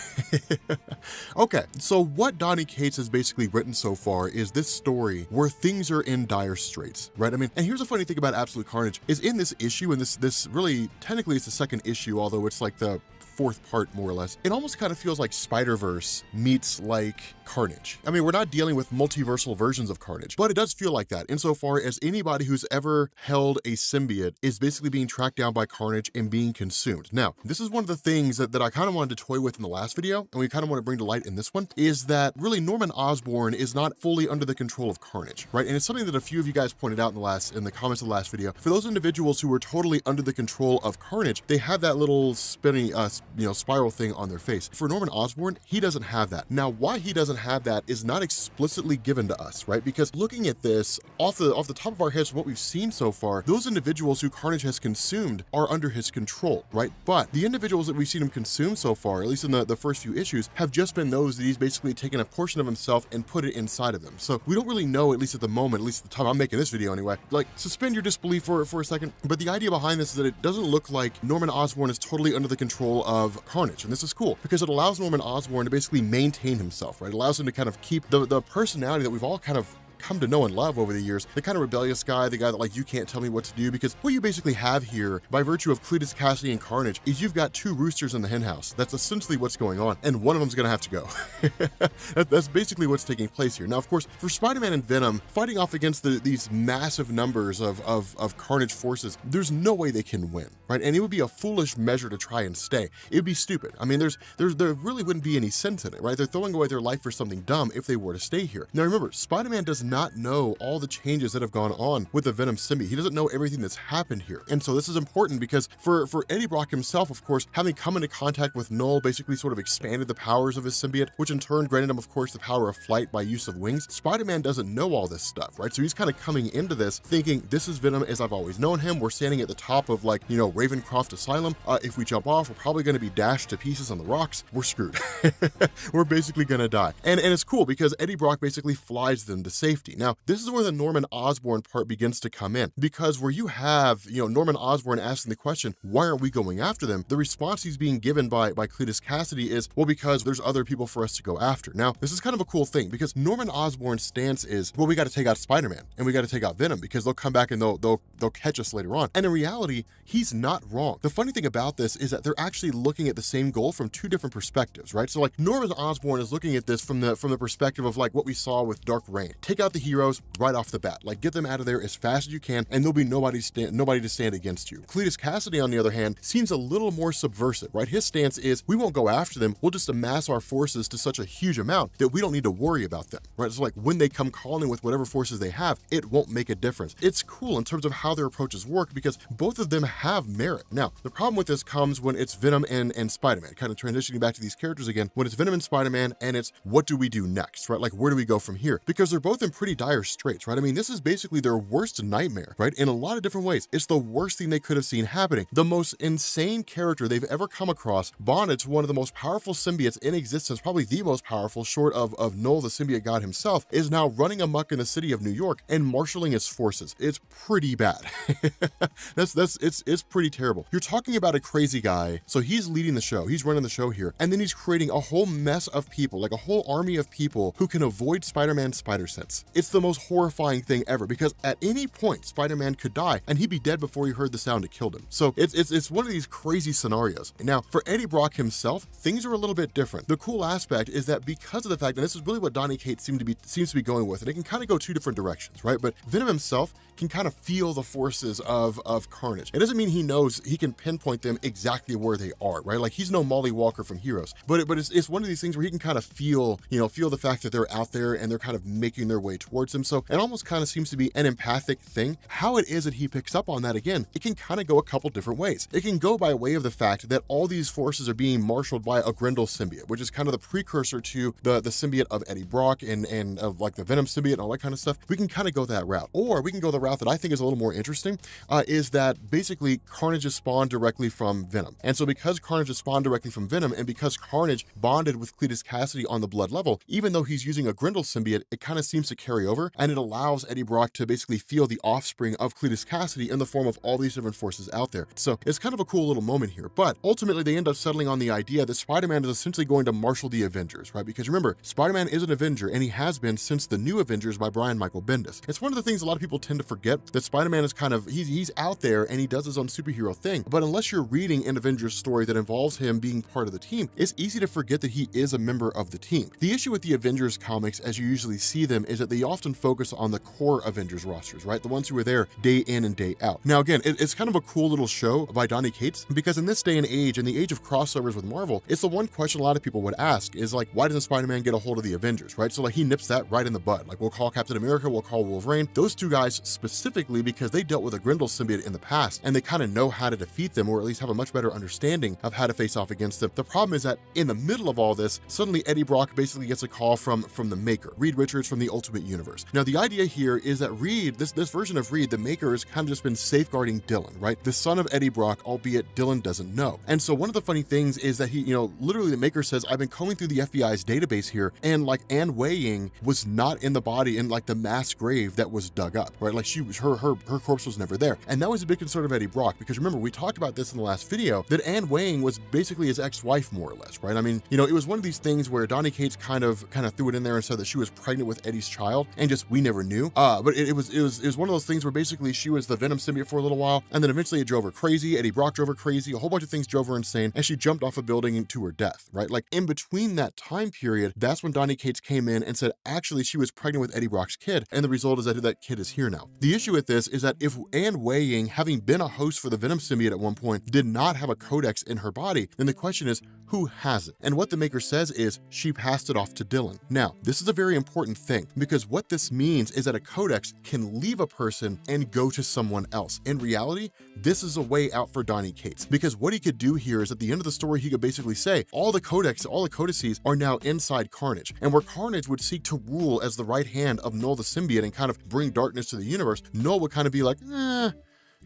Okay, so what Donny Cates has basically written so far is this story where things are in dire straits, right? I mean, and here's the funny thing about Absolute Carnage is in this issue, and this really, technically it's the second issue, although it's like the fourth part more or less, it almost kind of feels like Spider-Verse meets like Carnage. I mean, we're not dealing with multiversal versions of Carnage, but it does feel like that insofar as anybody who's ever held a symbiote is basically being tracked down by Carnage and being consumed. Now, this is one of the things that I kind of wanted to toy with in the last video, and we kind of want to bring to light in this one, is that really Norman Osborn is not fully under the control of Carnage, right? And it's something that a few of you guys pointed out in the comments of the last video. For those individuals who were totally under the control of Carnage, they have that little spinning spiral thing on their face. For Norman Osborn, he doesn't have that. Now, why he doesn't have that is not explicitly given to us, right? Because looking at this off the top of our heads from what we've seen so far, those individuals who Carnage has consumed are under his control, right? But the individuals that we've seen him consume so far, at least in the first few issues, have just been those that he's basically taken a portion of himself and put it inside of them. So we don't really know, at least at the moment, at least at the time I'm making this video anyway, like suspend your disbelief for a second. But the idea behind this is that it doesn't look like Norman Osborn is totally under the control of Carnage. And this is cool because it allows Norman Osborn to basically maintain himself, right? It allows him to kind of keep the personality that we've all kind of come to know and love over the years, the kind of rebellious guy, the guy that like, you can't tell me what to do, because what you basically have here by virtue of Cletus Cassidy and Carnage is you've got two roosters in the hen house. That's essentially what's going on, and one of them's gonna have to go. That's basically what's taking place here. Now, of course, for Spider-Man and Venom fighting off against these massive numbers of Carnage forces, there's no way they can win, right? And it would be a foolish measure to try and stay. It would be stupid. I mean, there really wouldn't be any sense in it, right? They're throwing away their life for something dumb if they were to stay here. Now, remember, Spider-Man does not know all the changes that have gone on with the Venom symbiote. He doesn't know everything that's happened here. And so this is important because for Eddie Brock himself, of course, having come into contact with Knull basically sort of expanded the powers of his symbiote, which in turn granted him, of course, the power of flight by use of wings. Spider-Man doesn't know all this stuff, right? So he's kind of coming into this thinking, this is Venom as I've always known him. We're standing at the top of like, you know, Ravencroft Asylum. If we jump off, we're probably going to be dashed to pieces on the rocks. We're screwed. We're basically going to die. And it's cool because Eddie Brock basically flies them to safety. Now, this is where the Norman Osborn part begins to come in, because where you have, you know, Norman Osborn asking the question, why aren't we going after them? The response he's being given by Cletus Cassidy is, well, because there's other people for us to go after. Now, this is kind of a cool thing because Norman Osborn's stance is, well, we got to take out Spider-Man and we got to take out Venom because they'll come back and they'll catch us later on. And in reality, he's not wrong. The funny thing about this is that they're actually looking at the same goal from two different perspectives, right? So like Norman Osborn is looking at this from the perspective of like what we saw with Dark Reign. Take out the heroes right off the bat. Like, get them out of there as fast as you can, and there'll be nobody to stand against you. Cletus Cassidy, on the other hand, seems a little more subversive, right? His stance is, we won't go after them, we'll just amass our forces to such a huge amount that we don't need to worry about them, right? It's like when they come calling with whatever forces they have, it won't make a difference. It's cool in terms of how their approaches work because both of them have merit. Now, the problem with this comes when it's Venom and Spider-Man, kind of transitioning back to these characters again, when it's Venom and Spider-Man and it's what do we do next, right? Like, where do we go from here? Because they're both in pretty dire straits, right? I mean, this is basically their worst nightmare, right? In a lot of different ways. It's the worst thing they could have seen happening. The most insane character they've ever come across, bonded to one of the most powerful symbiotes in existence, probably the most powerful, short of Knull, the symbiote god himself, is now running amok in the city of New York and marshaling his forces. It's pretty bad. It's pretty terrible. You're talking about a crazy guy. So he's leading the show. He's running the show here. And then he's creating a whole mess of people, like a whole army of people who can avoid Spider-Man's spider sense. It's the most horrifying thing ever because at any point, Spider-Man could die and he'd be dead before he heard the sound that killed him. So it's one of these crazy scenarios. Now, for Eddie Brock himself, things are a little bit different. The cool aspect is that because of the fact, and this is really what Donny Cates seems to be going with, and it can kind of go two different directions, right? But Venom himself can kind of feel the forces of Carnage. It doesn't mean he knows he can pinpoint them exactly where they are, right? Like, he's no Molly Walker from Heroes, but it's one of these things where he can kind of feel the fact that they're out there and they're kind of making their way towards him. So it almost kind of seems to be an empathic thing. How it is that he picks up on that, again, it can kind of go a couple different ways. It can go by way of the fact that all these forces are being marshaled by a Grendel symbiote, which is kind of the precursor to the symbiote of Eddie Brock and of like the Venom symbiote and all that kind of stuff. We can kind of go that route, or we can go the route that I think is a little more interesting, is that basically Carnage is spawned directly from Venom. And so because Carnage is spawned directly from Venom, and because Carnage bonded with Cletus Cassidy on the blood level, even though he's using a Grendel symbiote, it kind of seems to carry over, and it allows Eddie Brock to basically feel the offspring of Cletus Cassidy in the form of all these different forces out there. So it's kind of a cool little moment here, but ultimately they end up settling on the idea that Spider-Man is essentially going to marshal the Avengers, right? Because remember, Spider-Man is an Avenger, and he has been since the New Avengers by Brian Michael Bendis. It's one of the things a lot of people tend to forget, that Spider-Man is kind of, he's out there and he does his own superhero thing, but unless you're reading an Avengers story that involves him being part of the team, it's easy to forget that he is a member of the team. The issue with the Avengers comics, as you usually see them, is that they often focus on the core Avengers rosters, right? The ones who are there day in and day out. Now, again, it's kind of a cool little show by Donny Cates, because in this day and age, in the age of crossovers with Marvel, it's the one question a lot of people would ask is like, why doesn't Spider-Man get a hold of the Avengers, right? So like, he nips that right in the bud. Like, we'll call Captain America, we'll call Wolverine, those two guys specifically, because they dealt with a Grendel symbiote in the past, and they kind of know how to defeat them, or at least have a much better understanding of how to face off against them. The problem is that in the middle of all this, suddenly Eddie Brock basically gets a call from the Maker, Reed Richards from the Ultimate Universe. Now, the idea here is that Reed, this version of Reed, the Maker, has kind of just been safeguarding Dylan, right? The son of Eddie Brock, albeit Dylan doesn't know. And so one of the funny things is that he, literally the Maker says, I've been combing through the FBI's database here, and like Anne Wei-Ying was not in the body in like the mass grave that was dug up, right? Like, she was, her corpse was never there. And that was a big concern of Eddie Brock, because remember, we talked about this in the last video, that Anne Wei-Ying was basically his ex-wife, more or less, right? I mean, it was one of these things where Donny Cates kind of threw it in there and said that she was pregnant with Eddie's child, and just, we never knew. But it was one of those things where basically she was the Venom symbiote for a little while, and then eventually it drove her crazy. Eddie Brock drove her crazy. A whole bunch of things drove her insane, and she jumped off a building to her death, right? Like, in between that time period, that's when Donny Cates came in and said, actually, she was pregnant with Eddie Brock's kid, and the result is that kid is here now. The issue with this is that if Anne Wei-Ying, having been a host for the Venom symbiote at one point, did not have a codex in her body, then the question is, who has it? And what the Maker says is, she passed it off to Dylan. Now, this is a very important thing, because what this means is that a codex can leave a person and go to someone else. In reality, this is a way out for Donny Cates, because what he could do here is, at the end of the story, he could basically say, all the codices are now inside Carnage, and where Carnage would seek to rule as the right hand of Knull the symbiote and kind of bring darkness to the universe, Knull would kind of be like,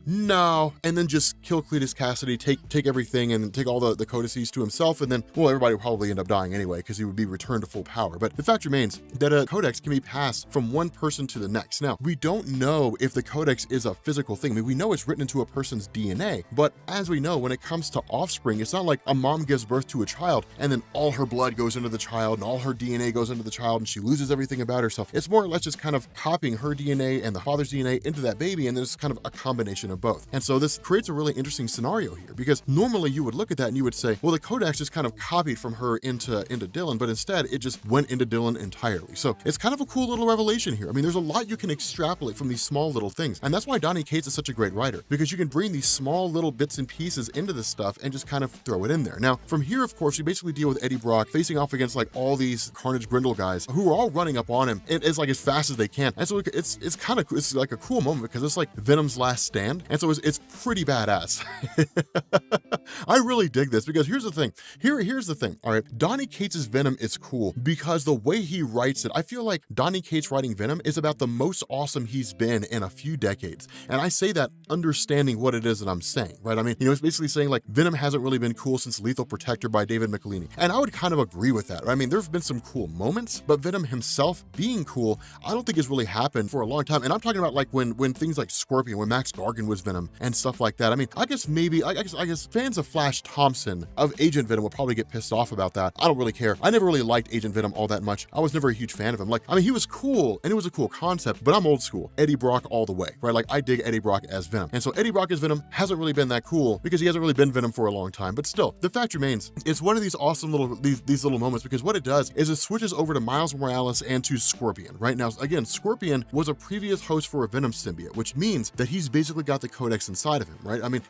no, and then just kill Cletus Cassidy, take everything and take all the codices to himself, and then, well, everybody would probably end up dying anyway, because he would be returned to full power. But the fact remains that a codex can be passed from one person to the next. Now, we don't know if the codex is a physical thing. I mean, we know it's written into a person's DNA, but as we know, when it comes to offspring, it's not like a mom gives birth to a child and then all her blood goes into the child and all her DNA goes into the child and she loses everything about herself. It's more or less just kind of copying her DNA and the father's DNA into that baby, and there's kind of a combination combination of both. And so this creates a really interesting scenario here, because normally you would look at that and you would say, well, the Codex just kind of copied from her into Dylan, but instead it just went into Dylan entirely. So it's kind of a cool little revelation here. I mean, there's a lot you can extrapolate from these small little things. And that's why Donny Cates is such a great writer, because you can bring these small little bits and pieces into this stuff and just kind of throw it in there. Now, from here, of course, you basically deal with Eddie Brock facing off against like all these Carnage Grindel guys who are all running up on him. It's like as fast as they can. And so it's kind of, it's like a cool moment because it's like Venom's last stand. And so it's pretty badass. I really dig this because here's the thing. Here's the thing. All right. Donny Cates' Venom is cool because the way he writes it, I feel like Donny Cates writing Venom is about the most awesome he's been in a few decades. And I say that understanding what it is that I'm saying, right? I mean, it's basically saying like Venom hasn't really been cool since Lethal Protector by David McElhinney. And I would kind of agree with that. Right? I mean, there've been some cool moments, but Venom himself being cool, I don't think has really happened for a long time. And I'm talking about like when things like Scorpion, when Max Gargan was Venom and stuff like that. I mean, I guess fans of Flash Thompson of Agent Venom will probably get pissed off about that. I don't really care. I never really liked Agent Venom all that much. I was never a huge fan of him. Like, I mean, he was cool and it was a cool concept, but I'm old school. Eddie Brock all the way, right? Like I dig Eddie Brock as Venom. And so Eddie Brock as Venom hasn't really been that cool because he hasn't really been Venom for a long time. But still, the fact remains, it's one of these awesome little, these little moments, because what it does is it switches over to Miles Morales and to Scorpion, right? Now, again, Scorpion was a previous host for a Venom symbiote, which means that he's basically got the Codex inside of him, right? I mean,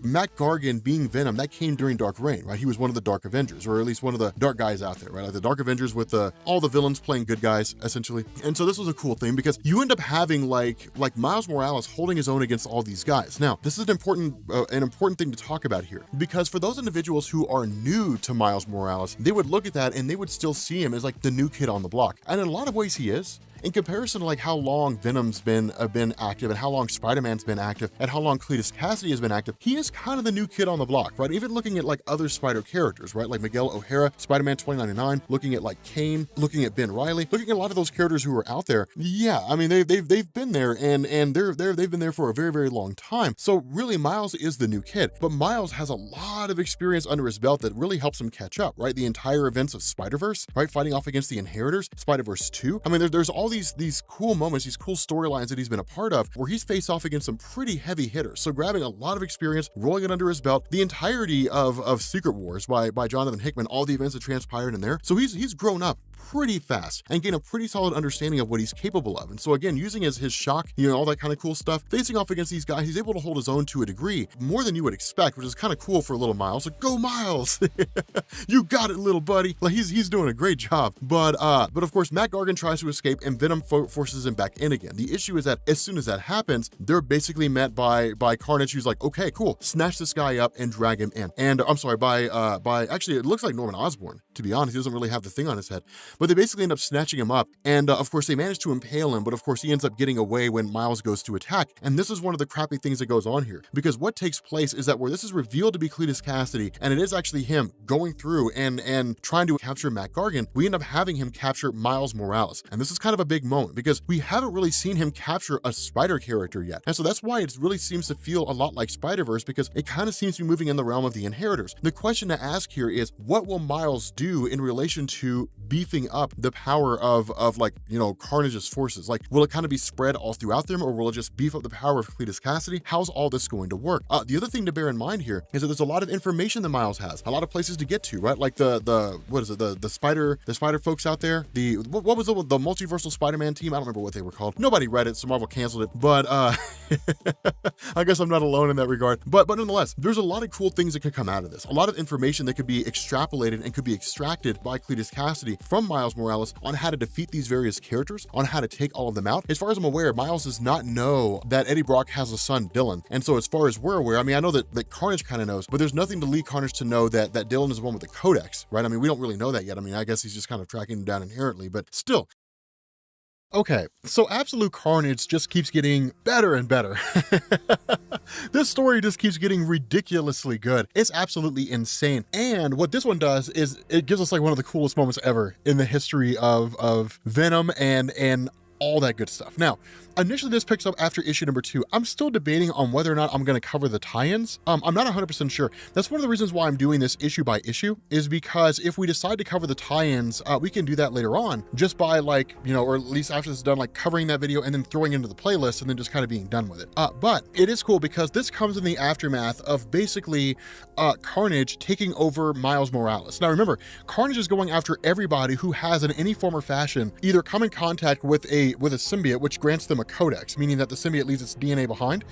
Matt Gargan being Venom, that came during Dark Reign, right? He was one of the Dark Avengers, or at least one of the dark guys out there, right? Like the Dark Avengers with all the villains playing good guys, essentially. And so this was a cool thing because you end up having like Miles Morales holding his own against all these guys. Now, this is an important thing to talk about here, because for those individuals who are new to Miles Morales, they would look at that and they would still see him as like the new kid on the block. And in a lot of ways he is. In comparison to like how long Venom's been active and how long Spider-Man's been active and how long Cletus Cassidy has been active, he is kind of the new kid on the block, right? Even looking at like other Spider characters, right? Like Miguel O'Hara, Spider-Man 2099, looking at like Kane, looking at Ben Reilly, looking at a lot of those characters who are out there. Yeah, I mean they've been there and they've been there for a very, very long time. So really Miles is the new kid, but Miles has a lot of experience under his belt that really helps him catch up, right? The entire events of Spider-Verse, right? Fighting off against the Inheritors, Spider-Verse 2. I mean, there's all these cool moments, these cool storylines that he's been a part of where he's faced off against some pretty heavy hitters. So grabbing a lot of experience, rolling it under his belt, the entirety of Secret Wars by Jonathan Hickman, all the events that transpired in there. So he's grown up pretty fast and gain a pretty solid understanding of what he's capable of. And so again, using his shock, all that kind of cool stuff, facing off against these guys, he's able to hold his own to a degree, more than you would expect, which is kind of cool for little Miles. Like, go Miles! You got it, little buddy. Like he's doing a great job. But of course, Matt Gargan tries to escape and Venom forces him back in again. The issue is that as soon as that happens, they're basically met by Carnage, who's like, okay, cool, snatch this guy up and drag him in. And I'm sorry, by actually, it looks like Norman Osborn, to be honest. He doesn't really have the thing on his head. But they basically end up snatching him up, and of course they manage to impale him, but of course he ends up getting away when Miles goes to attack. And this is one of the crappy things that goes on here, because what takes place is that where this is revealed to be Cletus Cassidy, and it is actually him going through and trying to capture Matt Gargan, we end up having him capture Miles Morales. And this is kind of a big moment, because we haven't really seen him capture a Spider character yet. And so that's why it really seems to feel a lot like Spider-Verse, because it kind of seems to be moving in the realm of the Inheritors. The question to ask here is, what will Miles do in relation to beefing up the power of like, Carnage's forces? Like, will it kind of be spread all throughout them, or will it just beef up the power of Cletus Cassidy? How's all this going to work? The other thing to bear in mind here is that there's a lot of information that Miles has, a lot of places to get to, right? Like the spider folks out there, what was the multiversal Spider-Man team? I don't remember what they were called. Nobody read it, so Marvel canceled it, but I guess I'm not alone in that regard. But nonetheless, there's a lot of cool things that could come out of this, a lot of information that could be extrapolated and could be extracted by Cletus Cassidy from Miles Morales on how to defeat these various characters, on how to take all of them out. As far as I'm aware, Miles does not know that Eddie Brock has a son, Dylan. And so as far as we're aware, I mean, I know that Carnage kind of knows, but there's nothing to lead Carnage to know that Dylan is the one with the Codex, right? I mean, we don't really know that yet. I mean, I guess he's just kind of tracking him down inherently, but still. Okay, so Absolute Carnage just keeps getting better and better. This story just keeps getting ridiculously good. It's absolutely insane. And what this one does is it gives us like one of the coolest moments ever in the history of Venom and all that good stuff. Now, initially this picks up after issue number 2. I'm still debating on whether or not I'm going to cover the tie-ins. I'm not 100% sure. That's one of the reasons why I'm doing this issue by issue, is because if we decide to cover the tie-ins, we can do that later on, just by like, or at least after this is done, like covering that video and then throwing into the playlist and then just kind of being done with it. But it is cool because this comes in the aftermath of basically Carnage taking over Miles Morales. Now remember, Carnage is going after everybody who has in any form or fashion either come in contact with a symbiote, which grants them a codex, meaning that the symbiote leaves its DNA behind,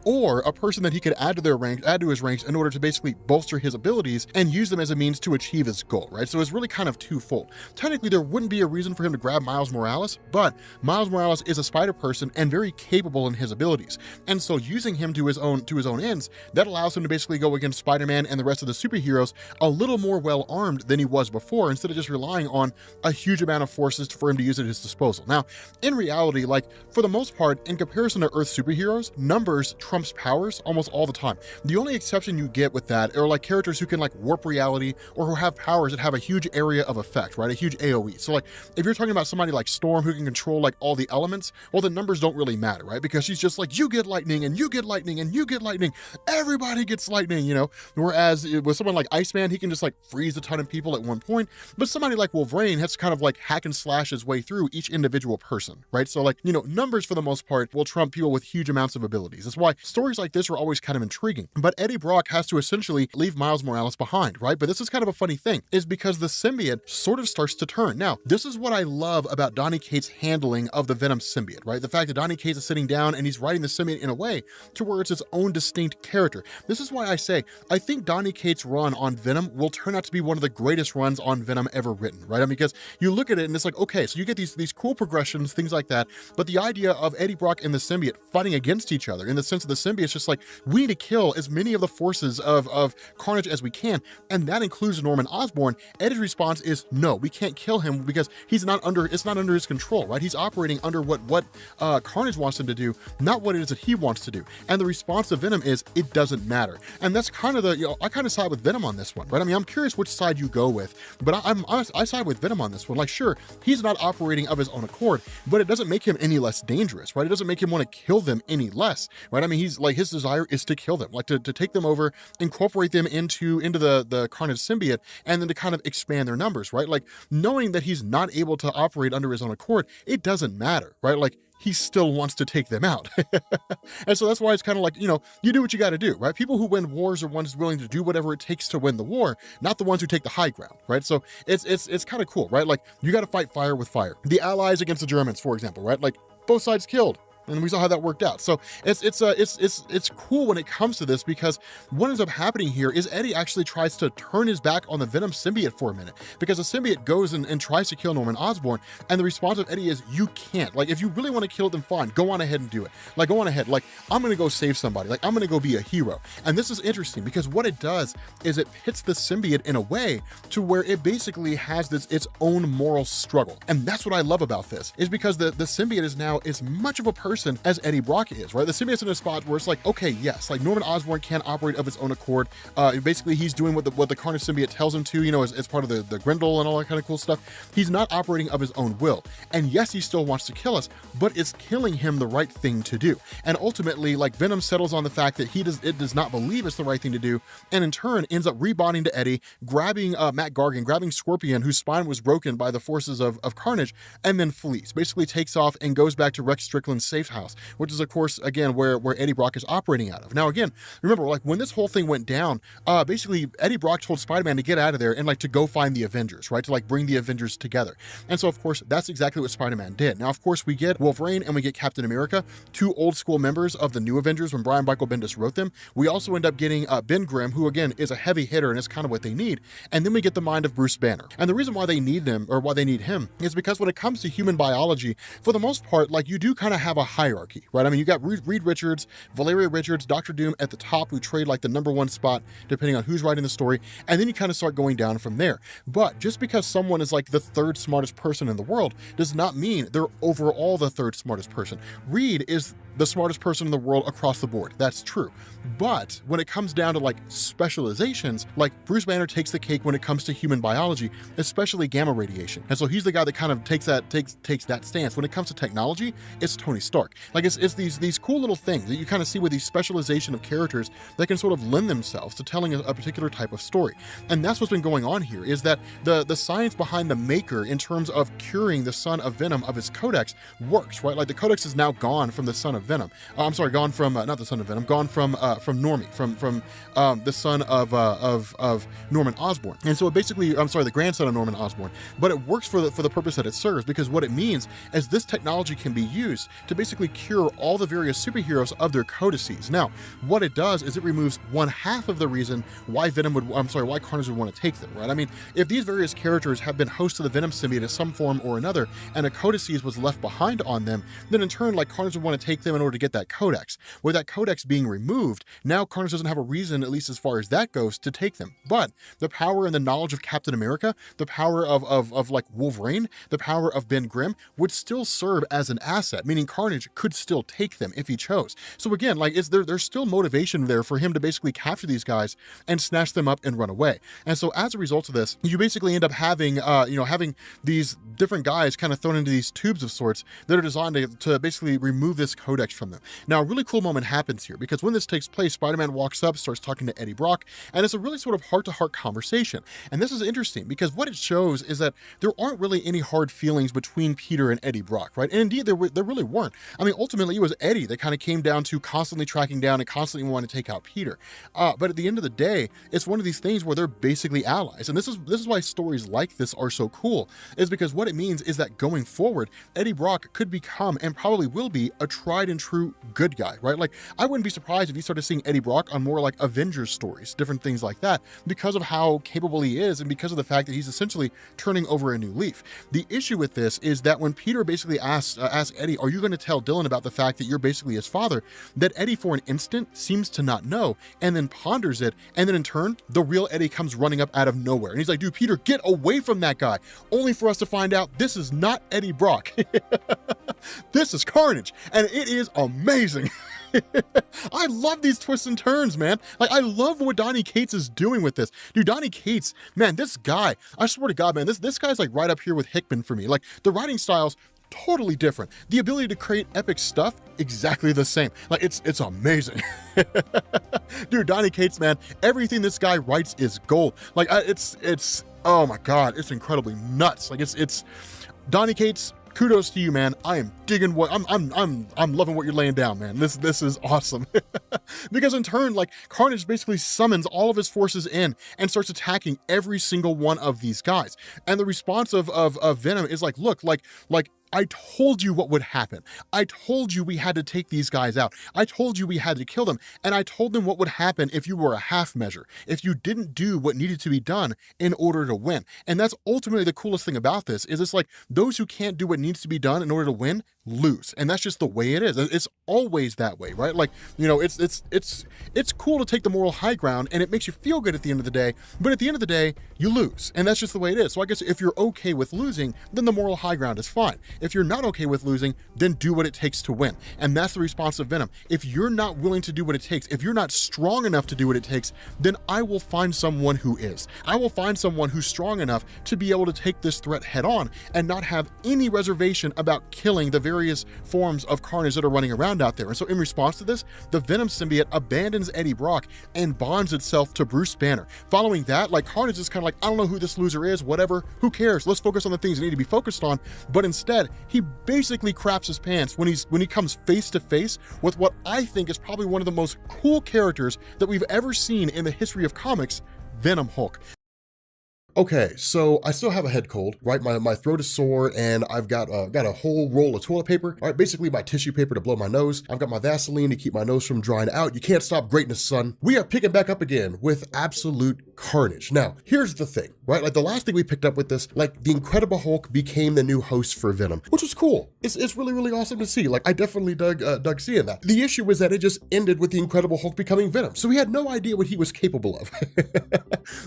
or a person that he could add to his ranks in order to basically bolster his abilities and use them as a means to achieve his goal, right? So it's really kind of twofold. Technically, there wouldn't be a reason for him to grab Miles Morales, but Miles Morales is a spider person and very capable in his abilities. And so using him to his own ends, that allows him to basically go against Spider-Man and the rest of the superheroes a little more well-armed than he was before, instead of just relying on a huge amount of forces for him to use at his disposal. Now, in reality, like for the most part, in comparison to Earth superheroes, numbers trumps powers almost all the time. The only exception you get with that are like characters who can like warp reality or who have powers that have a huge area of effect, right? A huge AoE. So like if you're talking about somebody like Storm who can control like all the elements, well, the numbers don't really matter, right? Because she's just like, you get lightning and you get lightning and you get lightning. Everybody gets lightning, Whereas with someone like Iceman, he can just like freeze a ton of people at one point. But somebody like Wolverine has to kind of like hack and slash his way through each individual person, right? So like, numbers for the most part will trump people with huge amounts of abilities. That's why stories like this are always kind of intriguing. But Eddie Brock has to essentially leave Miles Morales behind, right? But this is kind of a funny thing, is because the symbiote sort of starts to turn. Now, this is what I love about Donny Cates' handling of the Venom symbiote, right? The fact that Donny Cates is sitting down and he's writing the symbiote in a way to where it's its own distinct character. This is why I say, I think Donny Cates' run on Venom will turn out to be one of the greatest runs on Venom ever written, right? I mean, because you look at it and it's like, okay, so you get these cool progressions, things like that, but the idea of Eddie Brock and the symbiote fighting against each other in the sense of the symbiote's just like, we need to kill as many of the forces of Carnage as we can, and that includes Norman Osborn. Eddie's response is, no, we can't kill him because it's not under his control, right? He's operating under what Carnage wants him to do, not what it is that he wants to do. And the response to Venom is, it doesn't matter. And that's kind of I kind of side with Venom on this one, right? I mean, I'm curious which side you go with, but I side with Venom on this one. Like, sure, he's not operating of his own accord, but it doesn't make him any less dangerous, right? It doesn't make him want to kill them any less, right? I mean, he's like, his desire is to kill them, like to take them over, incorporate them into the Carnage symbiote, and then to kind of expand their numbers, right? Like, knowing that he's not able to operate under his own accord, it doesn't matter, right? Like, he still wants to take them out. And so that's why it's kind of like, you do what you got to do, right? People who win wars are ones willing to do whatever it takes to win the war, not the ones who take the high ground, right? So it's kind of cool, right? Like, you got to fight fire with fire. The Allies against the Germans, for example, right? Like, both sides killed. And we saw how that worked out. So it's cool when it comes to this, because what ends up happening here is Eddie actually tries to turn his back on the Venom symbiote for a minute, because the symbiote goes and tries to kill Norman Osborn, and the response of Eddie is, you can't. Like, if you really want to kill it, then fine, go on ahead and do it. Like, go on ahead. Like, I'm gonna go save somebody. Like, I'm gonna go be a hero. And this is interesting because what it does is it pits the symbiote in a way to where it basically has its own moral struggle. And that's what I love about this, is because the symbiote is now as much of a person as Eddie Brock is, right? The symbiote's in a spot where it's like, okay, yes, like Norman Osborn can't operate of his own accord. Basically, he's doing what the Carnage symbiote tells him to, as part of the Grendel and all that kind of cool stuff. He's not operating of his own will. And yes, he still wants to kill us, but it's killing him the right thing to do. And ultimately, like, Venom settles on the fact that it does not believe it's the right thing to do, and in turn ends up rebonding to Eddie, grabbing Matt Gargan, grabbing Scorpion, whose spine was broken by the forces of Carnage, and then flees. Basically takes off and goes back to Rex Strickland's safe house, which is, of course, again, where Eddie Brock is operating out of. Now, again, remember, like, when this whole thing went down, basically Eddie Brock told Spider-Man to get out of there and, like, to go find the Avengers, right? To, like, bring the Avengers together. And so, of course, that's exactly what Spider-Man did. Now, of course, we get Wolverine and we get Captain America, two old school members of the New Avengers when Brian Michael Bendis wrote them. We also end up getting Ben Grimm, who, again, is a heavy hitter and is kind of what they need. And then we get the mind of Bruce Banner. And the reason why they need them, or why they need him, is because when it comes to human biology, for the most part, like, you do kind of have a hierarchy, right? I mean, you got Reed Richards, Valeria Richards, Dr. Doom at the top, who trade like the #1 spot depending on who's writing the story, and then you kind of start going down from there. But just because someone is like the third smartest person in the world does not mean they're overall the third smartest person. Reed is the smartest person in the world across the board. That's true. But when it comes down to like specializations, like Bruce Banner takes the cake when it comes to human biology, especially gamma radiation. And so he's the guy that kind of takes that stance. When it comes to technology, it's Tony Stark. Like it's these cool little things that you kind of see with these specialization of characters that can sort of lend themselves to telling a particular type of story. And that's what's been going on here, is that the science behind the Maker in terms of curing the son of Venom of his codex works, right? Like the codex is now gone from the son of Venom. I'm sorry, gone from not the son of Venom, gone from Normie, from the son of Norman Osborn. And so it basically, I'm sorry, the grandson of Norman Osborn. But it works for the purpose that it serves, because what it means is this technology can be used to basically cure all the various superheroes of their codices. Now, what it does is it removes one half of the reason why why Carnage would want to take them, right? I mean, if these various characters have been hosts of the Venom symbiote in some form or another, and a codices was left behind on them, then in turn, like, Carnage would want to take them in order to get that codex. With that codex being removed, now Carnage doesn't have a reason, at least as far as that goes, to take them. But the power and the knowledge of Captain America, the power of like Wolverine, the power of Ben Grimm would still serve as an asset, meaning Carnage could still take them if he chose. So again, like, there's still motivation there for him to basically capture these guys and snatch them up and run away. And so as a result of this, you basically end up having having these different guys kind of thrown into these tubes of sorts that are designed to basically remove this codex from them. Now, a really cool moment happens here, because when this takes place, Spider-Man walks up, starts talking to Eddie Brock, and it's a really sort of heart-to-heart conversation. And this is interesting because what it shows is that there aren't really any hard feelings between Peter and Eddie Brock, right? And indeed, there really weren't. I mean, ultimately, it was Eddie that kind of came down to constantly tracking down and constantly wanting to take out Peter. But at the end of the day, it's one of these things where they're basically allies. And this is why stories like this are so cool, is because what it means is that going forward, Eddie Brock could become, and probably will be, a tried and true good guy, right? Like, I wouldn't be surprised if you started seeing Eddie Brock on more like Avengers stories, different things like that, because of how capable he is and because of the fact that he's essentially turning over a new leaf. The issue with this is that when Peter basically asks Eddie, are you going to tell Dylan about the fact that you're basically his father, that Eddie for an instant seems to not know, and then ponders it, and then in turn, the real Eddie comes running up out of nowhere. And he's like, dude, Peter, get away from that guy, only for us to find out this is not Eddie Brock. This is Carnage, and it is amazing. I love these twists and turns, man. Like, I love what Donny Cates is doing with this. Dude, Donny Cates, man, this guy, I swear to God, man, this guy's like right up here with Hickman for me. Like, the writing styles, totally different. The ability to create epic stuff, exactly the same. Like, it's amazing. Dude, Donny Cates, man, everything this guy writes is gold. Like, it's oh my God, it's incredibly nuts. Like, it's Donny Cates, kudos to you, man. I am digging what I'm loving what you're laying down, man. This is awesome. Because in turn, like, Carnage basically summons all of his forces in and starts attacking every single one of these guys. And the response of Venom is like, look, like I told you what would happen. I told you we had to take these guys out. I told you we had to kill them. And I told them what would happen if you were a half measure, if you didn't do what needed to be done in order to win. And that's ultimately the coolest thing about this, is it's like, those who can't do what needs to be done in order to win lose. And that's just the way it is. It's always that way, right? Like, you know, it's cool to take the moral high ground, and it makes you feel good at the end of the day, but at the end of the day, you lose. And that's just the way it is. So I guess if you're okay with losing, then the moral high ground is fine. If you're not okay with losing, then do what it takes to win. And that's the response of Venom. If you're not willing to do what it takes, if you're not strong enough to do what it takes, then I will find someone who is. I will find someone who's strong enough to be able to take this threat head on and not have any reservation about killing the various forms of Carnage that are running around out there. And so in response to this, the Venom symbiote abandons Eddie Brock and bonds itself to Bruce Banner. Following that, like, Carnage is kind of like, I don't know who this loser is, whatever, who cares? Let's focus on the things that need to be focused on. But instead, he basically craps his pants when he comes face to face with what I think is probably one of the most cool characters that we've ever seen in the history of comics, Venom Hulk. Okay, so I still have a head cold, right? My throat is sore, and I've got a whole roll of toilet paper, all right? Basically my tissue paper to blow my nose. I've got my Vaseline to keep my nose from drying out. You can't stop greatness, son. We are picking back up again with absolute carnage. Now, here's the thing, right? Like, the last thing we picked up with this, like, the Incredible Hulk became the new host for Venom, which was cool. It's really, really awesome to see. Like, I definitely dug seeing that. The issue was that it just ended with the Incredible Hulk becoming Venom, so we had no idea what he was capable of.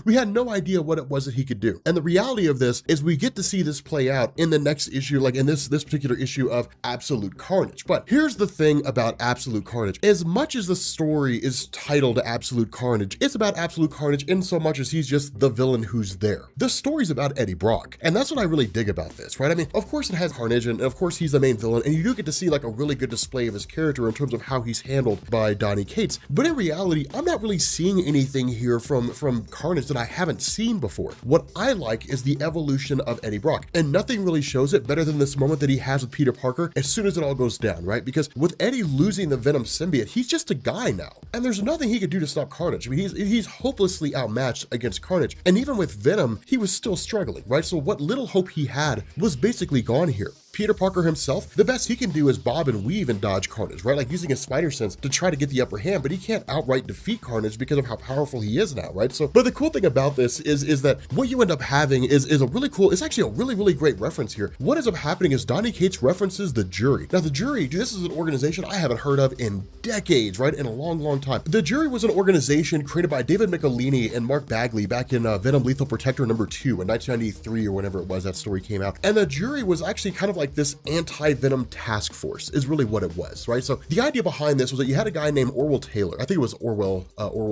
We had no idea what it was that that he could do. And the reality of this is we get to see this play out in the next issue, like in this particular issue of Absolute Carnage. But here's the thing about Absolute Carnage. As much as the story is titled Absolute Carnage, it's about Absolute Carnage in so much as he's just the villain who's there. The story's about Eddie Brock, and that's what I really dig about this, right? I mean, of course it has Carnage, and of course he's the main villain, and you do get to see like a really good display of his character in terms of how he's handled by Donny Cates. But in reality, I'm not really seeing anything here from Carnage that I haven't seen before. What I like is the evolution of Eddie Brock, and nothing really shows it better than this moment that he has with Peter Parker as soon as it all goes down, right? Because with Eddie losing the Venom symbiote, he's just a guy now, and there's nothing he could do to stop Carnage. I mean, he's hopelessly outmatched against Carnage, and even with Venom, he was still struggling, right? So what little hope he had was basically gone here. Peter Parker himself, the best he can do is bob and weave and dodge Carnage, right? Like using his spider sense to try to get the upper hand, but he can't outright defeat Carnage because of how powerful he is now, right? So, but the cool thing about this is that what you end up having is a really cool, it's actually a really great reference here. What ends up happening is Donny Cates references the Jury. Now the Jury, dude, this is an organization I haven't heard of in decades, right? In a long time. The Jury was an organization created by David Michelinie and Mark Bagley back in Venom Lethal Protector #2 in 1993 or whenever it was that story came out. And the Jury was actually kind of like this anti-Venom task force is really what it was, right? So the idea behind this was that you had a guy named Orwell Taylor. I think it was Orwell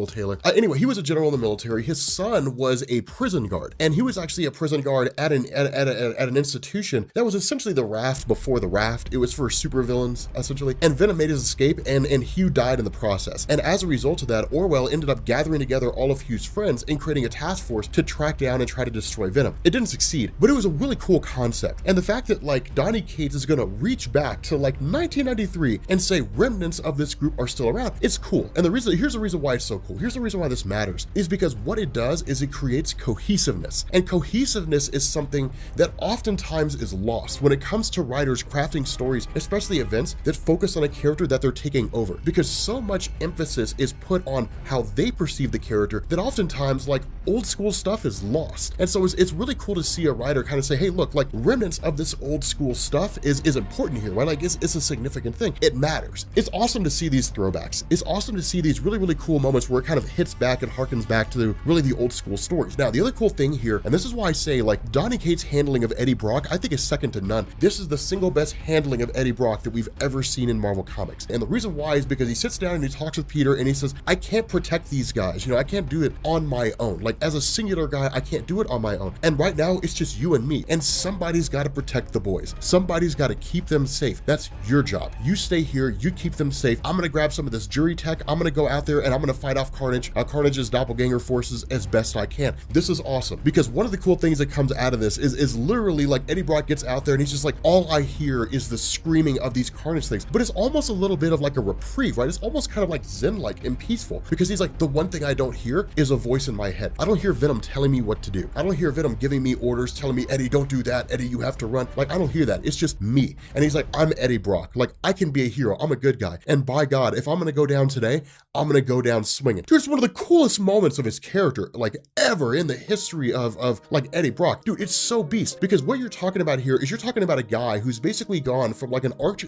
Taylor. Anyway, he was a general in the military. His son was a prison guard, and he was actually a prison guard at an institution that was essentially the Raft before the Raft. It was for supervillains, essentially. And Venom made his escape, and Hugh died in the process. And as a result of that, Orwell ended up gathering together all of Hugh's friends and creating a task force to track down and try to destroy Venom. It didn't succeed, but it was a really cool concept. And the fact that like Donny Cates is going to reach back to like 1993 and say remnants of this group are still around, it's cool. And here's the reason why it's so cool. Here's the reason why this matters, is because what it does is it creates cohesiveness. And cohesiveness is something that oftentimes is lost when it comes to writers crafting stories, especially events that focus on a character that they're taking over, because so much emphasis is put on how they perceive the character that oftentimes like old school stuff is lost. And so it's really cool to see a writer kind of say, hey, look, like remnants of this old school stuff is important here, right? Like it's a significant thing. It matters. It's awesome to see these throwbacks. It's awesome to see these really cool moments where it kind of hits back and harkens back to really the old school stories. Now, the other cool thing here, and this is why I say like Donny Cates' handling of Eddie Brock, I think is second to none. This is the single best handling of Eddie Brock that we've ever seen in Marvel Comics. And the reason why is because he sits down and he talks with Peter and he says, I can't protect these guys. You know, I can't do it on my own. Like as a singular guy, I can't do it on my own. And right now it's just you and me, and somebody's got to protect the boys. Somebody's got to keep them safe. That's your job. You stay here, you keep them safe. I'm gonna grab some of this Jury tech, I'm gonna go out there and I'm gonna fight off Carnage's doppelganger forces as best I can. This is awesome, because one of the cool things that comes out of this is literally like Eddie Brock gets out there and he's just like, all I hear is the screaming of these Carnage things. But it's almost a little bit of like a reprieve, right? It's almost kind of like Zen-like and peaceful, because he's like, the one thing I don't hear is a voice in my head. I don't hear Venom telling me what to do. I don't hear Venom giving me orders, telling me, Eddie, don't do that. Eddie, you have to run. Like, I don't hear that. It's just me. And he's like, I'm Eddie Brock. Like, I can be a hero. I'm a good guy. And by God, if I'm gonna go down today, I'm gonna go down swinging. Dude, it's one of the coolest moments of his character, like ever in the history of like Eddie Brock. Dude, it's so beast, because what you're talking about here is you're talking about a guy who's basically gone from like an arch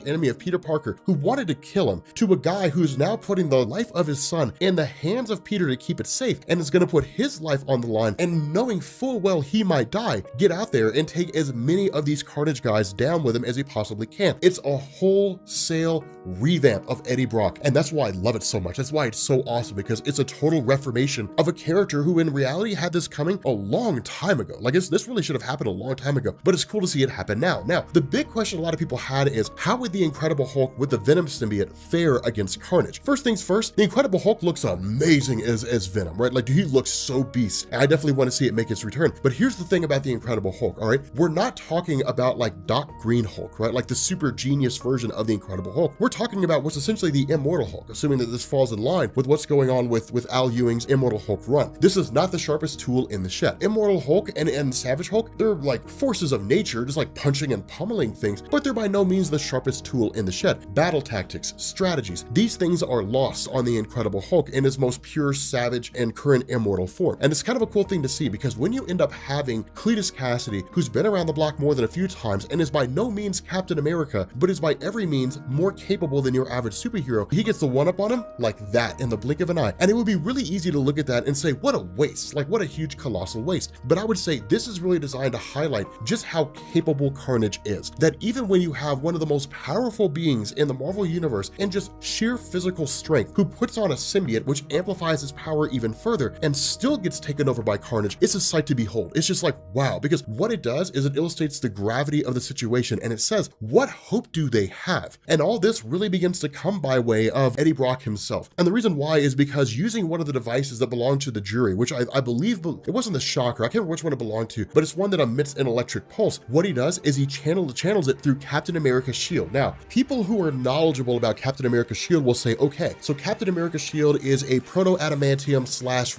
enemy of Peter Parker who wanted to kill him, to a guy who's now putting the life of his son in the hands of Peter to keep it safe, and is gonna put his life on the line, and knowing full well he might die, get out there and take as many of these Carnage guys down with him as he possibly can. It's a wholesale revamp of Eddie Brock, and that's why I love it so much. That's why it's so awesome, because it's a total reformation of a character who in reality had this coming a long time ago. Like this really should have happened a long time ago, but it's cool to see it happen now. Now, the big question a lot of people had is, how would the Incredible Hulk with the Venom symbiote fare against Carnage? First things first, the Incredible Hulk looks amazing as Venom, right? Like, dude, he looks so beast. And I definitely want to see it make its return. But here's the thing about the Incredible Hulk, all right? We're not talking about like Doc Green Hulk, right? Like the super genius version of the Incredible Hulk. We're talking about what's essentially the Immortal Hulk, assuming that this falls in line with what's going on with Al Ewing's Immortal Hulk run. This is not the sharpest tool in the shed. Immortal Hulk and Savage Hulk, they're like forces of nature, just like punching and pummeling things, but they're by no means the sharpest tool in the shed. Battle tactics, strategies, these things are lost on the Incredible Hulk in his most pure, savage, and current immortal form. And it's kind of a cool thing to see, because when you end up having Cletus Cassidy, who's been around the block more than a few times and is by no means Captain America, but is by every means more capable than your average superhero, he gets the one up on him like that in the blink of an eye. And it would be really easy to look at that and say, what a waste, like what a huge colossal waste. But I would say this is really designed to highlight just how capable Carnage is. That even when you have one of the most powerful beings in the Marvel Universe and just sheer physical strength who puts on a symbiote which amplifies his power even further and still gets taken over by Carnage, it's a sight to behold. It's just like, wow, because what it does is it illustrates the gravity of the situation, and it says, what hope do they have? And all this really begins to come by way of Eddie Brock himself. And the reason why is because using one of the devices that belonged to the jury, which I believe, it wasn't the shocker, I can't remember which one it belonged to, but it's one that emits an electric pulse. What he does is he channels it through Captain America's shield. Now, people who are knowledgeable about Captain America's shield will say, okay, so Captain America's shield is a proto-adamantium /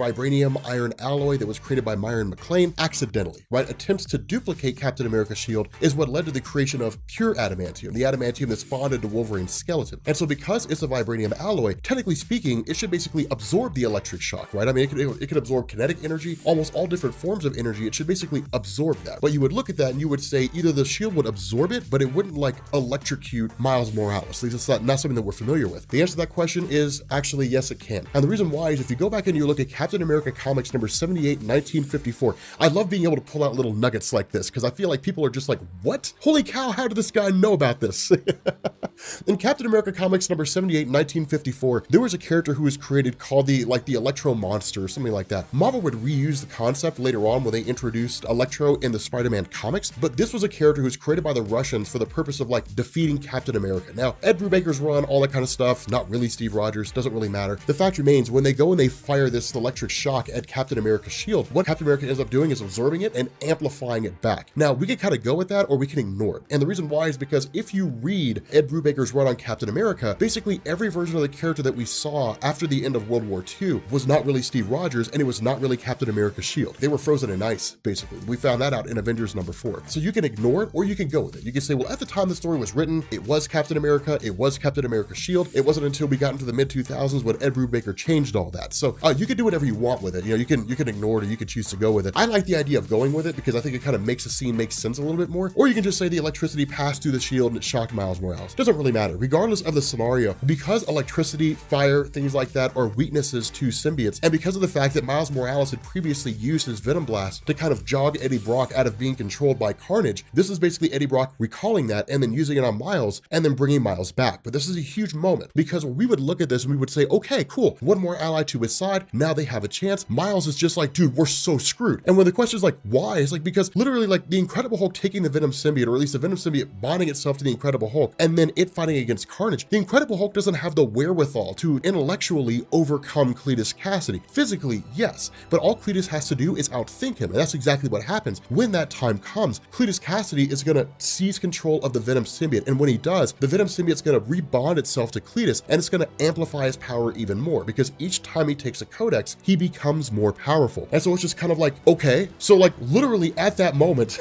vibranium iron alloy that was created by Myron McClane accidentally, right? Attempts to duplicate Captain America's shield is what led to the creation of pure adamantium, the adamantium that's bonded to Wolverine's skeleton. And so because it's a vibranium alloy, technically speaking, it should basically absorb the electric shock, right? I mean, it could absorb kinetic energy, almost all different forms of energy. It should basically absorb that. But you would look at that and you would say either the shield would absorb it, but it wouldn't like electrocute Miles Morales. At least it's not something that we're familiar with. The answer to that question is actually yes, it can. And the reason why is if you go back and you look at Captain America Comics number 78, 1954, I love being able to pull out little nuggets like this because I feel like people are just like, what? Holy cow, how did this guy know about this? In Captain America Comics number 78, 1954, there was a character who was created called the Electro Monster or something like that. Marvel would reuse the concept later on when they introduced Electro in the Spider-Man comics, but this was a character who was created by the Russians for the purpose of like defeating Captain America. Now, Ed Brubaker's run, all that kind of stuff, not really Steve Rogers, doesn't really matter. The fact remains, when they go and they fire this electric shock at Captain America's shield, what Captain America ends up doing is absorbing it and amplifying it back. Now, we can kind of go with that or we can ignore it. And the reason why is because if you read Ed Brubaker's run on Captain America, basically every version of the character that we saw after the end of World War II was not really Steve Rogers and it was not really Captain America's shield. They were frozen in ice, basically. We found that out in Avengers number 4. So you can ignore it or you can go with it. You can say, well, at the time the story was written, it was Captain America, it was Captain America's shield. It wasn't until we got into the mid-2000s when Ed Brubaker changed all that. So you can do whatever you want with it. You know, you can ignore it or you can choose to go with it. I like the idea of going with it because I think it kind of makes the scene make sense a little bit more. Or you can just say the electricity passed through the shield and it shocked Miles Morales. Doesn't really matter. Regardless of the scenario, because electricity, fire, things like that are weaknesses to symbiotes, and because of the fact that Miles Morales had previously used his Venom Blast to kind of jog Eddie Brock out of being controlled by Carnage, this is basically Eddie Brock recalling that and then using it on Miles and then bringing Miles back. But this is a huge moment because we would look at this and we would say, okay, cool, one more ally to his side, now they have a chance. Miles is just like, dude, we're so screwed. And when the question is like, why? It's like, because literally like the Incredible Hulk taking the Venom symbiote, or at least the Venom symbiote bonding itself to the Incredible Hulk, and then it fighting against Carnage, the Incredible Hulk doesn't have the wherewithal to intellectually overcome Cletus Cassidy. Physically, yes, but all Cletus has to do is outthink him, and that's exactly what happens. When that time comes, Cletus Cassidy is gonna seize control of the Venom symbiote, and when he does, the Venom symbiote's gonna rebond itself to Cletus, and it's gonna amplify his power even more, because each time he takes a codex, he becomes more powerful. And so it's just kind of like, okay, so like literally at that moment,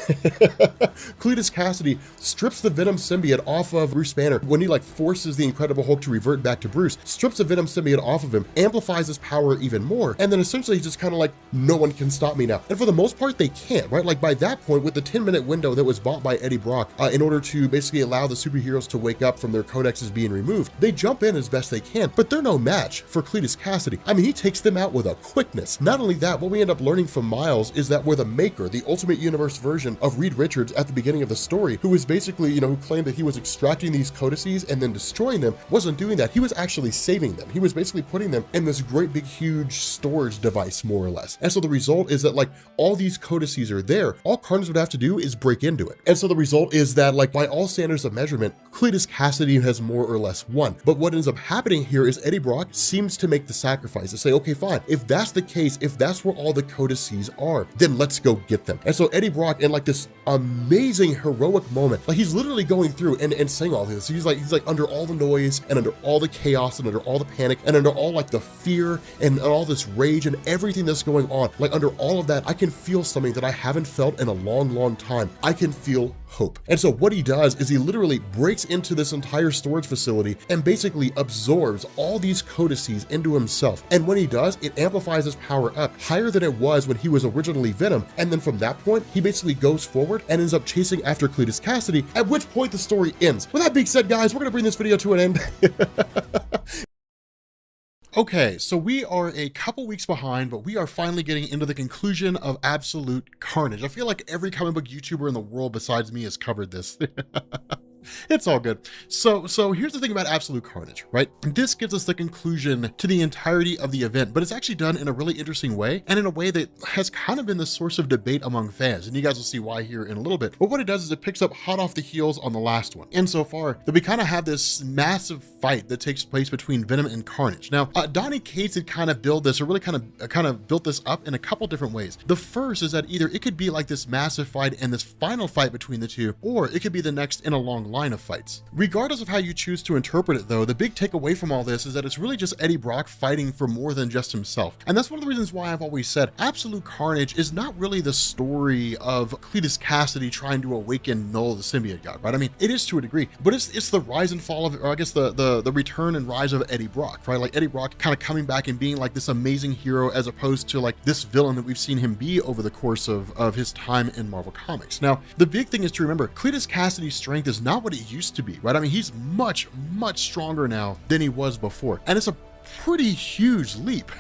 Cletus Cassidy strips the Venom symbiote off of Bruce Banner when he like forces the Incredible Hulk to revert back to Bruce, strips the Venom symbiote off of him, amplifies his power even more, and then essentially he's just kind of like, no one can stop me now. And for the most part, they can't, right? Like by that point, with the 10-minute window that was bought by Eddie Brock in order to basically allow the superheroes to wake up from their codexes being removed, they jump in as best they can, but they're no match for Cletus Cassidy. I mean, he takes them out with a quickness. Not only that, what we end up learning from Miles is that we're the maker, the Ultimate Universe version of Reed Richards at the beginning of the story, who was basically, who claimed that he was extracting these codices and then destroying them, wasn't doing that. He was actually saving them. He was basically putting them in this great big huge storage device, more or less. And so the result is that like all these codices are there. All Carnage would have to do is break into it. And so the result is that like by all standards of measurement, Cletus Cassidy has more or less won. But what ends up happening here is Eddie Brock seems to make the sacrifice to say, okay, fine. If that's the case, if that's where all the codices are, then let's go get them. And so Eddie Brock, in like this amazing heroic moment, like he's literally going through and saying all this. He's like under all the noise and under all the chaos and under all the panic and under all like the fear and all this rage and everything that's going on, like under all of that, I can feel something that I haven't felt in a long, long time. I can feel hope. And so what he does is he literally breaks into this entire storage facility and basically absorbs all these codices into himself. And when he does, it amplifies his power up higher than it was when he was originally Venom. And then from that point, he basically goes forward and ends up chasing after Cletus Cassidy, at which point the story ends. With that being said, guys, we're gonna bring this video to an end. Okay, so we are a couple weeks behind, but we are finally getting into the conclusion of Absolute Carnage. I feel like every comic book YouTuber in the world besides me has covered this. It's all good. So here's the thing about Absolute Carnage, right? This gives us the conclusion to the entirety of the event, but it's actually done in a really interesting way, and in a way that has kind of been the source of debate among fans, and you guys will see why here in a little bit. But what it does is it picks up hot off the heels on the last one. Insofar that we kind of have this massive fight that takes place between Venom and Carnage. Now, Donny Cates had kind of built this, or really kind of built this up in a couple different ways. The first is that either it could be like this massive fight and this final fight between the two, or it could be the next in a long line of fights. Regardless of how you choose to interpret it though, the big takeaway from all this is that it's really just Eddie Brock fighting for more than just himself. And that's one of the reasons why I've always said Absolute Carnage is not really the story of Cletus Cassidy trying to awaken Knull, the symbiote god, right? I mean, it is to a degree, but it's the rise and fall of, or I guess the return and rise of Eddie Brock, right? Like Eddie Brock kind of coming back and being like this amazing hero as opposed to like this villain that we've seen him be over the course of his time in Marvel Comics. Now, the big thing is to remember, Cletus Cassidy's strength is not what it used to be, right? I mean, he's much stronger now than he was before, and it's a pretty huge leap.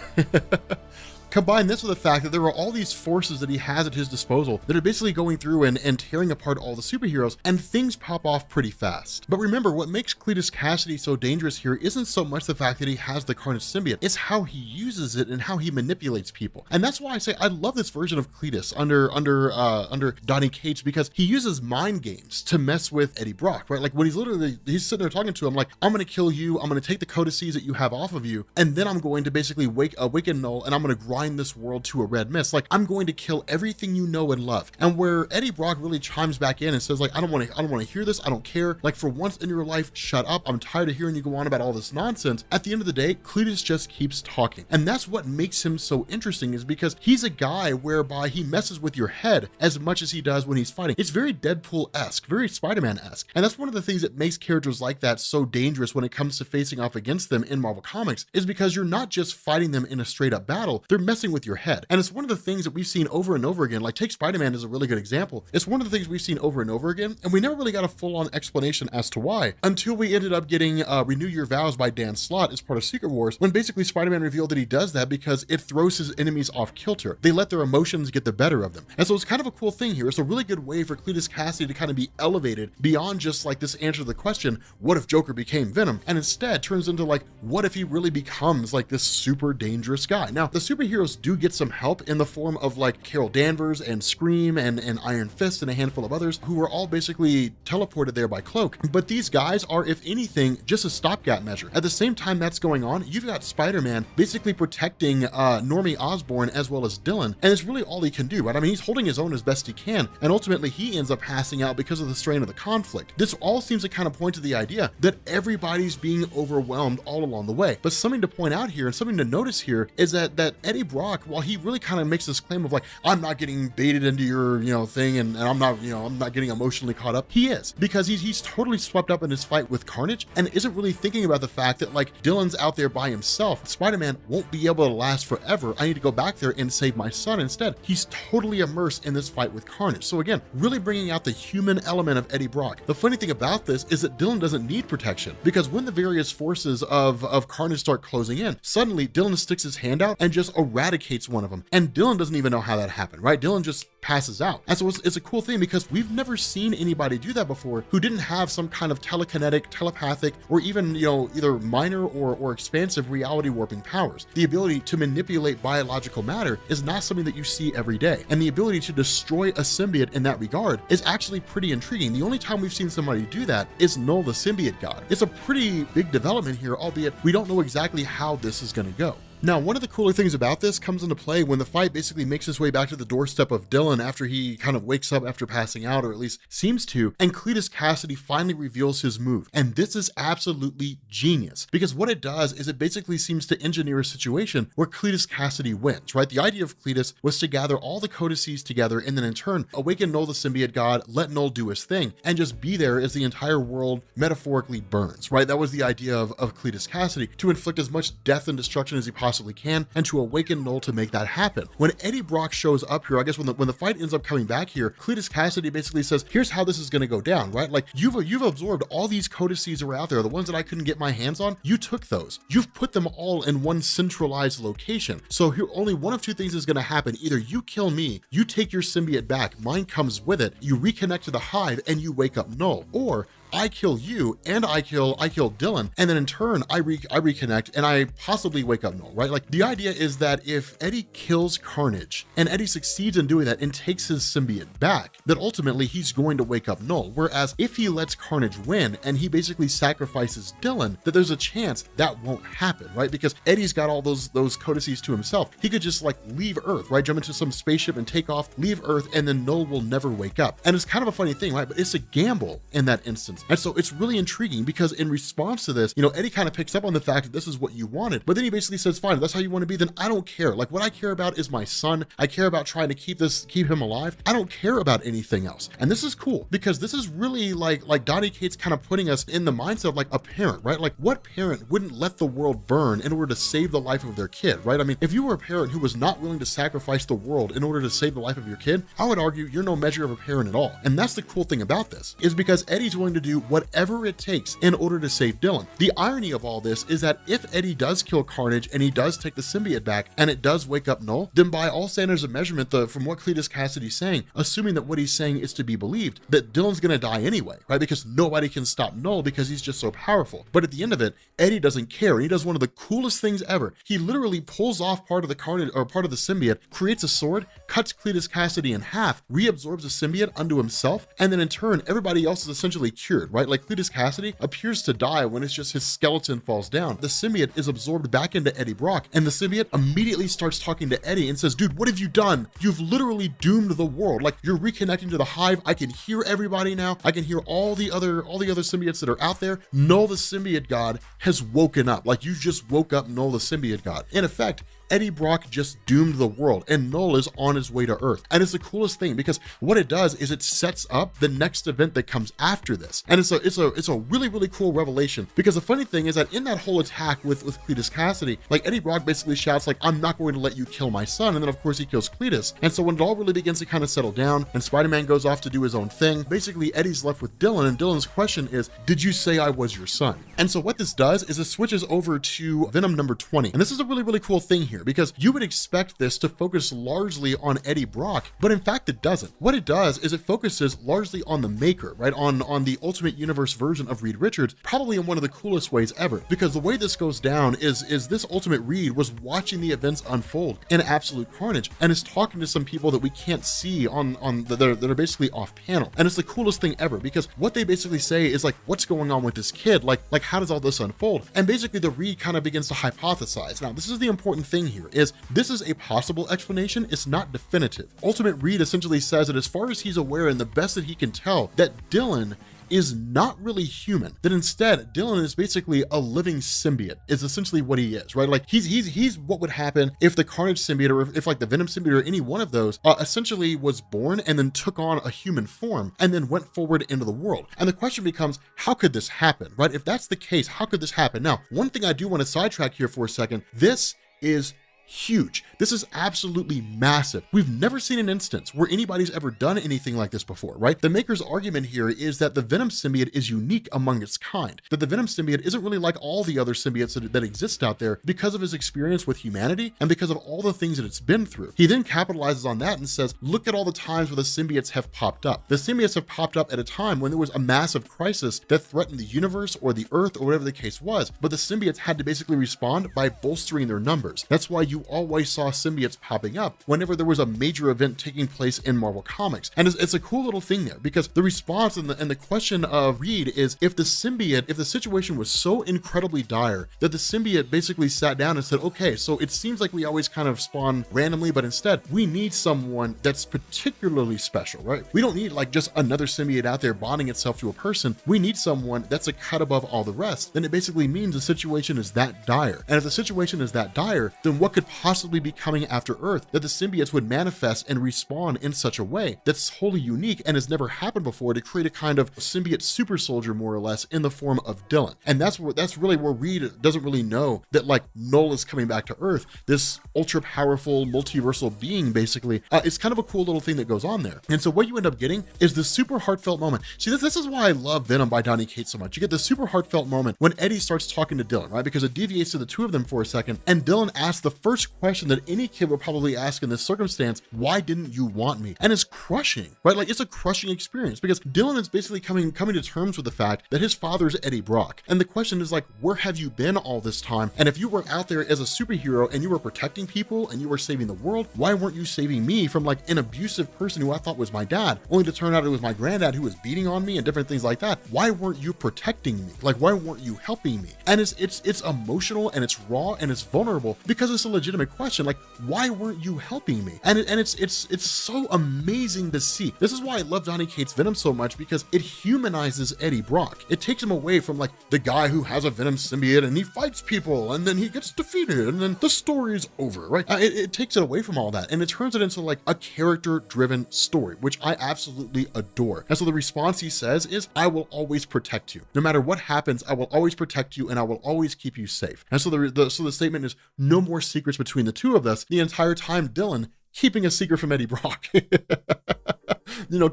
Combine this with the fact that there are all these forces that he has at his disposal that are basically going through and tearing apart all the superheroes, and things pop off pretty fast. But remember, what makes Cletus Cassidy so dangerous here isn't so much the fact that he has the Carnage symbiote, it's how he uses it and how he manipulates people. And that's why I say I love this version of Cletus under Donny Cates, because he uses mind games to mess with Eddie Brock, right? Like when he's sitting there talking to him like, I'm gonna kill you, I'm gonna take the codices that you have off of you, and then I'm going to basically awaken Knull, and I'm gonna grind this world to a red mist. Like, I'm going to kill everything you know and love. And where Eddie Brock really chimes back in and says like, I don't want to hear this, I don't care, like for once in your life, shut up, I'm tired of hearing you go on about all this nonsense. At the end of the day, Cletus just keeps talking, and that's what makes him so interesting, is because he's a guy whereby he messes with your head as much as he does when he's fighting. It's very Deadpool-esque, very Spider-Man-esque, and that's one of the things that makes characters like that so dangerous when it comes to facing off against them in Marvel Comics, is because you're not just fighting them in a straight up battle, they're messing with your head. And it's one of the things that we've seen over and over again. Like, take Spider-Man as a really good example. It's one of the things we've seen over and over again, and we never really got a full-on explanation as to why, until we ended up getting Renew Your Vows by Dan Slott as part of Secret Wars, when basically Spider-Man revealed that he does that because it throws his enemies off kilter. They let their emotions get the better of them. And so it's kind of a cool thing here. It's a really good way for Cletus Cassidy to kind of be elevated beyond just like this answer to the question, what if Joker became Venom? And instead turns into like, what if he really becomes like this super dangerous guy? Now, the superheroes do get some help in the form of like Carol Danvers and Scream and Iron Fist and a handful of others who were all basically teleported there by Cloak. But these guys are, if anything, just a stopgap measure. At the same time that's going on, you've got Spider-Man basically protecting Normie Osborn as well as Dylan, and it's really all he can do, right? I mean, he's holding his own as best he can, and ultimately he ends up passing out because of the strain of the conflict. This all seems to kind of point to the idea that everybody's being overwhelmed all along the way. But something to point out here and something to notice here is that Eddie Brock, while he really kind of makes this claim of like, I'm not getting baited into your thing, and I'm not getting emotionally caught up, he is, because he's totally swept up in his fight with Carnage and isn't really thinking about the fact that like Dylan's out there by himself. Spider-Man won't be able to last forever. I need to go back there and save my son. Instead, he's totally immersed in this fight with Carnage. So again, really bringing out the human element of Eddie Brock. The funny thing about this is that Dylan doesn't need protection, because when the various forces of Carnage start closing in, suddenly Dylan sticks his hand out and just eradicates one of them. And Dylan doesn't even know how that happened, right? Dylan just passes out. And so it's a cool thing, because we've never seen anybody do that before who didn't have some kind of telekinetic, telepathic, or even, either minor or expansive reality warping powers. The ability to manipulate biological matter is not something that you see every day. And the ability to destroy a symbiote in that regard is actually pretty intriguing. The only time we've seen somebody do that is Knull, the symbiote god. It's a pretty big development here, albeit we don't know exactly how this is going to go. Now, one of the cooler things about this comes into play when the fight basically makes its way back to the doorstep of Dylan after he kind of wakes up after passing out, or at least seems to, and Cletus Cassidy finally reveals his move. And this is absolutely genius, because what it does is it basically seems to engineer a situation where Cletus Cassidy wins, right? The idea of Cletus was to gather all the codices together and then in turn awaken Knull the symbiote god, let Knull do his thing, and just be there as the entire world metaphorically burns, right? That was the idea of Cletus Cassidy, to inflict as much death and destruction as he possibly can, and to awaken Knull to make that happen. When Eddie Brock shows up here, I guess when the fight ends up coming back here, Cletus Cassidy basically says, here's how this is going to go down, right? Like, you've absorbed all these codices that were out there, the ones that I couldn't get my hands on, you took those. You've put them all in one centralized location. So here, only one of two things is going to happen. Either you kill me, you take your symbiote back, mine comes with it, you reconnect to the hive, and you wake up Knull, or I kill you and I kill Dylan, and then in turn I reconnect and I possibly wake up Knull, right? Like, the idea is that if Eddie kills Carnage and Eddie succeeds in doing that and takes his symbiote back, that ultimately he's going to wake up Knull. Whereas if he lets Carnage win and he basically sacrifices Dylan, that there's a chance that won't happen, right? Because Eddie's got all those codices to himself. He could just like leave Earth, right? Jump into some spaceship and take off, leave Earth, and then Knull will never wake up. And it's kind of a funny thing, right? But it's a gamble in that instance. And so it's really intriguing because in response to this, Eddie kind of picks up on the fact that this is what you wanted, but then he basically says, fine, if that's how you want to be, then I don't care. Like, what I care about is my son. I care about trying to keep him alive. I don't care about anything else. And this is cool because this is really like Donny Cates kind of putting us in the mindset of like a parent, right? Like, what parent wouldn't let the world burn in order to save the life of their kid, right? I mean, if you were a parent who was not willing to sacrifice the world in order to save the life of your kid, I would argue you're no measure of a parent at all. And that's the cool thing about this, is because Eddie's willing to do whatever it takes in order to save Dylan. The irony of all this is that if Eddie does kill Carnage and he does take the symbiote back and it does wake up Knull, then by all standards of measurement, from what Cletus Cassidy's saying, assuming that what he's saying is to be believed, that Dylan's gonna die anyway, right? Because nobody can stop Knull because he's just so powerful. But at the end of it, Eddie doesn't care. He does one of the coolest things ever. He literally pulls off part of the Carnage, or part of the symbiote, creates a sword, cuts Cletus Cassidy in half, reabsorbs the symbiote unto himself, and then in turn, everybody else is essentially cured, right? Like, Cletus Cassidy appears to die when it's just his skeleton falls down. The symbiote is absorbed back into Eddie Brock, and the symbiote immediately starts talking to Eddie and says, dude, what have you done? You've literally doomed the world. Like, you're reconnecting to the hive. I can hear everybody now. I can hear all the other symbiotes that are out there. Knull the symbiote god has woken up. Like, you just woke up Knull the symbiote god. In effect, Eddie Brock just doomed the world and Knull is on his way to Earth. And it's the coolest thing because what it does is it sets up the next event that comes after this. And it's a really, really cool revelation, because the funny thing is that in that whole attack with Cletus Cassidy, like, Eddie Brock basically shouts like, I'm not going to let you kill my son. And then of course he kills Cletus. And so when it all really begins to kind of settle down and Spider-Man goes off to do his own thing, basically Eddie's left with Dylan, and Dylan's question is, did you say I was your son? And so what this does is it switches over to Venom number 20. And this is a really, really cool thing here, because you would expect this to focus largely on Eddie Brock, but in fact it doesn't. What it does is it focuses largely on the maker, right? On the Ultimate Universe version of Reed Richards, probably in one of the coolest ways ever, because the way this goes down is this Ultimate Reed was watching the events unfold in absolute carnage and is talking to some people that we can't see that are basically off panel. And it's the coolest thing ever, because what they basically say is like, what's going on with this kid? Like how does all this unfold? And basically the Reed kind of begins to hypothesize. Now, this is the important thing here, is this is a possible explanation. It's not definitive. Ultimate Reed essentially says that as far as he's aware and the best that he can tell, that Dylan is not really human, that instead Dylan is basically a living symbiote, is essentially what he is, right? Like he's what would happen if the Carnage symbiote, or if like the Venom symbiote or any one of those essentially was born and then took on a human form and then went forward into the world. And the question becomes, how could this happen, right? If that's the case, how could this happen? Now, one thing I do want to sidetrack here for a second, this is huge. This is absolutely massive. We've never seen an instance where anybody's ever done anything like this before, right? The maker's argument here is that the Venom symbiote is unique among its kind, that the Venom symbiote isn't really like all the other symbiotes that exist out there because of his experience with humanity and because of all the things that it's been through. He then capitalizes on that and says, look at all the times where the symbiotes have popped up. The symbiotes have popped up at a time when there was a massive crisis that threatened the universe or the Earth or whatever the case was, but the symbiotes had to basically respond by bolstering their numbers. That's why you you always saw symbiotes popping up whenever there was a major event taking place in Marvel Comics. And it's a cool little thing there, because the response and the question of Reed is, if the situation was so incredibly dire that the symbiote basically sat down and said, okay, so it seems like we always kind of spawn randomly, but instead we need someone that's particularly special, right? We don't need like just another symbiote out there bonding itself to a person. We need someone that's a cut above all the rest. Then it basically means the situation is that dire. And if the situation is that dire, then what could possibly be coming after Earth that the symbiotes would manifest and respawn in such a way that's wholly unique and has never happened before, to create a kind of symbiote super soldier, more or less, in the form of Dylan. And that's really where Reed doesn't really know that like Knull is coming back to Earth, this ultra powerful multiversal being. Basically, it's kind of a cool little thing that goes on there. And so what you end up getting is this super heartfelt moment. See, this is why I love Venom by Donny Cates so much. You get this super heartfelt moment when Eddie starts talking to Dylan, right? Because it deviates to the two of them for a second, and Dylan asks the first question that any kid would probably ask in this circumstance: why didn't you want me? And it's crushing, right? Like, it's a crushing experience, because Dylan is basically coming to terms with the fact that his father's Eddie Brock. And the question is like, where have you been all this time? And if you were out there as a superhero and you were protecting people and you were saving the world, why weren't you saving me from like an abusive person who I thought was my dad, only to turn out it was my granddad who was beating on me and different things like that? Why weren't you protecting me? Like, why weren't you helping me? And it's emotional, and it's raw, and it's vulnerable, because it's a legitimate question. Like, why weren't you helping me? And it's so amazing to see. This is why I love Donny Cates' Venom so much, because it humanizes Eddie Brock. It takes him away from like the guy who has a Venom symbiote and he fights people and then he gets defeated and then the story is over, right? It takes it away from all that, and it turns it into like a character-driven story, which I absolutely adore. And so the response he says is, I will always protect you. No matter what happens, I will always protect you, and I will always keep you safe. And so the statement is, no more secrets between the two of us. The entire time, Dylan keeping a secret from Eddie Brock.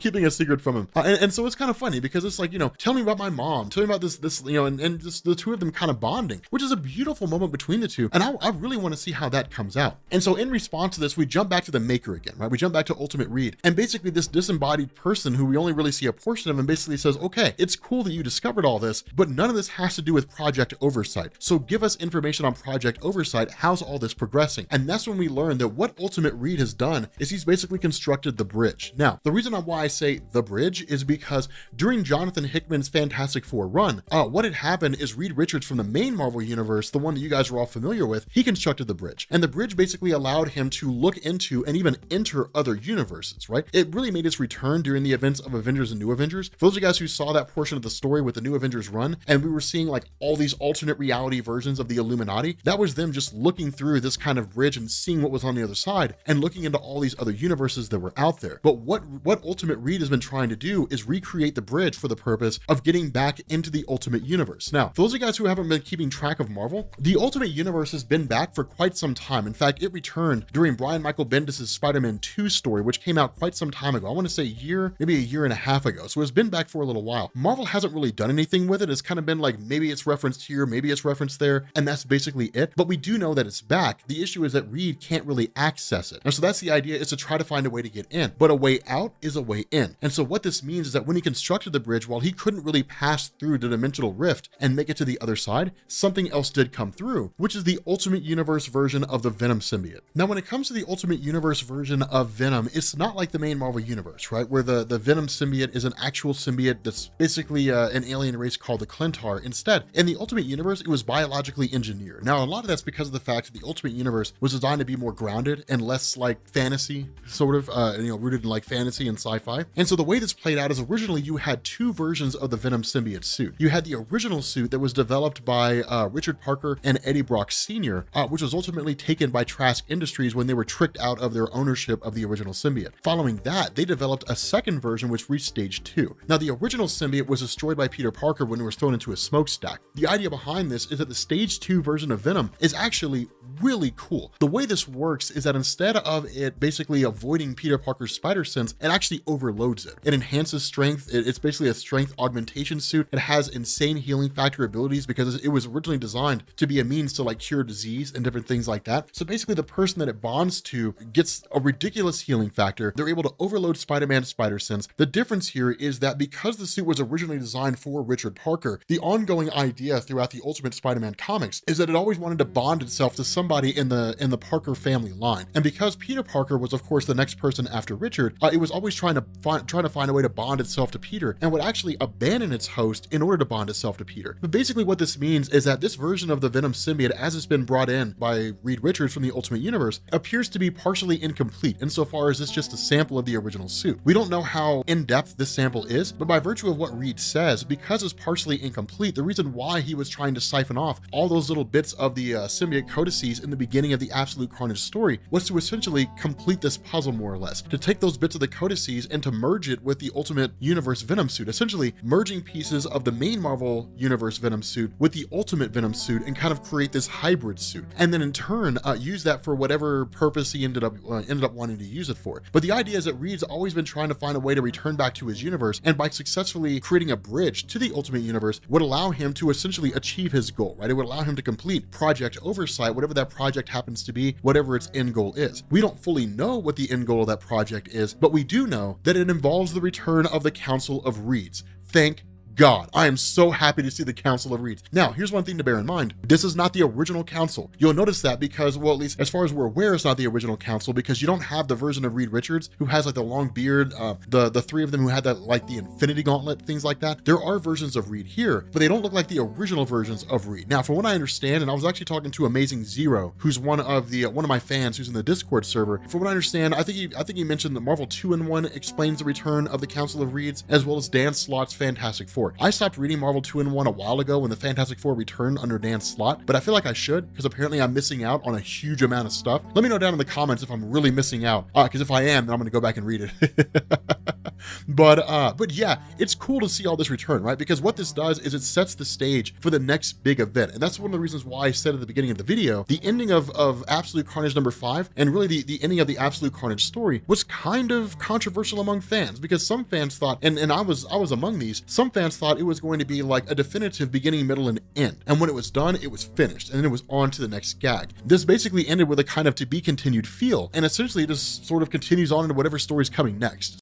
Keeping a secret from him. And so it's kind of funny, because it's like, tell me about my mom, tell me about this, and just the two of them kind of bonding, which is a beautiful moment between the two. And I really want to see how that comes out. And so in response to this, we jump back to the Maker again, right? We jump back to Ultimate Reed, and basically this disembodied person who we only really see a portion of, and basically says, okay, it's cool that you discovered all this, but none of this has to do with Project Oversight. So give us information on Project Oversight. How's all this progressing? And that's when we learn that what Ultimate Reed has done is he's basically constructed the bridge. Now, the reason why I say the bridge is because during Jonathan Hickman's Fantastic Four run, what had happened is Reed Richards from the main Marvel universe, the one that you guys are all familiar with, he constructed the bridge. And the bridge basically allowed him to look into and even enter other universes, right? It really made its return during the events of Avengers and New Avengers. For those of you guys who saw that portion of the story with the New Avengers run, and we were seeing like all these alternate reality versions of the Illuminati, that was them just looking through this kind of bridge and seeing what was on the other side and looking into all these other universes that were out there. But what Ultimate Reed has been trying to do is recreate the bridge for the purpose of getting back into the Ultimate Universe. Now, for those of you guys who haven't been keeping track of Marvel, the Ultimate Universe has been back for quite some time. In fact, it returned during Brian Michael Bendis' Spider-Man 2 story, which came out quite some time ago. I want to say maybe a year and a half ago. So it's been back for a little while. Marvel hasn't really done anything with it. It's kind of been like, maybe it's referenced here, maybe it's referenced there, and that's basically it. But we do know that it's back. The issue is that Reed can't really access it. And so that's the idea, is to try to find a way to get in. But a way out is a way in. And so what this means is that when he constructed the bridge, while he couldn't really pass through the dimensional rift and make it to the other side, something else did come through, which is the Ultimate Universe version of the Venom symbiote. Now, when it comes to the Ultimate Universe version of Venom, it's not like the main Marvel universe, right? Where the Venom symbiote is an actual symbiote that's basically an alien race called the Clentar. Instead, in the Ultimate Universe, it was biologically engineered. Now, a lot of that's because of the fact that the Ultimate Universe was designed to be more grounded and less like fantasy, sort of, rooted in like fantasy and sci-fi. And so the way this played out is, originally you had two versions of the Venom symbiote suit. You had the original suit that was developed by Richard Parker and Eddie Brock Sr., which was ultimately taken by Trask Industries when they were tricked out of their ownership of the original symbiote. Following that, they developed a second version which reached stage 2. Now, the original symbiote was destroyed by Peter Parker when it was thrown into a smokestack. The idea behind this is that the stage 2 version of Venom is actually really cool. The way this works is that instead of it basically avoiding Peter Parker's spider sense, it actually overloads it. It enhances strength. It's basically a strength augmentation suit. It has insane healing factor abilities because it was originally designed to be a means to like cure disease and different things like that. So basically the person that it bonds to gets a ridiculous healing factor. They're able to overload Spider-Man's spider sense. The difference here is that because the suit was originally designed for Richard Parker, the ongoing idea throughout the Ultimate Spider-Man comics is that it always wanted to bond itself to somebody somebody in the Parker family line. And because Peter Parker was of course the next person after Richard, it was always trying to find a way to bond itself to Peter, and would actually abandon its host in order to bond itself to Peter. But basically what this means is that this version of the Venom symbiote, as it's been brought in by Reed Richards from the Ultimate Universe, appears to be partially incomplete insofar as it's just a sample of the original suit. We don't know how in-depth this sample is, but by virtue of what Reed says, because it's partially incomplete, the reason why he was trying to siphon off all those little bits of the symbiote codices in the beginning of the Absolute Carnage story was to essentially complete this puzzle more or less, to take those bits of the codices and to merge it with the Ultimate Universe Venom suit, essentially merging pieces of the main Marvel Universe Venom suit with the Ultimate Venom suit and kind of create this hybrid suit, and then in turn use that for whatever purpose he ended up wanting to use it for. But the idea is that Reed's always been trying to find a way to return back to his universe, and by successfully creating a bridge to the Ultimate Universe would allow him to essentially achieve his goal, right? It would allow him to complete Project Oversight, whatever that project happens to be, whatever its end goal is. We don't fully know what the end goal of that project is, but we do know that it involves the return of the Council of Reeds. Thank God, I am so happy to see the Council of Reeds. Now, here's one thing to bear in mind. This is not the original council. You'll notice that because, well, at least as far as we're aware, it's not the original council, because you don't have the version of Reed Richards who has like the long beard, the three of them who had that, like the Infinity Gauntlet, things like that. There are versions of Reed here, but they don't look like the original versions of Reed. Now, from what I understand, and I was actually talking to Amazing Zero, who's one of my fans who's in the Discord server. From what I understand, I think he mentioned that Marvel 2-in-1 explains the return of the Council of Reeds, as well as Dan Slott's Fantastic Four. I stopped reading Marvel 2-in-1 a while ago when the Fantastic Four returned under Dan Slott, but I feel like I should, because apparently I'm missing out on a huge amount of stuff. Let me know down in the comments if I'm really missing out, because if I am, then I'm gonna go back and read it. But yeah, it's cool to see all this return, right? Because what this does is it sets the stage for the next big event, and that's one of the reasons why I said at the beginning of the video, the ending of Absolute Carnage number 5, and really the ending of the Absolute Carnage story, was kind of controversial among fans, because some fans thought, and I was among these, some fans thought it was going to be like a definitive beginning, middle, and end. And when it was done, it was finished, and then it was on to the next gag. This basically ended with a kind of to be continued feel, and essentially it just sort of continues on into whatever story's coming next.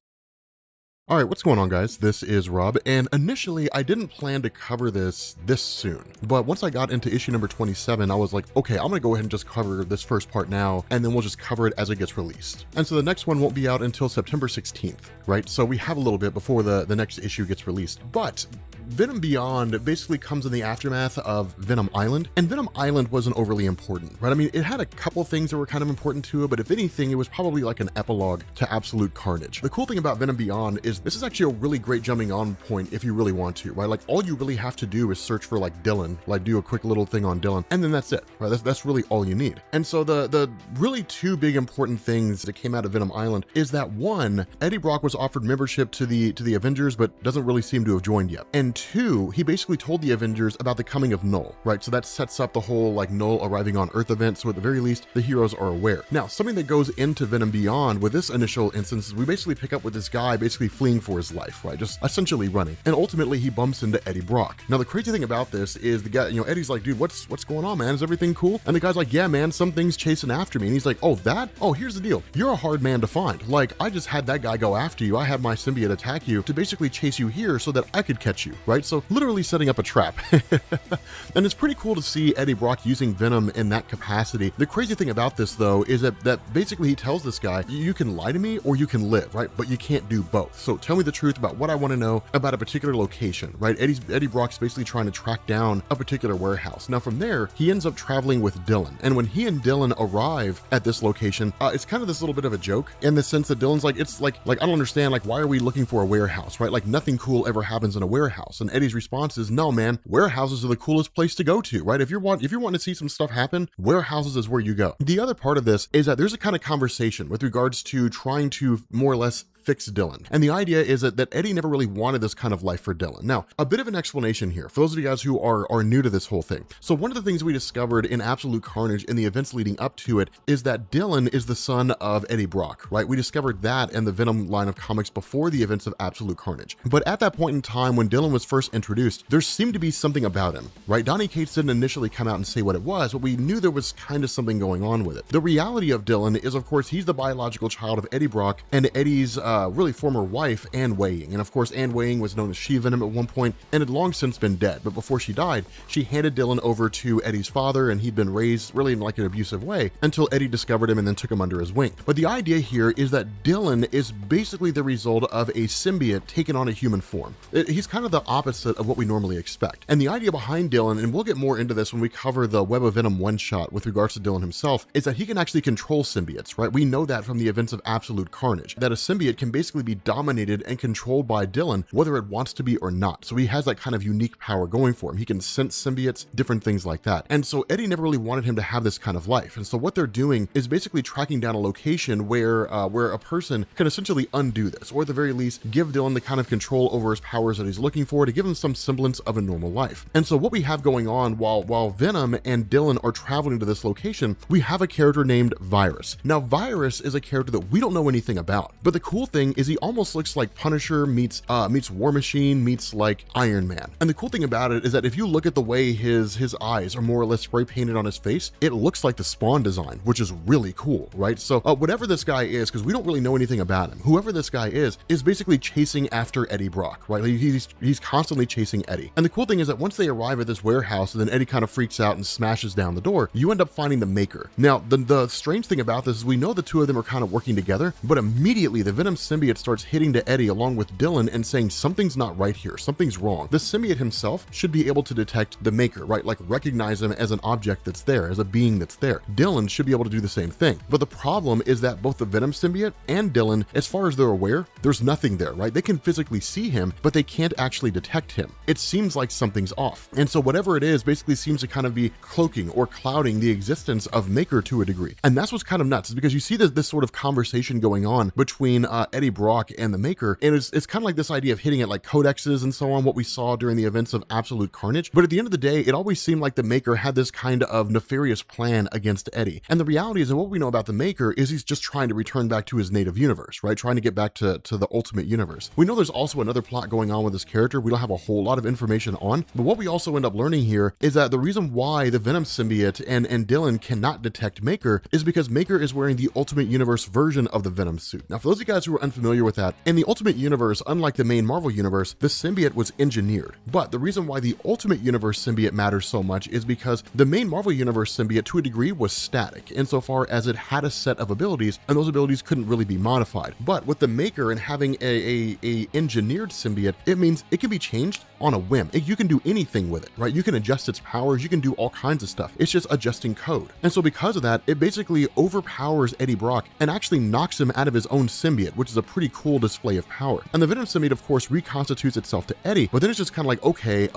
All right, what's going on, guys? This is Rob, and initially I didn't plan to cover this soon, but once I got into issue number 27, I was like, okay, I'm gonna go ahead and just cover this first part now, and then we'll just cover it as it gets released. And so the next one won't be out until September 16th, right? So we have a little bit before the next issue gets released, but Venom Beyond basically comes in the aftermath of Venom Island, and Venom Island wasn't overly important, right? I mean, it had a couple things that were kind of important to it, but if anything, it was probably like an epilogue to Absolute Carnage. The cool thing about Venom Beyond is this is actually a really great jumping on point if you really want to, right? Like all you really have to do is search for like Dylan, like do a quick little thing on Dylan, and then that's it, right? That's really all you need. And so the really two big important things that came out of Venom Island is that one, Eddie Brock was offered membership to the Avengers, but doesn't really seem to have joined yet. And two, he basically told the Avengers about the coming of Knull, right? So that sets up the whole like Knull arriving on Earth event. So at the very least, the heroes are aware. Now, something that goes into Venom Beyond with this initial instance is we basically pick up with this guy basically fleeing for his life, right? Just essentially running. And ultimately he bumps into Eddie Brock. Now, the crazy thing about this is the guy, Eddie's like, dude, what's going on, man? Is everything cool? And the guy's like, yeah, man, something's chasing after me. And he's like, oh, that? Oh, here's the deal. You're a hard man to find. Like, I just had that guy go after you. I had my symbiote attack you to basically chase you here so that I could catch you, right? So literally setting up a trap. And it's pretty cool to see Eddie Brock using Venom in that capacity. The crazy thing about this, though, is that basically he tells this guy, you can lie to me or you can live, right? But you can't do both. So tell me the truth about what I want to know about a particular location, right? Eddie Brock's basically trying to track down a particular warehouse. Now from there, he ends up traveling with Dylan. And when he and Dylan arrive at this location, it's kind of this little bit of a joke in the sense that Dylan's like, it's like I don't understand, like, why are we looking for a warehouse, right? Like nothing cool ever happens in a warehouse. And Eddie's response is, no, man, warehouses are the coolest place to go to, right? If you're wanting to see some stuff happen, warehouses is where you go. The other part of this is that there's a kind of conversation with regards to trying to more or less fix Dylan. And the idea is that Eddie never really wanted this kind of life for Dylan. Now, a bit of an explanation here for those of you guys who are new to this whole thing. So one of the things we discovered in Absolute Carnage in the events leading up to it is that Dylan is the son of Eddie Brock, right? We discovered that in the Venom line of comics before the events of Absolute Carnage. But at that point in time when Dylan was first introduced, there seemed to be something about him, right? Donny Cates didn't initially come out and say what it was, but we knew there was kind of something going on with it. The reality of Dylan is, of course, he's the biological child of Eddie Brock and Eddie's really former wife, Anne Weying. And of course, Anne Weying was known as She-Venom at one point and had long since been dead. But before she died, she handed Dylan over to Eddie's father, and he'd been raised really in like an abusive way until Eddie discovered him and then took him under his wing. But the idea here is that Dylan is basically the result of a symbiote taken on a human form. He's kind of the opposite of what we normally expect. And the idea behind Dylan, and we'll get more into this when we cover the Web of Venom one-shot with regards to Dylan himself, is that he can actually control symbiotes, right? We know that from the events of Absolute Carnage, that a symbiote can basically be dominated and controlled by Dylan, whether it wants to be or not. So he has that kind of unique power going for him. He can sense symbiotes, different things like that. And so Eddie never really wanted him to have this kind of life. And so what they're doing is basically tracking down a location where a person can essentially undo this, or at the very least, give Dylan the kind of control over his powers that he's looking for to give him some semblance of a normal life. And so what we have going on while Venom and Dylan are traveling to this location, we have a character named Virus. Now, Virus is a character that we don't know anything about, but the cool thing is he almost looks like Punisher meets War Machine meets like Iron Man. And the cool thing about it is that if you look at the way his eyes are more or less spray painted on his face, it looks like the Spawn design, which is really cool, right? So whatever this guy is, because we don't really know anything about him, whoever this guy is basically chasing after Eddie Brock, right? He's constantly chasing Eddie. And the cool thing is that once they arrive at this warehouse and then Eddie kind of freaks out and smashes down the door, you end up finding the Maker. Now, the strange thing about this is we know the two of them are kind of working together, but immediately the Venom symbiote starts hitting to Eddie along with Dylan and saying something's not right here, something's wrong. The symbiote himself should be able to detect the Maker, right? Like recognize him as an object that's there, as a being that's there. Dylan should be able to do the same thing. But the problem is that both the Venom symbiote and Dylan, as far as they're aware, there's nothing there, right? They can physically see him, but they can't actually detect him. It seems like something's off. And so whatever it is basically seems to kind of be cloaking or clouding the existence of Maker to a degree. And that's what's kind of nuts, is because you see this sort of conversation going on between Eddie Brock and the Maker, and it's kind of like this idea of hitting at like codexes and so on, what we saw during the events of Absolute Carnage. But at the end of the day, it always seemed like the Maker had this kind of nefarious plan against Eddie. And the reality is that what we know about the Maker is he's just trying to return back to his native universe, right? Trying to get back to the Ultimate Universe. We know there's also another plot going on with this character we don't have a whole lot of information on, but what we also end up learning here is that the reason why the Venom symbiote and Dylan cannot detect Maker is because Maker is wearing the Ultimate Universe version of the Venom suit. Now, for those of you guys who are unfamiliar with that, in the Ultimate Universe, unlike the main Marvel Universe, the symbiote was engineered. But the reason why the Ultimate Universe symbiote matters so much is because the main Marvel Universe symbiote, to a degree, was static insofar as it had a set of abilities, and those abilities couldn't really be modified. But with the Maker and having a engineered symbiote, it means it can be changed on a whim. You can do anything with it, right? You can adjust its powers, you can do all kinds of stuff. It's just adjusting code. And so because of that, it basically overpowers Eddie Brock and actually knocks him out of his own symbiote, which is a pretty cool display of power. And the Venom symbiote, of course, reconstitutes itself to Eddie, but then it's just kind of like, okay,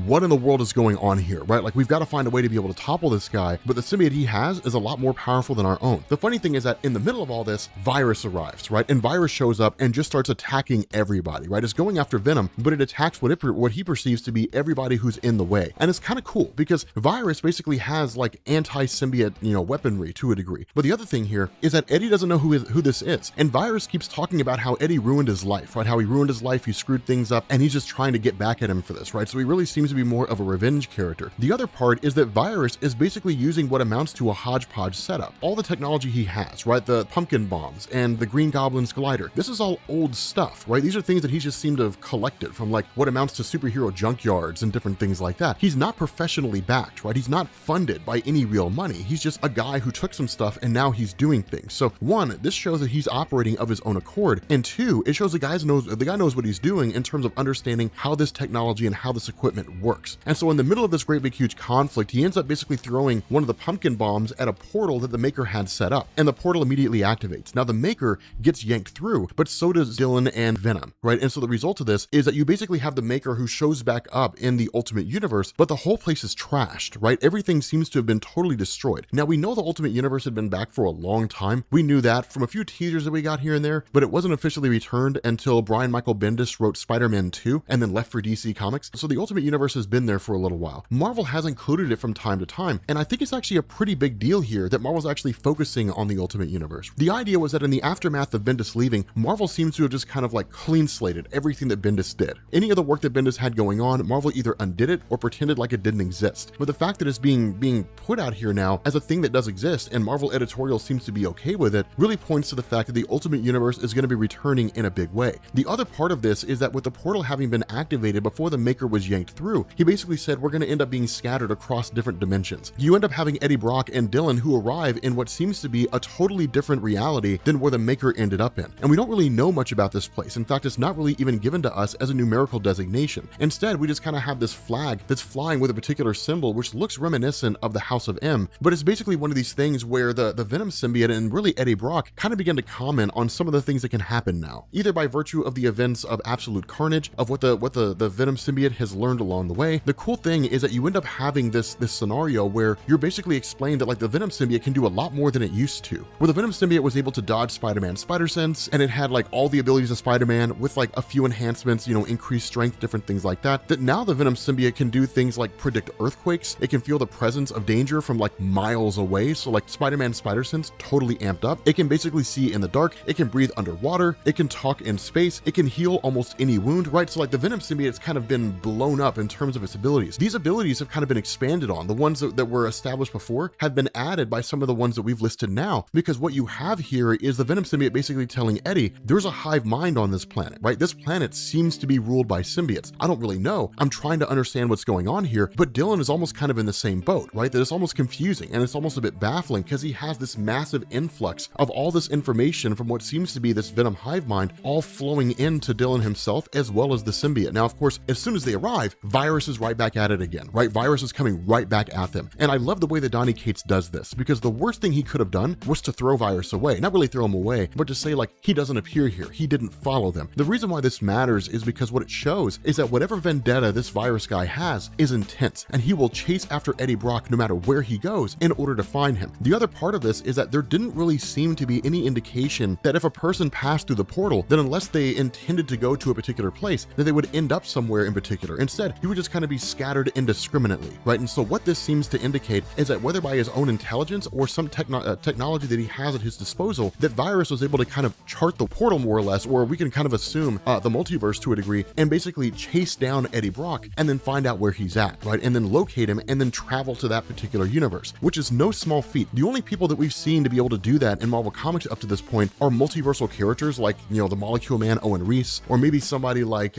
what in the world is going on here, right? Like, we've got to find a way to be able to topple this guy, but the symbiote he has is a lot more powerful than our own. The funny thing is that in the middle of all this, Virus arrives, right? And Virus shows up and just starts attacking everybody, right? It's going after Venom, but it attacks what he perceives to be everybody who's in the way. And it's kind of cool because Virus basically has like anti-symbiote, weaponry to a degree. But the other thing here is that Eddie doesn't know who this is. And Virus keeps talking about how Eddie ruined his life, right? How he ruined his life, he screwed things up, and he's just trying to get back at him for this, right? So he really seems to be more of a revenge character. The other part is that Virus is basically using what amounts to a hodgepodge setup. All the technology he has, right? The pumpkin bombs and the Green Goblin's glider. This is all old stuff, right? These are things that he just seemed to have collected from like what amounts to superhero junkyards and different things like that. He's not professionally backed, right? He's not funded by any real money. He's just a guy who took some stuff and now he's doing things. So one, this shows that he's operating of his own accord, and two, it shows the guy knows what he's doing in terms of understanding how this technology and how this equipment works. And so in the middle of this great big huge conflict, he ends up basically throwing one of the pumpkin bombs at a portal that the Maker had set up, and the portal immediately activates. Now the Maker gets yanked through, but so does Dylan and Venom, right? And so the result of this is that you basically have the Maker who shows back up in the Ultimate Universe, but the whole place is trashed, right? Everything seems to have been totally destroyed. Now we know the Ultimate Universe had been back for a long time. We knew that from a few teasers that we got here and there, but it wasn't officially returned until Brian Michael Bendis wrote Spider-Man 2 and then left for DC Comics. So the Ultimate Universe has been there for a little while. Marvel has included it from time to time, and I think it's actually a pretty big deal here that Marvel's actually focusing on the Ultimate Universe. The idea was that in the aftermath of Bendis leaving, Marvel seems to have just kind of like clean slated everything that Bendis did. Any of the work that Bendis had going on, Marvel either undid it or pretended like it didn't exist. But the fact that it's being put out here now as a thing that does exist and Marvel editorial seems to be okay with it really points to the fact that the Ultimate Universe Virus is going to be returning in a big way. The other part of this is that with the portal having been activated before the Maker was yanked through, he basically said we're going to end up being scattered across different dimensions. You end up having Eddie Brock and Dylan who arrive in what seems to be a totally different reality than where the Maker ended up in. And we don't really know much about this place. In fact, it's not really even given to us as a numerical designation. Instead, we just kind of have this flag that's flying with a particular symbol, which looks reminiscent of the House of M, but it's basically one of these things where the Venom symbiote and really Eddie Brock kind of begin to comment on some of the things that can happen now, either by virtue of the events of absolute carnage, of what the Venom symbiote has learned along the way. The cool thing is that you end up having this scenario where you're basically explained that like the Venom symbiote can do a lot more than it used to, where the Venom symbiote was able to dodge Spider-Man's spider sense, and it had like all the abilities of Spider-Man with like a few enhancements, increased strength, different things like that. That now the Venom symbiote can do things like predict earthquakes. It can feel the presence of danger from like miles away. So like Spider-Man's spider sense totally amped up. It can basically see in the dark. It can breathe underwater. It can talk in space. It can heal almost any wound, right? So like the Venom symbiote's kind of been blown up in terms of its abilities. These abilities have kind of been expanded on. The ones that were established before have been added by some of the ones that we've listed now, because what you have here is the Venom symbiote basically telling Eddie, there's a hive mind on this planet, right? This planet seems to be ruled by symbiotes. I don't really know. I'm trying to understand what's going on here, but Dylan is almost kind of in the same boat, right? That it's almost confusing and it's almost a bit baffling because he has this massive influx of all this information from what seems to be this Venom hive mind all flowing into Dylan himself as well as the symbiote. Now, of course, as soon as they arrive, Virus is right back at it again, right? Virus is coming right back at them. And I love the way that Donny Cates does this, because the worst thing he could have done was to throw Virus away. Not really throw him away, but to say like, he doesn't appear here. He didn't follow them. The reason why this matters is because what it shows is that whatever vendetta this Virus guy has is intense, and he will chase after Eddie Brock no matter where he goes in order to find him. The other part of this is that there didn't really seem to be any indication that if a person passed through the portal, then unless they intended to go to a particular place, that they would end up somewhere in particular. Instead, he would just kind of be scattered indiscriminately, right? And so what this seems to indicate is that whether by his own intelligence or some technology that he has at his disposal, that Virus was able to kind of chart the portal more or less, or we can kind of assume the multiverse to a degree, and basically chase down Eddie Brock and then find out where he's at, right? And then locate him and then travel to that particular universe, which is no small feat. The only people that we've seen to be able to do that in Marvel Comics up to this point are multiversal characters like, the Molecule Man, Owen Reese, or maybe somebody like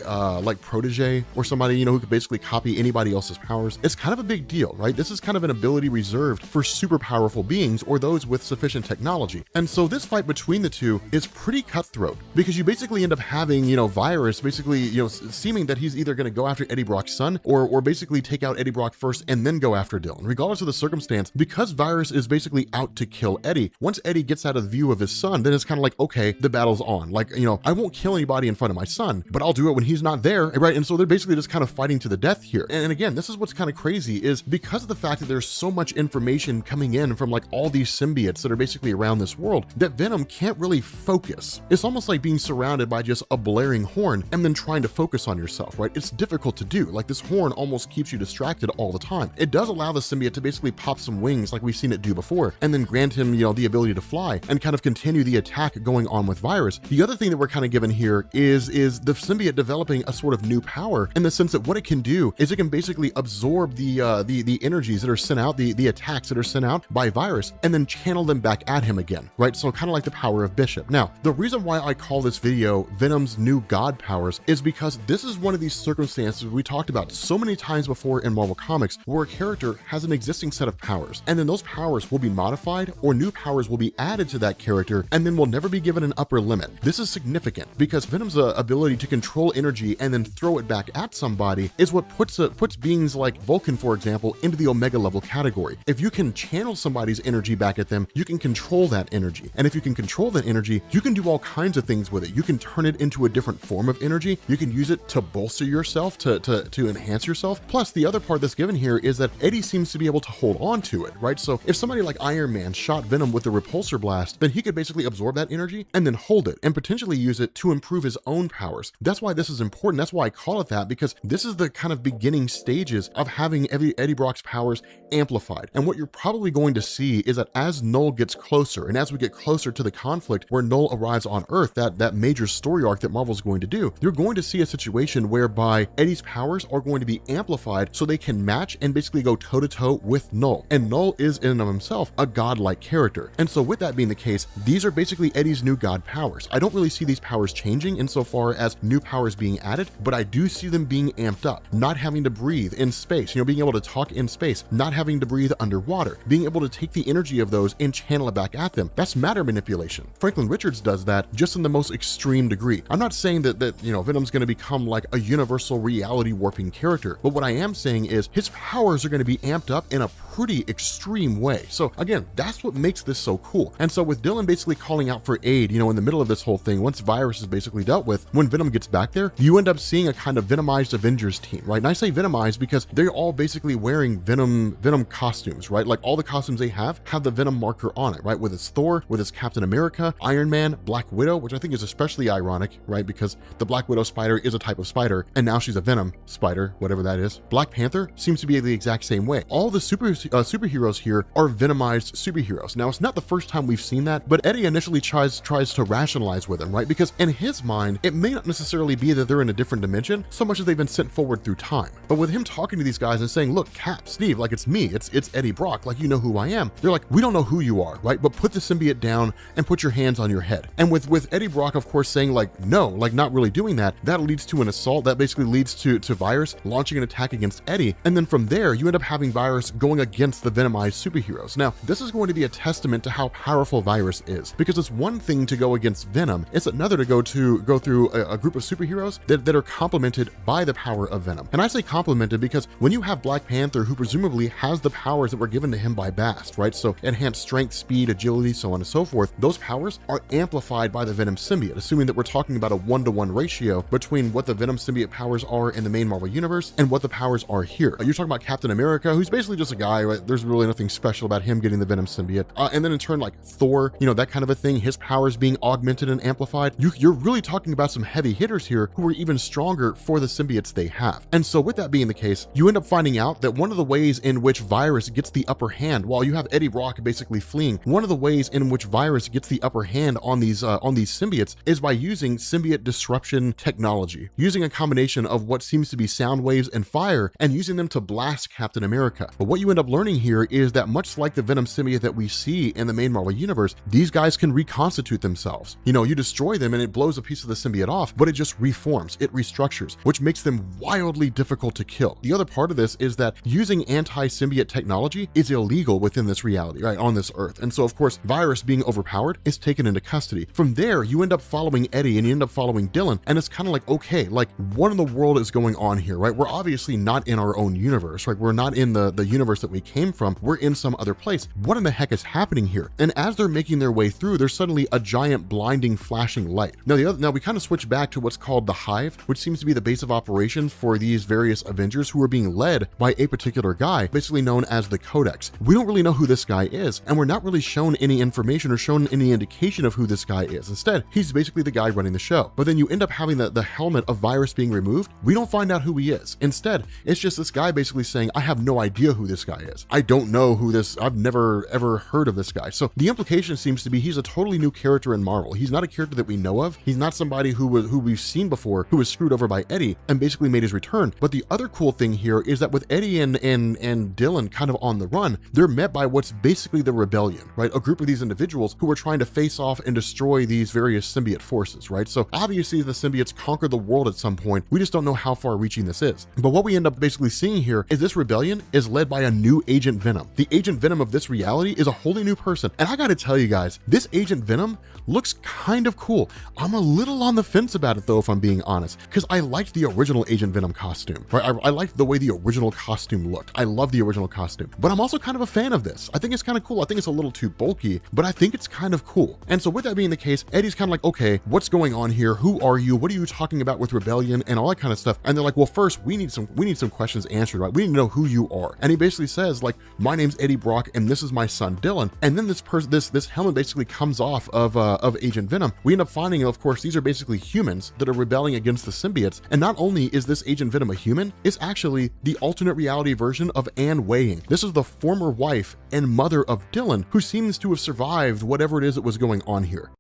Protege, or somebody, who could basically copy anybody else's powers. It's kind of a big deal, right? This is kind of an ability reserved for super powerful beings or those with sufficient technology. And so this fight between the two is pretty cutthroat, because you basically end up having, Virus basically, seeming that he's either going to go after Eddie Brock's son or basically take out Eddie Brock first and then go after Dylan. Regardless of the circumstance, because Virus is basically out to kill Eddie, once Eddie gets out of the view of his son, then it's kind of like, okay, the battle's on. Like, I won't kill anybody in front of my son, but I'll do it when he's not there, right? And so they're basically just kind of fighting to the death here. And again, this is what's kind of crazy, is because of the fact that there's so much information coming in from like all these symbiotes that are basically around this world, that Venom can't really focus. It's almost like being surrounded by just a blaring horn and then trying to focus on yourself, right? It's difficult to do. Like, this horn almost keeps you distracted all the time. It does allow the symbiote to basically pop some wings like we've seen it do before, and then grant him, the ability to fly and kind of continue the attack going on with Virus. The other thing that we're kind of given here is the symbiote developing a sort of new power, in the sense that what it can do is it can basically absorb the energies that are sent out, the attacks that are sent out by Virus, and then channel them back at him again, right? So kind of like the power of Bishop. Now, the reason why I call this video Venom's new god powers is because this is one of these circumstances we talked about so many times before in Marvel Comics, where a character has an existing set of powers, and then those powers will be modified or new powers will be added to that character, and then will never be given an upper limit. This is significant because Venom's ability to control energy and then throw it back at somebody is what puts beings like Vulcan, for example, into the Omega level category. If you can channel somebody's energy back at them, you can control that energy. And if you can control that energy, you can do all kinds of things with it. You can turn it into a different form of energy. You can use it to bolster yourself, to enhance yourself. Plus, the other part that's given here is that Eddie seems to be able to hold on to it, right? So if somebody like Iron Man shot Venom with the repulsor blast, then he could basically absorb that energy and then hold it and potentially use it to improve his own powers. That's why this is important. That's why I call it that, because this is the kind of beginning stages of having Eddie Brock's powers amplified. And what you're probably going to see is that as Knull gets closer, and as we get closer to the conflict where Knull arrives on Earth, that major story arc that Marvel's going to do, you're going to see a situation whereby Eddie's powers are going to be amplified so they can match and basically go toe-to-toe with Knull. And Knull is in and of himself a godlike character. And so with that being the case, these are basically Eddie's new god powers. I don't really see these powers changing insofar as new powers being added, but I do see them being amped up. Not having to breathe in space, being able to talk in space, not having to breathe underwater, being able to take the energy of those and channel it back at them. That's matter manipulation. Franklin Richards does that just in the most extreme degree. I'm not saying that Venom's going to become like a universal reality warping character, but what I am saying is his powers are going to be amped up in a pretty extreme way. So again, that's what makes this so cool. And so with Dylan basically calling out for aid, in the middle of this whole thing, once Virus is basically dealt with, when Venom gets back there, you end up seeing a kind of Venomized Avengers team, right? And I say Venomized because they're all basically wearing Venom costumes, right? Like all the costumes they have the Venom marker on it, right? With his Thor, with his Captain America, Iron Man, Black Widow, which I think is especially ironic, right? Because the Black Widow spider is a type of spider, and now she's a Venom spider, whatever that is. Black Panther seems to be the exact same way. All the superheroes here are Venomized superheroes. Now, it's not the first time we've seen that, but Eddie initially tries to rationalize with him, right? Because in his mind, it may not necessarily be that they're in a different dimension so much as they've been sent forward through time. But with him talking to these guys and saying, look, Cap, Steve, like it's me, it's Eddie Brock, like you know who I am. They're like, we don't know who you are, right? But put the symbiote down and put your hands on your head. And with Eddie Brock, of course, saying like, no, like not really doing that, that leads to an assault. That basically leads to Virus launching an attack against Eddie. And then from there, you end up having Virus going against the Venomized superheroes. Now, this is going to be a testament to how powerful Virus is, because it's one thing to go against Venom, it's another to go through a group of superheroes that are complemented by the power of Venom. And I say complemented because when you have Black Panther, who presumably has the powers that were given to him by Bast, right? So enhanced strength, speed, agility, so on and so forth, those powers are amplified by the Venom symbiote, assuming that we're talking about a 1-to-1 ratio between what the Venom symbiote powers are in the main Marvel universe and what the powers are here. You're talking about Captain America, who's basically just a guy, right? There's really nothing special about him getting the Venom symbiote. And then in turn, like Thor, that kind of a thing, his powers being augmented and amplified. You're really talking about some heavy hitters here who are even stronger for the symbiotes they have. And so with that being the case, you end up finding out that one of the ways in which Virus gets the upper hand, while you have Eddie Brock basically fleeing, one of the ways in which Virus gets the upper hand on these symbiotes is by using symbiote disruption technology, using a combination of what seems to be sound waves and fire, and using them to blast Captain America. But what you end up learning here is that much like the Venom symbiote that we see in the main Marvel universe, these guys can reconstitute themselves. You destroy them and it blows a piece of the symbiote off, but it just reforms, it restructures, which makes them wildly difficult to kill. The other part of this is that using anti-symbiote technology is illegal within this reality, right, on this Earth. And so of course, Virus being overpowered is taken into custody. From there, you end up following Eddie and you end up following Dylan, and it's kind of like, okay, like what in the world is going on here, right? We're obviously not in our own universe, right? We're not in the universe that we came from. We're in some other place. What in the heck is happening here? And as they're making their way through, there's suddenly a giant blinding flashing light. Now we kind of switch back to what's called the Hive, which seems to be the base of operations for these various Avengers who are being led by a particular guy, basically known as the Codex. We don't really know who this guy is, and we're not really shown any information or shown any indication of who this guy is. Instead, he's basically the guy running the show. But then you end up having the helmet of Virus being removed. We don't find out who he is. Instead, it's just this guy basically saying, I have no idea who this guy is. I don't know who this, I've never ever heard of this guy. So the implication seems to be he's a totally new character in Marvel. He's not a character that we know of. He's not somebody who we've seen before, who was screwed over by Eddie and basically made his return. But the other cool thing here is that with Eddie and Dylan kind of on the run, they're met by what's basically the rebellion, right? A group of these individuals who are trying to face off and destroy these various symbiote forces, right? So obviously the symbiotes conquer the world at some point. We just don't know how far reaching this is. But what we end up basically seeing here is this rebellion is led by a new Agent Venom. The Agent Venom of this reality is a wholly new person. And I gotta tell you guys, this Agent Venom looks kind of cool. I'm a little on the fence about it though, if I'm being honest, because I liked the original Agent Venom costume, right? I liked the way the original costume looked. I love the original costume, but I'm also kind of a fan of this. I think it's kind of cool. I think it's a little too bulky, but I think it's kind of cool. And so with that being the case, Eddie's kind of like, okay, what's going on here? Who are you? What are you talking about with rebellion and all that kind of stuff? And they're like, well, first we need some questions answered, right? We need to know who you are. And he basically says like, my name's Eddie Brock and this is my son Dylan. And then this helmet basically comes off of Agent Venom. We end up finding, of course, these are basically humans that are rebelling against the symbiotes. And not only is this Agent Venom a human, it's actually the alternate reality version of Anne Weying. This is the former wife and mother of Dylan, who seems to have survived whatever it is that was going on here.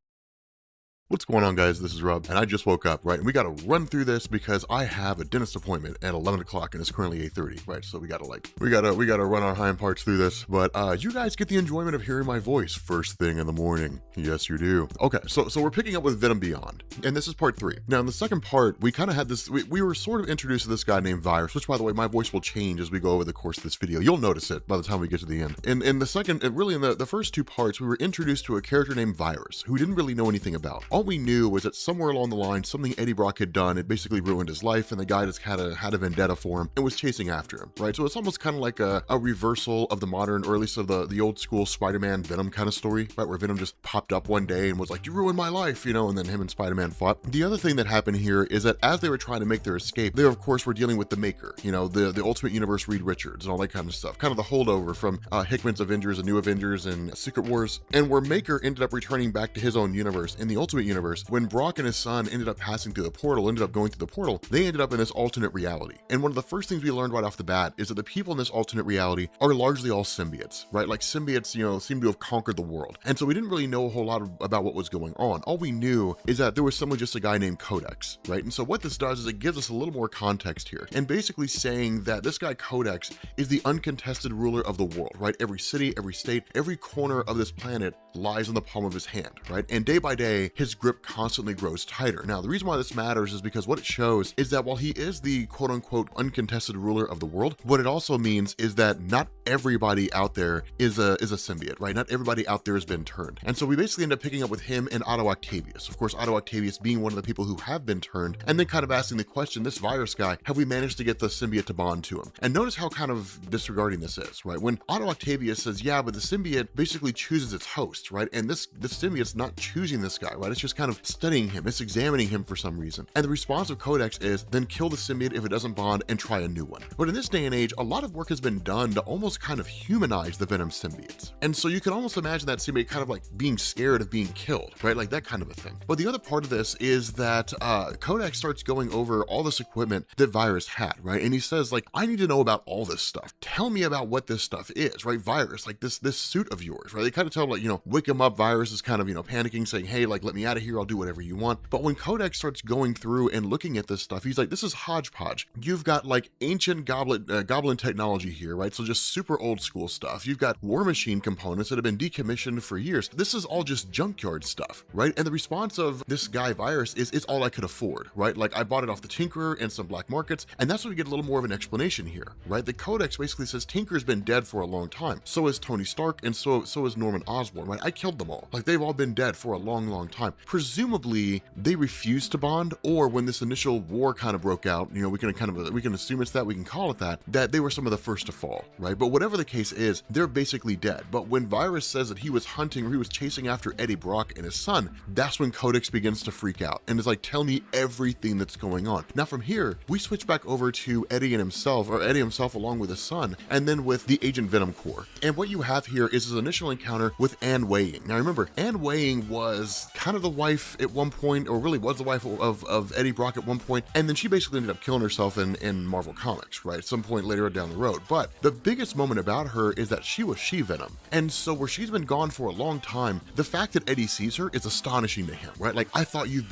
What's going on, guys? This is Rob, and I just woke up, right? And we gotta run through this because I have a dentist appointment at 11 o'clock, and it's currently 8:30, right? So we gotta run our hind parts through this. But you guys get the enjoyment of hearing my voice first thing in the morning. Yes, you do. Okay, so we're picking up with Venom Beyond, and this is part 3. Now, in the second part, we kind of had this. We were sort of introduced to this guy named Virus, which, by the way, my voice will change as we go over the course of this video. You'll notice it by the time we get to the end. In the second, really in the first 2 parts, we were introduced to a character named Virus, who didn't really know anything about. All we knew was that somewhere along the line, something Eddie Brock had done, it basically ruined his life, and the guy just had a vendetta for him and was chasing after him, right? So it's almost kind of like a reversal of the modern, or at least of the old school Spider-Man Venom kind of story, right? Where Venom just popped up one day and was like, you ruined my life, you know, and then him and Spider-Man fought. The other thing that happened here is that as they were trying to make their escape, they of course were dealing with the Maker, you know, the Ultimate Universe Reed Richards and all that kind of stuff, kind of the holdover from Hickman's Avengers and New Avengers and Secret Wars, and where Maker ended up returning back to his own universe in the Ultimate Universe. When Brock and his son ended up passing through the portal, ended up going through the portal, they ended up in this alternate reality. And one of the first things we learned right off the bat is that the people in this alternate reality are largely all symbiotes, right? Like symbiotes, you know, seem to have conquered the world. And so we didn't really know a whole lot about what was going on. All we knew is that there was someone, just a guy named Codex, right? And so what this does is it gives us a little more context here, and basically saying that this guy Codex is the uncontested ruler of the world, right? Every city, every state, every corner of this planet lies in the palm of his hand, right? And day by day, his grip constantly grows tighter. Now, the reason why this matters is because what it shows is that while he is the quote-unquote uncontested ruler of the world, what it also means is that not everybody out there is a symbiote, right? Not everybody out there has been turned. And so we basically end up picking up with him and Otto Octavius. Of course, Otto Octavius being one of the people who have been turned, and then kind of asking the question, this Virus guy, have we managed to get the symbiote to bond to him? And notice how kind of disregarding this is, right? When Otto Octavius says, yeah, but the symbiote basically chooses its host, right? And this symbiote's not choosing this guy, right? It's just kind of studying him. It's examining him for some reason. And the response of Codex is, then kill the symbiote if it doesn't bond and try a new one. But in this day and age, a lot of work has been done to almost kind of humanize the Venom symbiotes. And so you can almost imagine that symbiote kind of like being scared of being killed, right? Like that kind of a thing. But the other part of this is that Codex starts going over all this equipment that Virus had, right? And he says, like, I need to know about all this stuff. Tell me about what this stuff is, right? Virus, like this suit of yours, right? They kind of tell him, like, you know, wake him up. Virus is kind of, you know, panicking, saying, hey, like, let me out of here. I'll do whatever you want. But when Codex starts going through and looking at this stuff, he's like, this is hodgepodge. You've got like ancient goblin technology here, right? So just super old school stuff. You've got War Machine components that have been decommissioned for years. This is all just junkyard stuff, right? And the response of this guy Virus is, it's all I could afford, right? Like I bought it off the Tinkerer and some black markets. And that's when we get a little more of an explanation here, right? The Codex basically says Tinker's been dead for a long time. So is Tony Stark, and so is Norman Osborn, right? I killed them all. Like they've all been dead for a long, long time. Presumably they refused to bond, or when this initial war kind of broke out, you know, we can assume it's that, we can call it that they were some of the first to fall, right? But whatever the case is, they're basically dead. But when Virus says that he was hunting, or he was chasing after Eddie Brock and his son, that's when Codex begins to freak out and is like, tell me everything that's going on. Now from here, we switch back over to Eddie himself along with his son, and then with the Agent Venom Corps. And what you have here is his initial encounter with Anne Weying. Now remember, Anne Weying was kind of the wife at one point, or really was the wife of Eddie Brock at one point, and then she basically ended up killing herself in Marvel Comics, right? At some point later down the road. But the biggest moment about her is that she was She-Venom. And so where she's been gone for a long time, the fact that Eddie sees her is astonishing to him, right? Like, I thought you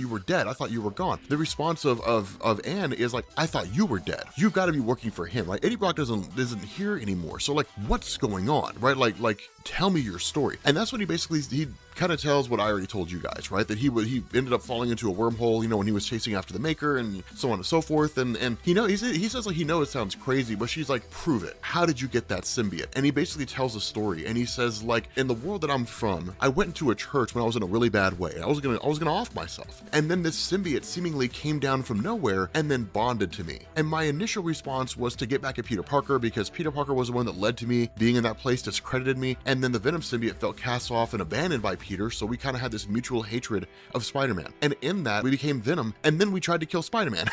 were dead. I thought you were gone. The response of Anne is like, I thought you were dead. You've got to be working for him, right? Eddie Brock isn't here anymore. So like, what's going on, right? Like, tell me your story. And that's what he kind of tells what I already told you guys, right? That he ended up falling into a wormhole, you know, when he was chasing after the Maker and so on and so forth. And he says like, he knows it sounds crazy, but she's like, prove it. How did you get that symbiote? And he basically tells a story, and he says, like, in the world that I'm from, I went into a church when I was in a really bad way. I was gonna off myself. And then this symbiote seemingly came down from nowhere and then bonded to me. And my initial response was to get back at Peter Parker, because Peter Parker was the one that led to me being in that place, discredited me. And then the Venom symbiote felt cast off and abandoned by Peter, so we kind of had this mutual hatred of Spider-Man. And in that, we became Venom, and then we tried to kill Spider-Man.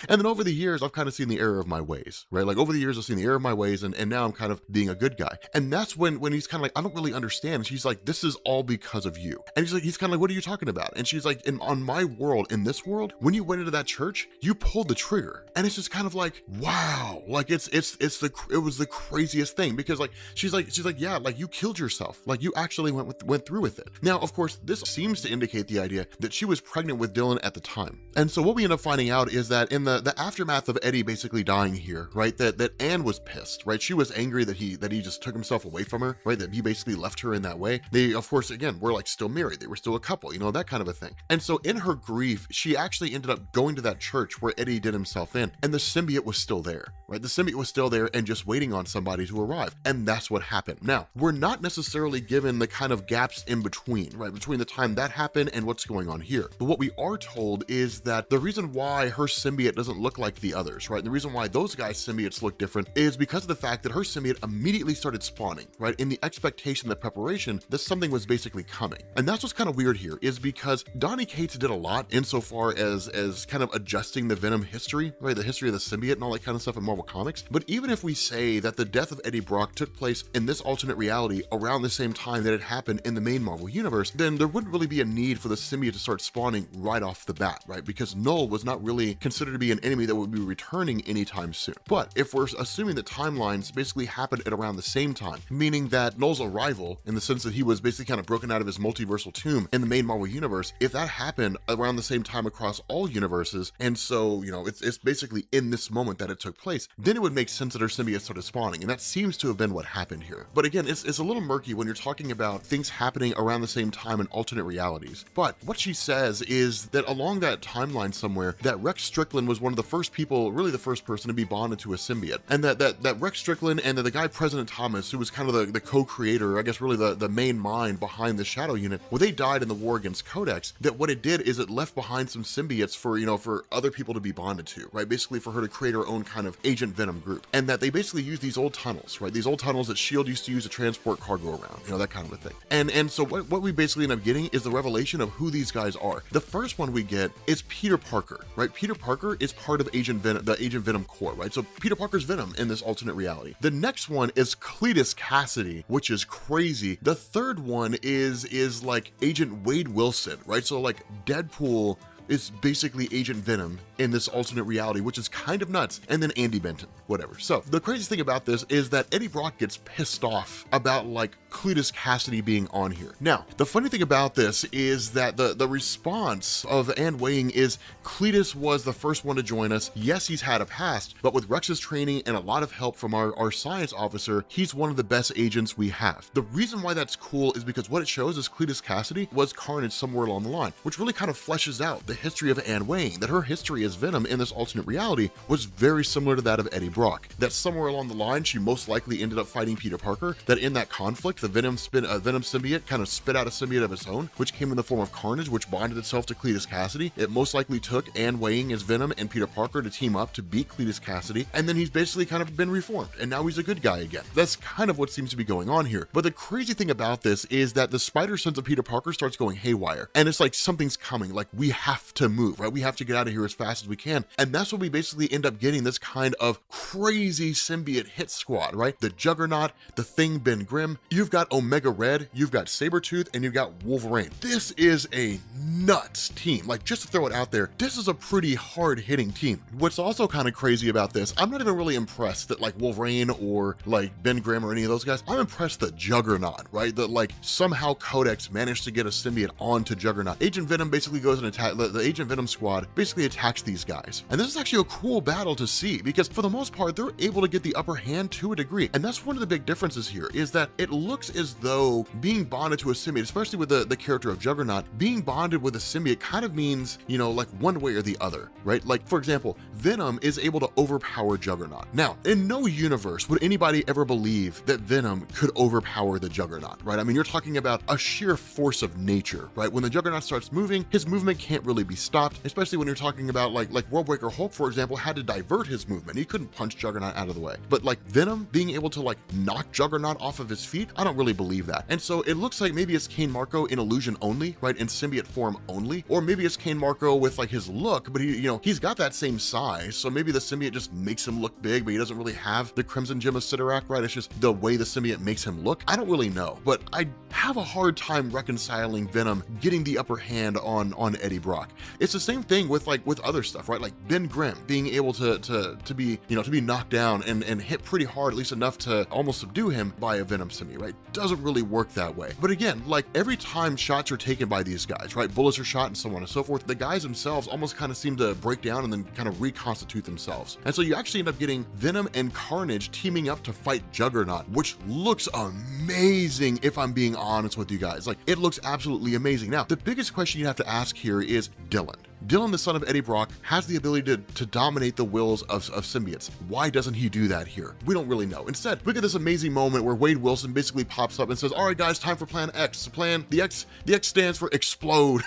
And then over the years, I've kind of seen the error of my ways, right? Like over the years, I've seen the error of my ways, and now I'm kind of being a good guy. And that's when he's kind of like, I don't really understand. And she's like, this is all because of you. And he's kind of like, what are you talking about? And she's like, on my world, in this world, when you went into that church, you pulled the trigger. And it's just kind of like, wow, like it was the craziest thing, because like she's like, yeah, like you killed yourself, like you actually went through with with it. Now, of course, this seems to indicate the idea that she was pregnant with Dylan at the time. And so what we end up finding out is that in the aftermath of Eddie basically dying here, right, that Anne was pissed, right? She was angry that he just took himself away from her, right? That he basically left her in that way. They, of course, again, were like still married. They were still a couple, you know, that kind of a thing. And so in her grief, she actually ended up going to that church where Eddie did himself in, and the symbiote was still there, right? The symbiote was still there and just waiting on somebody to arrive. And that's what happened. Now, we're not necessarily given the kind of gaps in between, right? Between the time that happened and what's going on here. But what we are told is that the reason why her symbiote doesn't look like the others, right? And the reason why those guys' symbiotes look different is because of the fact that her symbiote immediately started spawning, right? In the expectation, the preparation that something was basically coming. And that's what's kind of weird here, is because Donny Cates did a lot insofar as kind of adjusting the Venom history, right? The history of the symbiote and all that kind of stuff in Marvel Comics. But even if we say that the death of Eddie Brock took place in this alternate reality around the same time that it happened in the main Marvel universe, then there wouldn't really be a need for the symbiote to start spawning right off the bat, right? Because Knull was not really considered to be an enemy that would be returning anytime soon. But if we're assuming that timelines basically happened at around the same time, meaning that Knull's arrival, in the sense that he was basically kind of broken out of his multiversal tomb in the main Marvel universe, if that happened around the same time across all universes, and so, you know, it's basically in this moment that it took place, then it would make sense that her symbiote started spawning, and that seems to have been what happened here. But again, it's a little murky when you're talking about things happening around the same time in alternate realities. But what she says is that along that timeline somewhere, that Rex Strickland was one of the first people, really the first person to be bonded to a symbiote, and that Rex Strickland and the guy President Thomas, who was kind of the co-creator, I guess really the main mind behind the Shadow Unit, well, they died in the war against Codex. That what it did is it left behind some symbiotes for, you know, for other people to be bonded to, right? Basically for her to create her own kind of Agent Venom group, and that they basically used these old tunnels, right? These old tunnels that S.H.I.E.L.D. used to use to transport cargo around, you know, that kind of a thing. And so what we basically end up getting is the revelation of who these guys are. The first one we get is Peter Parker, right? Peter Parker is part of Agent Venom, the Agent Venom Corps, right? So Peter Parker's Venom in this alternate reality. The next one is Cletus Cassidy, which is crazy. The third one is like Agent Wade Wilson, right? So like Deadpool is basically Agent Venom in this alternate reality, which is kind of nuts. And then Andy Benton, whatever. So the craziest thing about this is that Eddie Brock gets pissed off about like Cletus Cassidy being on here. Now, the funny thing about this is that the response of Anne Weying is Cletus was the first one to join us. Yes, he's had a past, but with Rex's training and a lot of help from our science officer, he's one of the best agents we have. The reason why that's cool is because what it shows is Cletus Cassidy was Carnage somewhere along the line, which really kind of fleshes out the history of Anne Weying, that her history as Venom in this alternate reality was very similar to that of Eddie Brock, that somewhere along the line she most likely ended up fighting Peter Parker, that in that conflict the Venom symbiote kind of spit out a symbiote of its own, which came in the form of Carnage, which bonded itself to Cletus Cassidy. It most likely took Anne Weying as Venom and Peter Parker to team up to beat Cletus Cassidy, and then he's basically kind of been reformed, and now he's a good guy again. That's kind of what seems to be going on here. But the crazy thing about this is that the spider sense of Peter Parker starts going haywire, and it's like something's coming, like we have to move, right? We have to get out of here as fast as we can. And that's what we basically end up getting, this kind of crazy symbiote hit squad, right? The Juggernaut, the Thing, Ben Grimm, you've got Omega Red, you've got Sabretooth, and you've got Wolverine. This is a nuts team. Like, just to throw it out there, this is a pretty hard-hitting team. What's also kind of crazy about this, I'm not even really impressed that like Wolverine or like Ben Grimm or any of those guys. I'm impressed that Juggernaut, right? That like somehow Codex managed to get a symbiote onto Juggernaut. Agent Venom basically goes and attacks the Agent Venom squad, basically attacks these guys. And this is actually a cool battle to see, because for the most part, they're able to get the upper hand to a degree. And that's one of the big differences here, is that it looks as though being bonded to a symbiote, especially with the character of Juggernaut, being bonded with a symbiote kind of means, you know, like one way or the other, right? Like, for example, Venom is able to overpower Juggernaut. Now, in no universe would anybody ever believe that Venom could overpower the Juggernaut, right? I mean, you're talking about a sheer force of nature, right? When the Juggernaut starts moving, his movement can't really be stopped, especially when you're talking about like Worldbreaker Hulk, for example, had to divert his movement. He couldn't punch Juggernaut out of the way. But like Venom being able to like knock Juggernaut off of his feet, I don't really believe that. And so it looks like maybe it's Kane Marco in illusion only, right? In symbiote form only, or maybe it's Kane Marco with like his look, but he, you know, he's got that same size. So maybe the symbiote just makes him look big, but he doesn't really have the Crimson Gem of Sidorak, right? It's just the way the symbiote makes him look. I don't really know, but I have a hard time reconciling Venom getting the upper hand on Eddie Brock. It's the same thing with other stuff, right? Like Ben Grimm being able to be, to be knocked down and hit pretty hard, at least enough to almost subdue him by a Venom symbiote, right? Doesn't really work that way. But again, like every time shots are taken by these guys, right? Bullets are shot and so on and so forth, the guys themselves almost kind of seem to break down and then kind of reconstitute themselves. And so you actually end up getting Venom and Carnage teaming up to fight Juggernaut, which looks amazing if I'm being honest with you guys. Like it looks absolutely amazing. Now, the biggest question you have to ask here is Dylan. Dylan, the son of Eddie Brock, has the ability to dominate the wills of symbiotes. Why doesn't he do that here? We don't really know. Instead, look at this amazing moment where Wade Wilson basically pops up and says, all right, guys, time for plan X. The X stands for explode.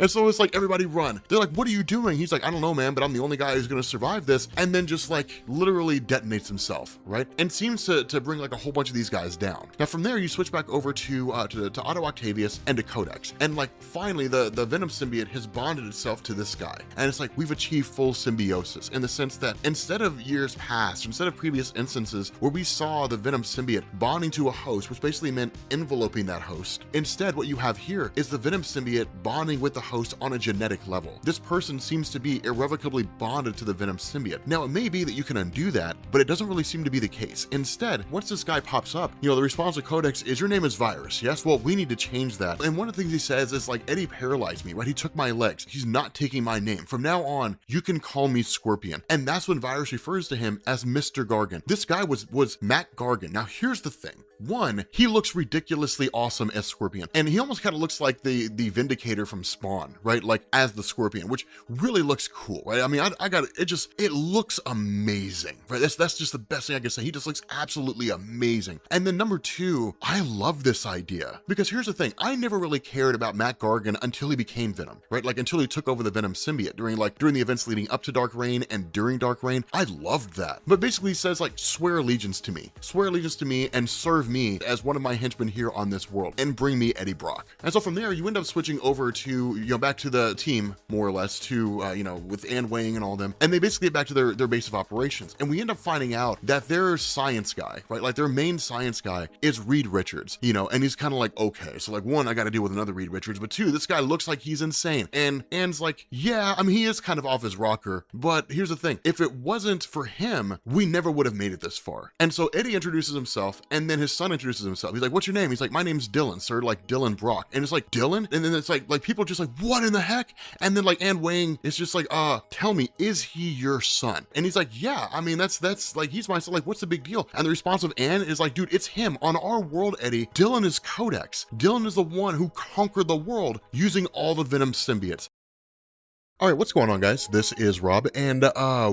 And so it's like, everybody run. They're like, what are you doing? He's like, I don't know, man, but I'm the only guy who's going to survive this. And then just like literally detonates himself, right? And seems to bring like a whole bunch of these guys down. Now from there, you switch back over to Otto Octavius and to Codex. And like finally, the Venom symbiote has bonded itself to this guy. And it's like, we've achieved full symbiosis in the sense that instead of years past, instead of previous instances where we saw the Venom symbiote bonding to a host, which basically meant enveloping that host, instead what you have here is the Venom symbiote bonding with the host on a genetic level. This person seems to be irrevocably bonded to the Venom symbiote. Now it may be that you can undo that, but it doesn't really seem to be the case. Instead, once this guy pops up, the response to Codex is, your name is Virus. Yes, well, we need to change that. And one of the things he says is like, Eddie paralyzed me, right? He took my legs. He's not taking my name. From now on, you can call me Scorpion. And that's when Virus refers to him as Mr. Gargan. This guy was Matt Gargan. Now here's the thing. One, he looks ridiculously awesome as Scorpion. And he almost kind of looks like the Vindicator from Spawn, right? Like as the Scorpion, which really looks cool, right? I mean, it looks amazing, right? That's just the best thing I can say. He just looks absolutely amazing. And then number two, I love this idea because here's the thing. I never really cared about Matt Gargan until he became Venom, right? Like until he took over the Venom symbiote during the events leading up to Dark Reign and during Dark Reign. I loved that. But basically he says like, swear allegiance to me and serve me as one of my henchmen here on this world and bring me Eddie Brock. And so from there, you end up switching over to, back to the team, more or less, to, with Anne Wang and all them. And they basically get back to their base of operations. And we end up finding out that their science guy, right? Like their main science guy is Reed Richards, and he's kind of like, okay, so like one, I got to deal with another Reed Richards, but two, this guy looks like he's insane. And Anne's like, yeah, I mean, he is kind of off his rocker, but here's the thing. If it wasn't for him, we never would have made it this far. And so Eddie introduces himself and then his son introduces himself. He's like, what's your name? He's like, my name's Dylan, sir, like Dylan Brock. And it's like, Dylan? And then it's like people are just like, what in the heck? And then like Anne Wang is just like, tell me, is he your son? And he's like, yeah, I mean, that's like, he's my son. Like, what's the big deal? And the response of Anne is like, dude, it's him. On our world, Eddie, Dylan is Codex. Dylan is the one who conquered the world using all the Venom symbiotes. All right, what's going on, guys? This is Rob, and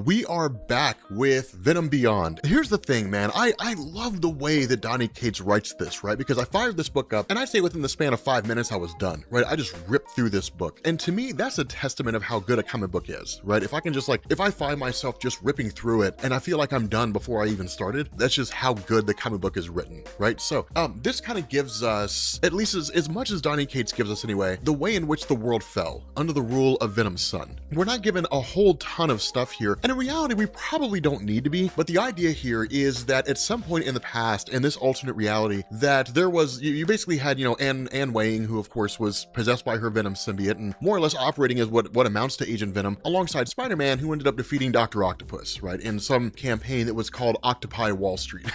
we are back with Venom Beyond. Here's the thing, man. I love the way that Donny Cates writes this, right? Because I fired this book up, and I'd say within the span of 5 minutes, I was done, right? I just ripped through this book. And to me, that's a testament of how good a comic book is, right? If I can just if I find myself just ripping through it, and I feel like I'm done before I even started, that's just how good the comic book is written, right? So, this kind of gives us, at least as much as Donny Cates gives us anyway, the way in which the world fell under the rule of Venom's son. We're not given a whole ton of stuff here, and in reality, we probably don't need to be, but the idea here is that at some point in the past, in this alternate reality, that there was, you basically had, Anne Wang, who of course was possessed by her Venom symbiote, and more or less operating as what amounts to Agent Venom, alongside Spider-Man, who ended up defeating Dr. Octopus, right, in some campaign that was called Octopi Wall Street.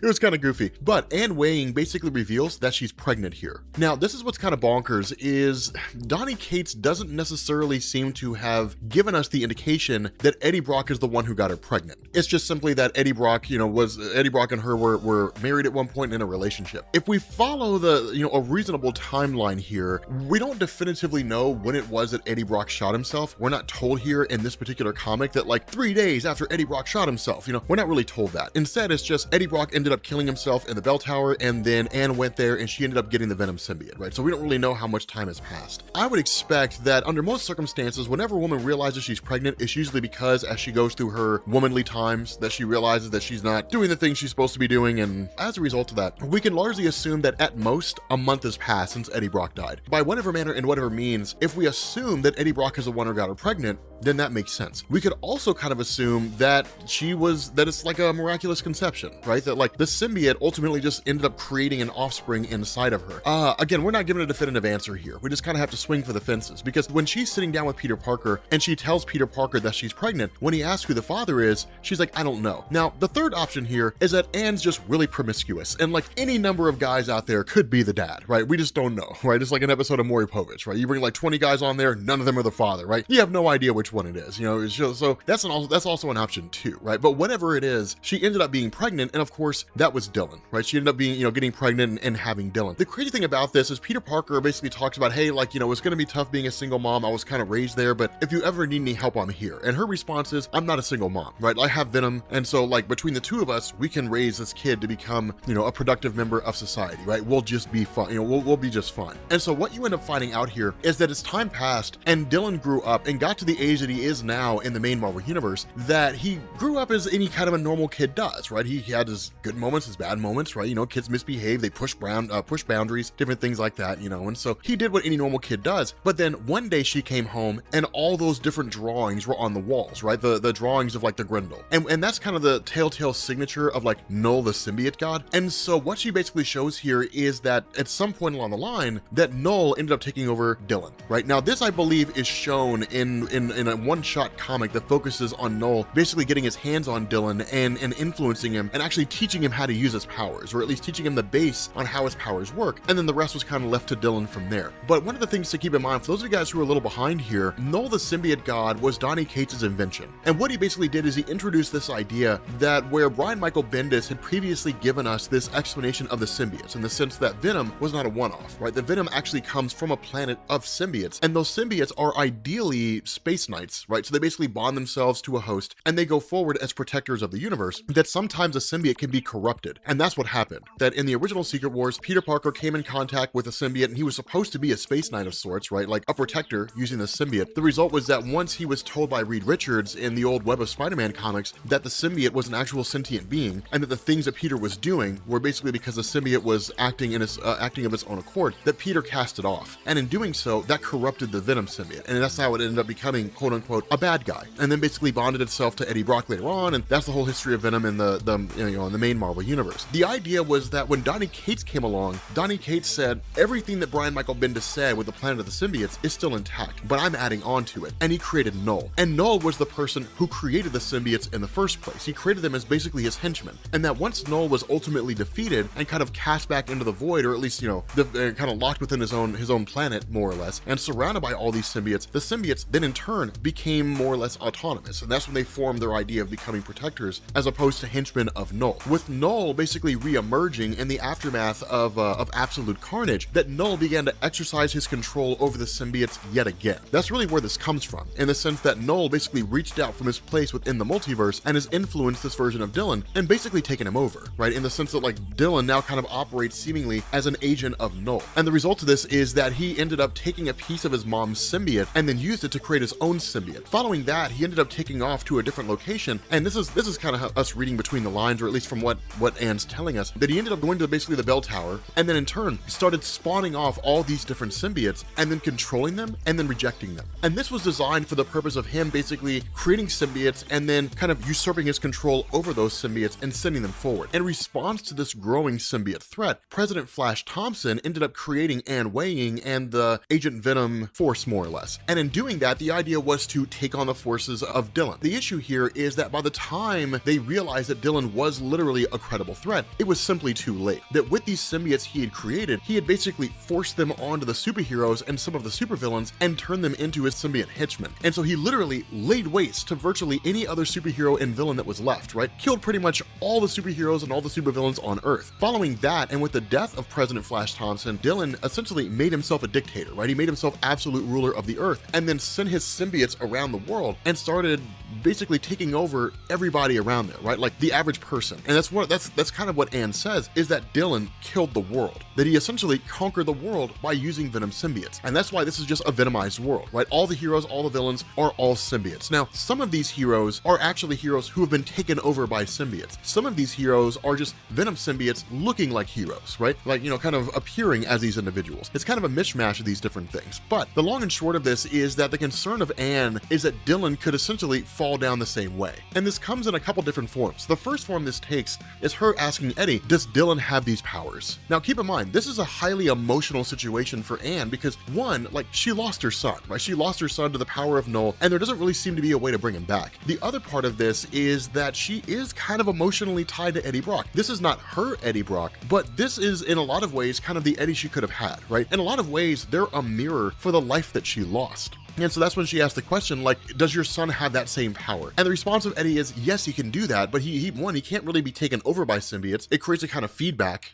It was kind of goofy, but Anne Wang basically reveals that she's pregnant here. Now, this is what's kind of bonkers, is Donny Cates doesn't necessarily seem to have given us the indication that Eddie Brock is the one who got her pregnant. It's just simply that Eddie Brock, Eddie Brock and her were married at one point in a relationship. If we follow a reasonable timeline here, we don't definitively know when it was that Eddie Brock shot himself. We're not told here in this particular comic that 3 days after Eddie Brock shot himself, we're not really told that. Instead, it's just Eddie Brock ended up killing himself in the bell tower, and then Anne went there and she ended up getting the Venom symbiote, right? So we don't really know how much time has passed. I would expect that under most circumstances, whenever a woman realizes she's pregnant, it's usually because as she goes through her womanly times that she realizes that she's not doing the things she's supposed to be doing, and as a result of that, we can largely assume that at most a month has passed since Eddie Brock died. By whatever manner and whatever means, if we assume that Eddie Brock is the one who got her pregnant, then that makes sense. We could also kind of assume that it's like a miraculous conception, right? That like the symbiote ultimately just ended up creating an offspring inside of her. Again, we're not given a definitive answer here. We just kind of have to swing for the fences, because when she's sitting down with Peter Parker and she tells Peter Parker that she's pregnant, when he asks who the father is, she's like, I don't know. Now, the third option here is that Anne's just really promiscuous, and like any number of guys out there could be the dad, right? We just don't know, right? It's like an episode of Maury Povich, right? You bring like 20 guys on there, none of them are the father, right? You have no idea which one it is, you know? It's just, so that's also an option too, right? But whatever it is, she ended up being pregnant, and of course, that was Dylan, right? She ended up being, getting pregnant and having Dylan. The crazy thing about this is Peter Parker basically talks about, hey, like, it's gonna be tough being a single mom. I was kind of raised there, but if you ever need any help, I'm here. And her response is, I'm not a single mom, right? I have Venom, and so like between the two of us, we can raise this kid to become, a productive member of society, right? We'll just be fun, we'll be just fine. And so what you end up finding out here is that as time passed and Dylan grew up and got to the age that he is now in the main Marvel universe, that he grew up as any kind of a normal kid does, right? He had his good moments, his bad moments, right? Kids misbehave, they push boundaries, different things like that, and so he did what any normal kid does. But then one day she came home and all those different drawings were on the walls, right? The drawings of like the Grendel. And that's kind of the telltale signature of like Knull, the symbiote god. And so what she basically shows here is that at some point along the line, that Knull ended up taking over Dylan, right? Now this, I believe, is shown in a one-shot comic that focuses on Knull basically getting his hands on Dylan and influencing him and actually teaching him how to use his powers, or at least teaching him the base on how his powers work. And then the rest was kind of left to Dylan from there. But one of the things to keep in mind, for those of you guys who are a little behind here, Knull the symbiote god was Donny Cates' invention. And what he basically did is he introduced this idea that where Brian Michael Bendis had previously given us this explanation of the symbiotes, in the sense that Venom was not a one-off, right? The Venom actually comes from a planet of symbiotes, and those symbiotes are ideally space knights, right? So they basically bond themselves to a host and they go forward as protectors of the universe, that sometimes a symbiote can be corrupted. And that's what happened. That in the original Secret Wars, Peter Parker came in contact with a symbiote, and he was supposed to be a space knight of sorts, right? Like a protector using the symbiote. The result was that once he was told by Reed Richards in the old Web of Spider-Man comics that the symbiote was an actual sentient being, and that the things that Peter was doing were basically because the symbiote was acting of its own accord, that Peter cast it off. And in doing so, that corrupted the Venom symbiote. And that's how it ended up becoming, quote unquote, a bad guy. And then basically bonded itself to Eddie Brock later on, and that's the whole history of Venom in the main Marvel universe. The idea was that when Donny Cates came along, Donny Cates said, everything that Brian Michael Bendis said with the planet of the symbiotes is still intact, but I'm adding on to it. And he created Knull. And Knull was the person who created the symbiotes in the first place. He created them as basically his henchmen. And that once Knull was ultimately defeated and kind of cast back into the void, or at least, kind of locked within his own planet, more or less, and surrounded by all these symbiotes, the symbiotes then in turn became more or less autonomous. And that's when they formed their idea of becoming protectors, as opposed to henchmen of Knull. With Knull basically re-emerging in the aftermath of absolute carnage, that Knull began to exercise his control over the symbiotes yet again. That's really where this comes from, in the sense that Knull basically reached out from his place within the multiverse and has influenced this version of Dylan and basically taken him over, right? In the sense that like Dylan now kind of operates seemingly as an agent of Knull. And the result of this is that he ended up taking a piece of his mom's symbiote and then used it to create his own symbiote. Following that, he ended up taking off to a different location, and this is kind of us reading between the lines, or at least from what Anne's telling us, that he ended up going to basically the bell tower, and then in turn started spawning off all these different symbiotes and then controlling them and then rejecting them. And this was designed for the purpose of him basically creating symbiotes and then kind of usurping his control over those symbiotes and sending them forward. In response to this growing symbiote threat, President Flash Thompson ended up creating Anne Weying and the Agent Venom force, more or less. And in doing that, the idea was to take on the forces of Dylan. The issue here is that by the time they realized that Dylan was literally a credible threat, it was simply too late. That with these symbiotes he had created, he had basically forced them onto the superheroes and some of the supervillains and turned them into his symbiote henchmen. And so he literally laid waste to virtually any other superhero and villain that was left, right? Killed pretty much all the superheroes and all the supervillains on Earth. Following that, and with the death of President Flash Thompson, Dylan essentially made himself a dictator, right? He made himself absolute ruler of the Earth, and then sent his symbiotes around the world and started basically taking over everybody around there, right? Like the average person. And that's kind of what Anne says, is that Dylan killed the world, that he essentially conquered the world by using Venom symbiotes. And that's why this is just a Venomized world, right? All the heroes, all the villains are all symbiotes. Now, some of these heroes are actually heroes who have been taken over by symbiotes. Some of these heroes are just Venom symbiotes looking like heroes, right? Like, you know, kind of appearing as these individuals. It's kind of a mishmash of these different things. But the long and short of this is that the concern of Anne is that Dylan could essentially fall down the same way. And this comes in a couple different forms. The first form this takes is her asking Eddie, does Dylan have these powers? Now, keep in mind, this is a highly emotional situation for Anne because one, like, she lost her son, right? She lost her son to the power of Knull, and there doesn't really seem to be a way to bring him back. The other part of this is that she is kind of emotionally tied to Eddie Brock. This is not her Eddie Brock, but this is in a lot of ways kind of the Eddie she could have had, right? In a lot of ways, they're a mirror for the life that she lost. And so that's when she asked the question, like, does your son have that same power? And the response of Eddie is, yes, he can do that, but he can't really be taken over by symbiotes. It creates a kind of feedback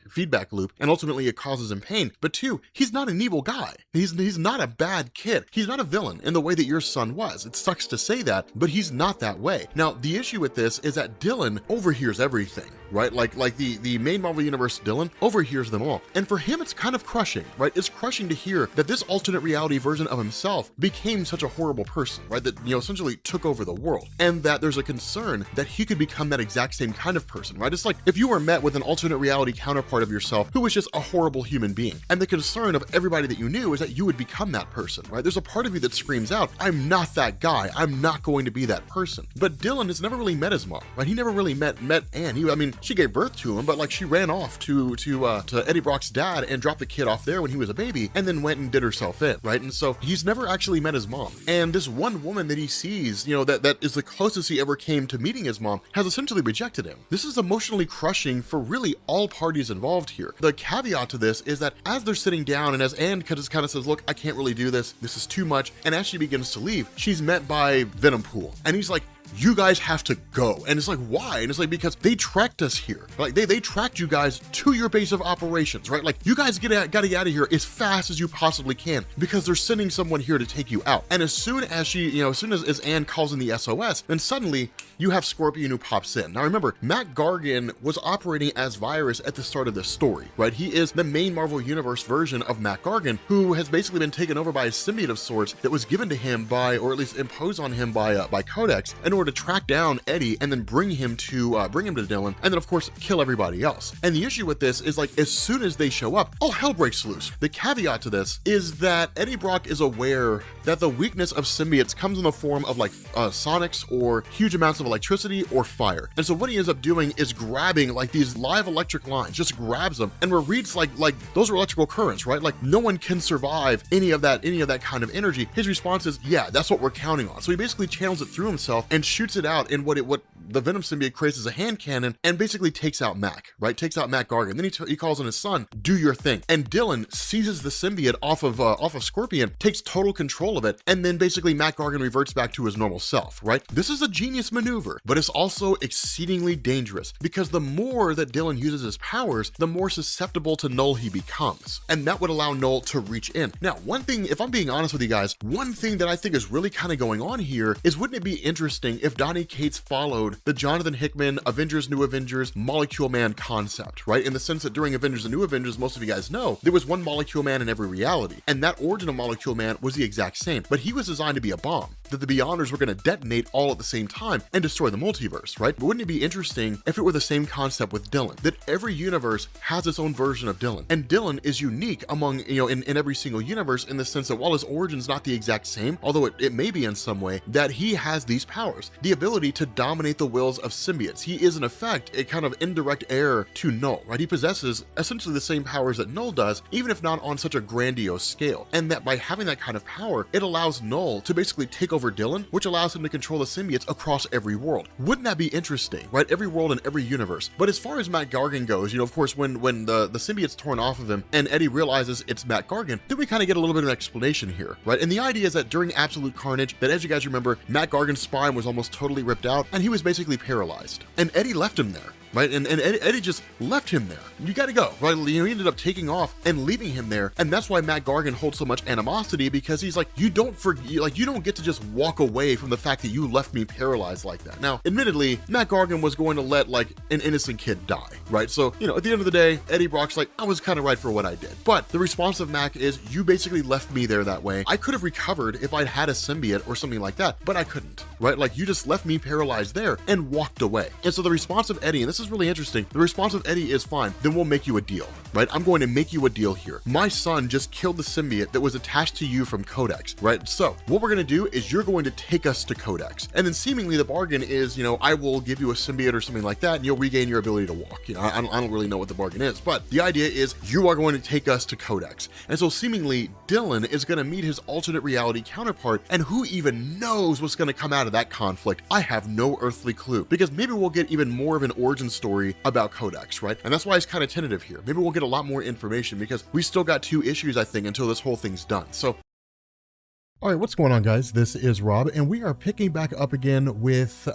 loop, and ultimately it causes him pain. But two, he's not an evil guy. He's not a bad kid. He's not a villain in the way that your son was. It sucks to say that, but he's not that way. Now, the issue with this is that Dylan overhears everything, right? Like the main Marvel Universe Dylan overhears them all. And for him, it's kind of crushing, right? It's crushing to hear that this alternate reality version of himself became such a horrible person, right? That, you know, essentially took over the world, and that there's a concern that he could become that exact same kind of person, right? It's like if you were met with an alternate reality counterpart of yourself who was just a horrible human being, and the concern of everybody that you knew is that you would become that person, right? There's a part of you that screams out, I'm not that guy. I'm not going to be that person. But Dylan has never really met his mom, right? He never really met Anne. I mean, she gave birth to him, but like she ran off to Eddie Brock's dad and dropped the kid off there when he was a baby, and then went and did herself in, right? And so he's never actually met his mom. And this one woman that he sees, you know, that is the closest he ever came to meeting his mom, has essentially rejected him. This is emotionally crushing for really all parties involved here. The caveat to this is that as they're sitting down, and as Anne kind of says, look, I can't really do this. This is too much. And as she begins to leave, she's met by Venom Pool. And he's like, you guys have to go. And it's like, why? And it's like, because they tracked us here. Like they tracked you guys to your base of operations, right? Like you guys gotta get out of here as fast as you possibly can because they're sending someone here to take you out. And as soon as she, you know, as soon as Anne calls in the SOS, then suddenly you have Scorpion who pops in. Now remember, Matt Gargan was operating as Virus at the start of this story, right? He is the main Marvel Universe version of Matt Gargan, who has basically been taken over by a symbiote of sorts that was given to him by, or at least imposed on him by Codex, in order to track down Eddie and then bring him to Dylan, and then of course kill everybody else. And the issue with this is, like, as soon as they show up, all hell breaks loose. The caveat to this is that Eddie Brock is aware that the weakness of symbiotes comes in the form of like sonics or huge amounts of electricity or fire. And so what he ends up doing is grabbing like these live electric lines, just grabs them, and where reads like those are electrical currents, right? Like no one can survive any of that kind of energy. His response is, yeah, that's what we're counting on. So he basically channels it through himself and shoots it out in what the Venom symbiote creates as a hand cannon, and basically takes out Mac, right? Takes out Matt Gargan. Then he calls on his son, do your thing. And Dylan seizes the symbiote off of Scorpion, takes total control of it, and then basically Matt Gargan reverts back to his normal self, right? This is a genius maneuver, but it's also exceedingly dangerous because the more that Dylan uses his powers, the more susceptible to Knull he becomes. And that would allow Knull to reach in. Now, one thing, if I'm being honest with you guys, one thing that I think is really kind of going on here is, wouldn't it be interesting if Donny Cates followed the Jonathan Hickman Avengers New Avengers Molecule Man concept, right? In the sense that during Avengers and New Avengers, most of you guys know, there was one Molecule Man in every reality, and that origin of Molecule Man was the exact same, but he was designed to be a bomb that the Beyonders were going to detonate all at the same time and destroy the multiverse, right? But wouldn't it be interesting if it were the same concept with Dylan, that every universe has its own version of Dylan, and Dylan is unique among, you know, in every single universe, in the sense that while his origin's not the exact same, although it may be in some way, that he has these powers, the ability to dominate the wills of symbiotes. He is in effect a kind of indirect heir to Knull, right? He possesses essentially the same powers that Knull does, even if not on such a grandiose scale. And that by having that kind of power, it allows Knull to basically take over Dylan, which allows him to control the symbiotes across every world. Wouldn't that be interesting, right? Every world and every universe. But as far as Matt Gargan goes, you know, of course, when the symbiote's torn off of him and Eddie realizes it's Matt Gargan, then we kind of get a little bit of an explanation here, right? And the idea is that during Absolute Carnage, that as you guys remember, Matt Gargan's spine was almost totally ripped out and he was basically paralyzed. And Eddie left him there. right? And Eddie just left him there. You got to go, right? He ended up taking off and leaving him there, and that's why Matt Gargan holds so much animosity, because he's like, you don't get to just walk away from the fact that you left me paralyzed like that. Now, admittedly, Matt Gargan was going to let like an innocent kid die, right? So, at the end of the day, Eddie Brock's like, I was kind of right for what I did. But the response of Mac is, you basically left me there that way. I could have recovered if I'd had a symbiote or something like that, but I couldn't, right? Like, you just left me paralyzed there and walked away. And so the response of Eddie, and this is really interesting, the response of Eddie is, fine, then we'll make you a deal, right? I'm going to make you a deal here. My son just killed the symbiote that was attached to you from Codex, right? So what we're going to do is you're going to take us to Codex. And then seemingly the bargain is, I will give you a symbiote or something like that, and you'll regain your ability to walk. I don't really know what the bargain is, but the idea is you are going to take us to Codex. And so seemingly Dylan is going to meet his alternate reality counterpart, and who even knows what's going to come out of that conflict? I have no earthly clue, because maybe we'll get even more of an origin story about Codex, right? And that's why it's kind of tentative here. Maybe we'll get a lot more information, because we still got 2 issues, I think, until this whole thing's done. So all right, what's going on, guys? This is Rob, and we are picking back up again with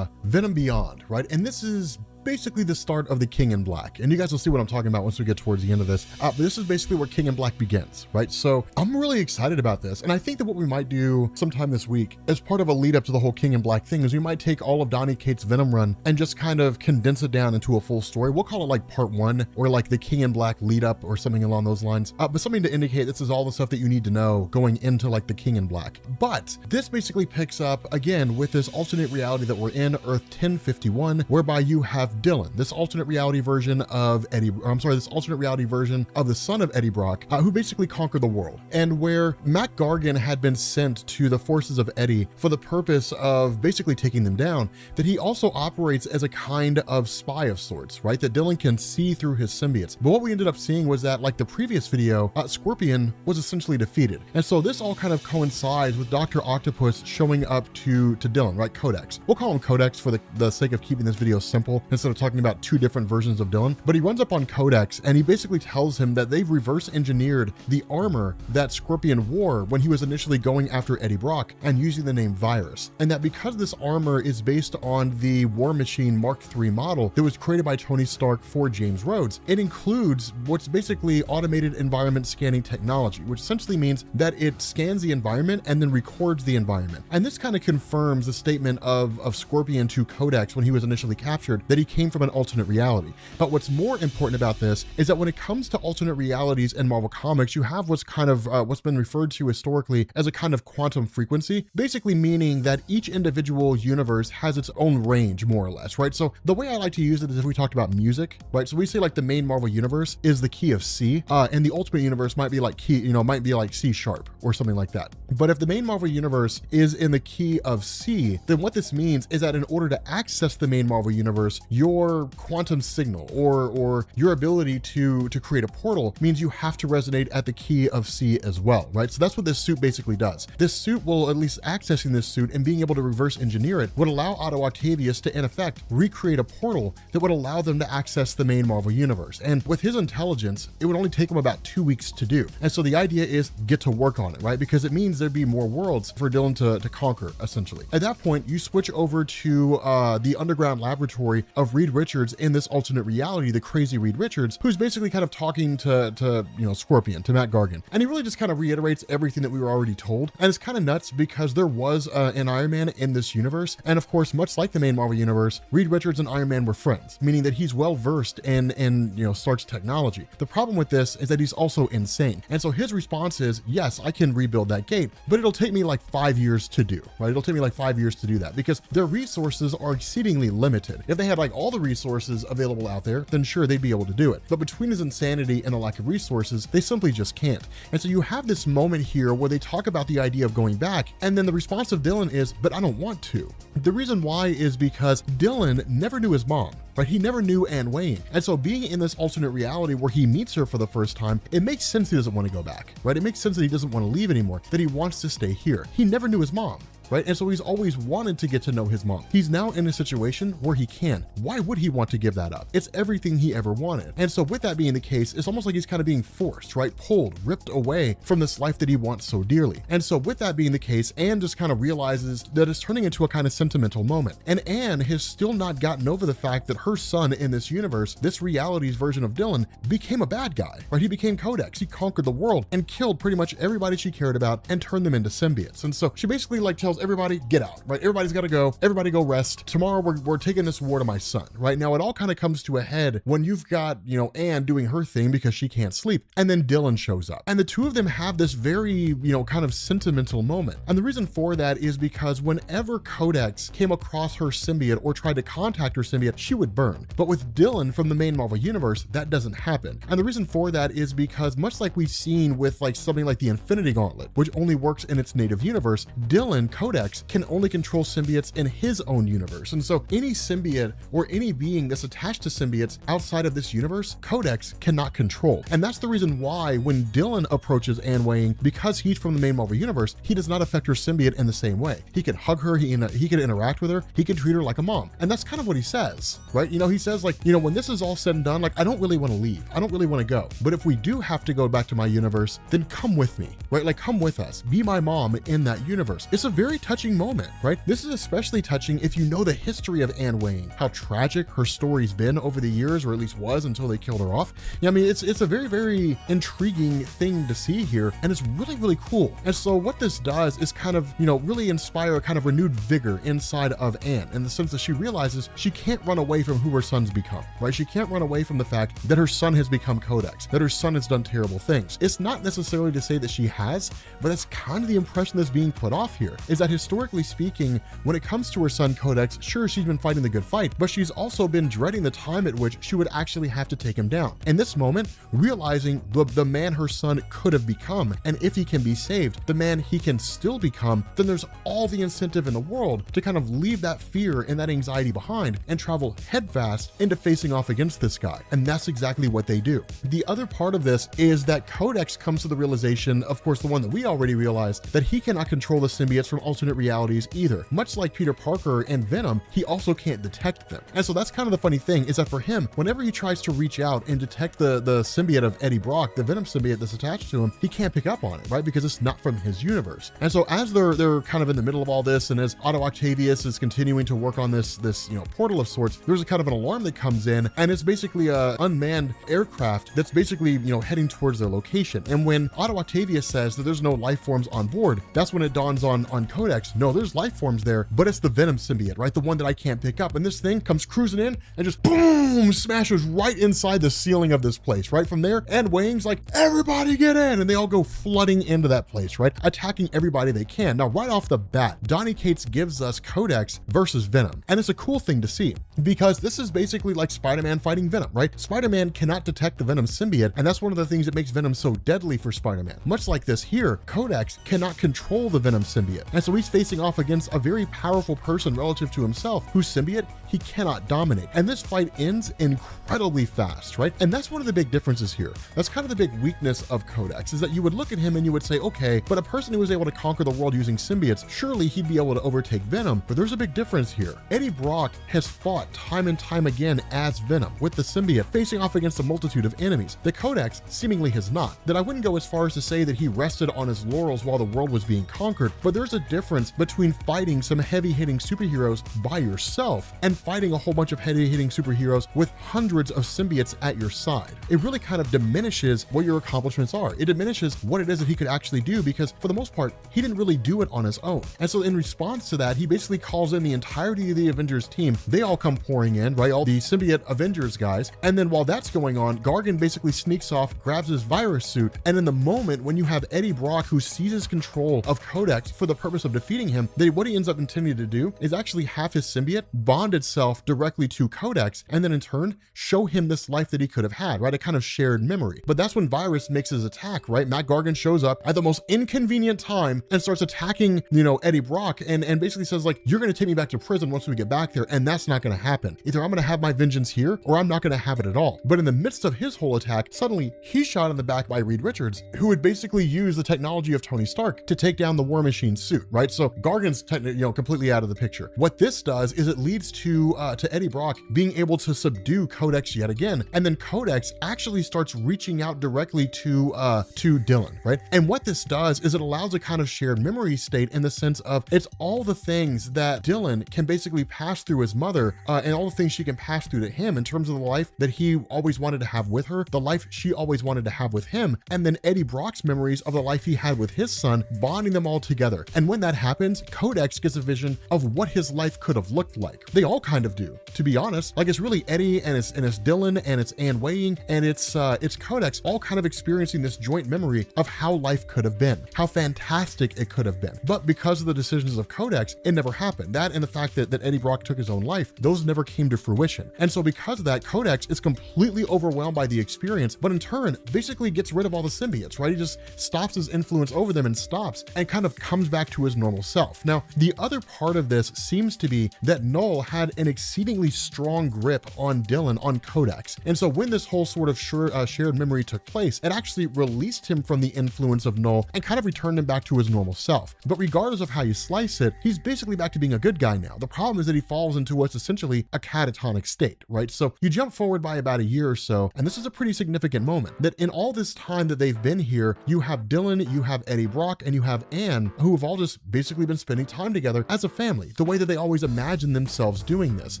Venom Beyond, right? And this is basically the start of the King in Black, and you guys will see what I'm talking about once we get towards the end of this. But this is basically where King in Black begins, right? So I'm really excited about this, and I think that what we might do sometime this week as part of a lead up to the whole King in Black thing is we might take all of Donny Cates' Venom run and just kind of condense it down into a full story. We'll call it like part 1, or like the King in Black lead up, or something along those lines, but something to indicate this is all the stuff that you need to know going into like the King in Black. But this basically picks up again with this alternate reality that we're in, Earth 1051, whereby you have Dylan, this alternate reality version of this alternate reality version of the son of Eddie Brock, who basically conquered the world, and where Mac Gargan had been sent to the forces of Eddie for the purpose of basically taking them down, that he also operates as a kind of spy of sorts, right? That Dylan can see through his symbiotes. But what we ended up seeing was that, like the previous video, Scorpion was essentially defeated. And so this all kind of coincides with Dr. Octopus showing up to Dylan, right? Codex. We'll call him Codex for the sake of keeping this video simple, instead of talking about 2 different versions of Dylan. But he runs up on Codex, and he basically tells him that they've reverse engineered the armor that Scorpion wore when he was initially going after Eddie Brock and using the name Virus. And that because this armor is based on the War Machine Mark III model that was created by Tony Stark for James Rhodes, it includes what's basically automated environment scanning technology, which essentially means that it scans the environment and then records the environment. And this kind of confirms the statement of Scorpion to Codex when he was initially captured, that he came from an alternate reality. But what's more important about this is that when it comes to alternate realities in Marvel Comics, you have what's kind of what's been referred to historically as a kind of quantum frequency, basically meaning that each individual universe has its own range, more or less, right? So the way I like to use it is if we talked about music, right? So we say like the main Marvel universe is the key of C, and the Ultimate Universe might be like might be like C sharp or something like that. But if the main Marvel universe is in the key of C, then what this means is that in order to access the main Marvel universe, your quantum signal or your ability to create a portal means you have to resonate at the key of C as well, right? So that's what this suit basically does. This suit will, at least accessing this suit and being able to reverse engineer it, would allow Otto Octavius to in effect recreate a portal that would allow them to access the main Marvel universe. And with his intelligence, it would only take him about 2 weeks to do. And so the idea is get to work on it, right? Because it means there'd be more worlds for Dylan to conquer, essentially. At that point, you switch over to the underground laboratory of Reed Richards in this alternate reality, the crazy Reed Richards, who's basically kind of talking to Scorpion, to Matt Gargan. And he really just kind of reiterates everything that we were already told. And it's kind of nuts because there was an Iron Man in this universe. And of course, much like the main Marvel universe, Reed Richards and Iron Man were friends, meaning that he's well versed in Stark's technology. The problem with this is that he's also insane. And so his response is, yes, I can rebuild that gate, but it'll take me like 5 years to do, right? It'll take me like 5 years to do that because their resources are exceedingly limited. If they had like all the resources available out there, then sure, they'd be able to do it. But between his insanity and a lack of resources, they simply just can't. And so you have this moment here where they talk about the idea of going back, and then the response of Dylan is, but I don't want to. The reason why is because Dylan never knew his mom, right? He never knew Anne Wayne. And so being in this alternate reality where he meets her for the first time, it makes sense he doesn't want to go back, right? It makes sense that he doesn't want to leave anymore, that he wants to stay here. He never knew his mom. right? And so he's always wanted to get to know his mom. He's now in a situation where he can. Why would he want to give that up? It's everything he ever wanted. And so with that being the case, it's almost like he's kind of being forced, right? Pulled, ripped away from this life that he wants so dearly. And so with that being the case, Anne just kind of realizes that it's turning into a kind of sentimental moment. And Anne has still not gotten over the fact that her son in this universe, this reality's version of Dylan, became a bad guy, right? He became Codex. He conquered the world and killed pretty much everybody she cared about and turned them into symbiotes. And so she basically like tells everybody, get out, right? Everybody's got to go. Everybody go rest. Tomorrow we're taking this war to my son, right? Now it all kind of comes to a head when you've got, you know, Anne doing her thing because she can't sleep. And then Dylan shows up. And the two of them have this very, you know, kind of sentimental moment. And the reason for that is because whenever Codex came across her symbiote or tried to contact her symbiote, she would burn. But with Dylan from the main Marvel universe, that doesn't happen. And the reason for that is because much like we've seen with like something like the Infinity Gauntlet, which only works in its native universe, Dylan, Codex, can only control symbiotes in his own universe. And so any symbiote or any being that's attached to symbiotes outside of this universe, Codex cannot control. And that's the reason why when Dylan approaches Anne Wang, because he's from the main Marvel universe, he does not affect her symbiote in the same way. He can hug her, he can interact with her, he can treat her like a mom. And that's kind of what he says, right? You know, he says like, you know, when this is all said and done, like, I don't really want to leave. I don't really want to go. But if we do have to go back to my universe, then come with me, right? Like, come with us, be my mom in that universe. It's a very touching moment, right? This is especially touching if you know the history of Anne Wang, how tragic her story's been over the years, or at least was until they killed her off. Yeah, I mean, it's a very, very intriguing thing to see here, and it's really, really cool. And so what this does is kind of, you know, really inspire a kind of renewed vigor inside of Anne, in the sense that she realizes she can't run away from who her son's become, right? She can't run away from the fact that her son has become Codex, that her son has done terrible things. It's not necessarily to say that she has, but that's kind of the impression that's being put off here, is that historically speaking, when it comes to her son Codex, sure, she's been fighting the good fight, but she's also been dreading the time at which she would actually have to take him down. In this moment, realizing the man her son could have become, and if he can be saved, the man he can still become, then there's all the incentive in the world to kind of leave that fear and that anxiety behind and travel headfast into facing off against this guy. And that's exactly what they do. The other part of this is that Codex comes to the realization, of course, the one that we already realized, that he cannot control the symbiotes from alternate realities either. Much like Peter Parker and Venom, he also can't detect them. And so that's kind of the funny thing, is that for him, whenever he tries to reach out and detect the symbiote of Eddie Brock, the Venom symbiote that's attached to him, he can't pick up on it, right? Because it's not from his universe. And so as they're kind of in the middle of all this, and as Otto Octavius is continuing to work on this you know, portal of sorts, there's a kind of an alarm that comes in, and it's basically a unmanned aircraft that's basically, you know, heading towards their location. And when Otto Octavius says that there's no life forms on board, that's when it dawns on Codex, no, there's life forms there, but it's the Venom symbiote, right? The one that I can't pick up. And this thing comes cruising in and just boom, smashes right inside the ceiling of this place, right? From there, and Wang's like, everybody get in, and they all go flooding into that place, right? Attacking everybody they can. Now, right off the bat, Donny Cates gives us Codex versus Venom. And it's a cool thing to see, because this is basically like Spider-Man fighting Venom, right? Spider-Man cannot detect the Venom symbiote, and that's one of the things that makes Venom so deadly for Spider-Man. Much like this here, Codex cannot control the Venom symbiote. And so he's facing off against a very powerful person relative to himself, whose symbiote he cannot dominate. And this fight ends incredibly fast, right? And that's one of the big differences here. That's kind of the big weakness of Codex, is that you would look at him and you would say, okay, but a person who was able to conquer the world using symbiotes, surely he'd be able to overtake Venom. But there's a big difference here. Eddie Brock has fought time and time again as Venom with the symbiote, facing off against a multitude of enemies. The Codex seemingly has not. That I wouldn't go as far as to say that he rested on his laurels while the world was being conquered, but there's a difference between fighting some heavy-hitting superheroes by yourself and fighting a whole bunch of heavy-hitting superheroes with hundreds of symbiotes at your side. It really kind of diminishes what your accomplishments are. It diminishes what it is that he could actually do, because for the most part, he didn't really do it on his own. And so in response to that, he basically calls in the entirety of the Avengers team. They all come pouring in, right? All the symbiote Avengers guys. And then while that's going on, Gargan basically sneaks off, grabs his virus suit, and in the moment when you have Eddie Brock, who seizes control of Codex for the purpose of defeating him, what he ends up intending to do is actually have his symbiote bond itself directly to Codex, and then in turn show him this life that he could have had, right? A kind of shared memory. But that's when Virus makes his attack, right? Matt Gargan shows up at the most inconvenient time and starts attacking, Eddie Brock, and basically says like, you're gonna take me back to prison once we get back there, and that's not gonna happen. Either I'm gonna have my vengeance here, or I'm not gonna have it at all. But in the midst of his whole attack, suddenly he's shot in the back by Reed Richards, who would basically use the technology of Tony Stark to take down the War Machine suit, right? So Gargan's completely out of the picture. What this does is it leads to Eddie Brock being able to subdue Codex yet again, and then Codex actually starts reaching out directly to Dylan, right? And what this does is it allows a kind of shared memory state in the sense of it's all the things that Dylan can basically pass through his mother, and all the things she can pass through to him in terms of the life that he always wanted to have with her, the life she always wanted to have with him, and then Eddie Brock's memories of the life he had with his son, bonding them all together. And when that happens, Codex gets a vision of what his life could have looked like. They all kind of do, to be honest. Like, it's really Eddie and it's Dylan and it's Anne Weighing and it's Codex all kind of experiencing this joint memory of how life could have been, how fantastic it could have been. But because of the decisions of Codex, it never happened. That and the fact that Eddie Brock took his own life, those never came to fruition. And so because of that, Codex is completely overwhelmed by the experience, but in turn basically gets rid of all the symbiotes, right? He just stops his influence over them and stops and kind of comes back to his normal self. Now, the other part of this seems to be that Knull had an exceedingly strong grip on Dylan, on Codex. And so when this whole sort of shared memory took place, it actually released him from the influence of Knull and kind of returned him back to his normal self. But regardless of how you slice it, he's basically back to being a good guy now. The problem is that he falls into what's essentially a catatonic state, right? So you jump forward by about a year or so, and this is a pretty significant moment, that in all this time that they've been here, you have Dylan, you have Eddie Brock, and you have Anne, who have all just basically been spending time together as a family, the way that they always imagined themselves doing this.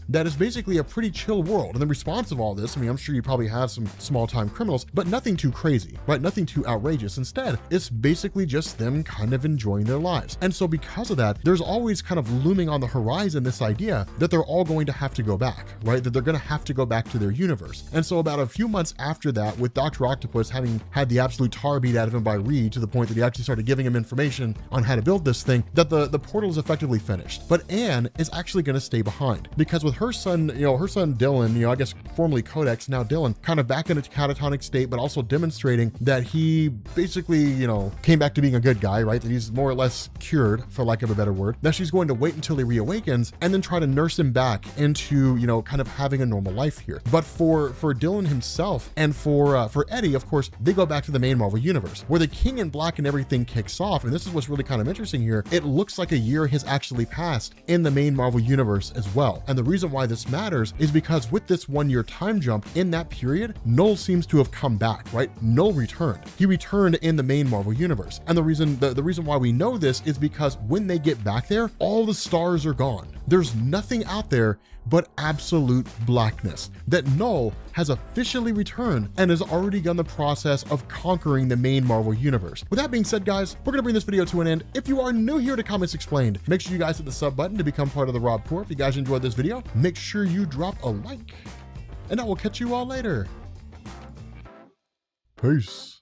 That is basically a pretty chill world. And the response of all this, I mean, I'm sure you probably have some small-time criminals, but nothing too crazy, right? Nothing too outrageous. Instead, it's basically just them kind of enjoying their lives. And so because of that, there's always kind of looming on the horizon this idea that they're all going to have to go back, right? That they're going to have to go back to their universe. And so about a few months after that, with Dr. Octopus having had the absolute tar beat out of him by Reed to the point that he actually started giving him information on how to build this thing, that the portal is effectively finished. But Anne is actually going to stay behind because with her son, her son Dylan, I guess formerly Codex, now Dylan, kind of back in a catatonic state, but also demonstrating that he basically, came back to being a good guy, right? That he's more or less cured, for lack of a better word, that she's going to wait until he reawakens and then try to nurse him back into, kind of having a normal life here. But for Dylan himself and for Eddie, of course, they go back to the main Marvel universe where the King in Black and everything kicks off. And this is what's really kind of interesting here. It looks like a year has actually passed in the main Marvel universe as well. And the reason why this matters is because with this 1 year time jump in that period, Knull seems to have come back, right? Knull returned. He returned in the main Marvel universe. And the reason why we know this is because when they get back there, all the stars are gone. There's nothing out there but absolute blackness. That Knull has officially returned and has already begun the process of conquering the main Marvel universe. With that being said, guys, we're gonna bring this video to an end. If you are new here to Comics Explained, make sure you guys hit the sub button to become part of the Rob Corps. If you guys enjoyed this video, make sure you drop a like, and I will catch you all later. Peace.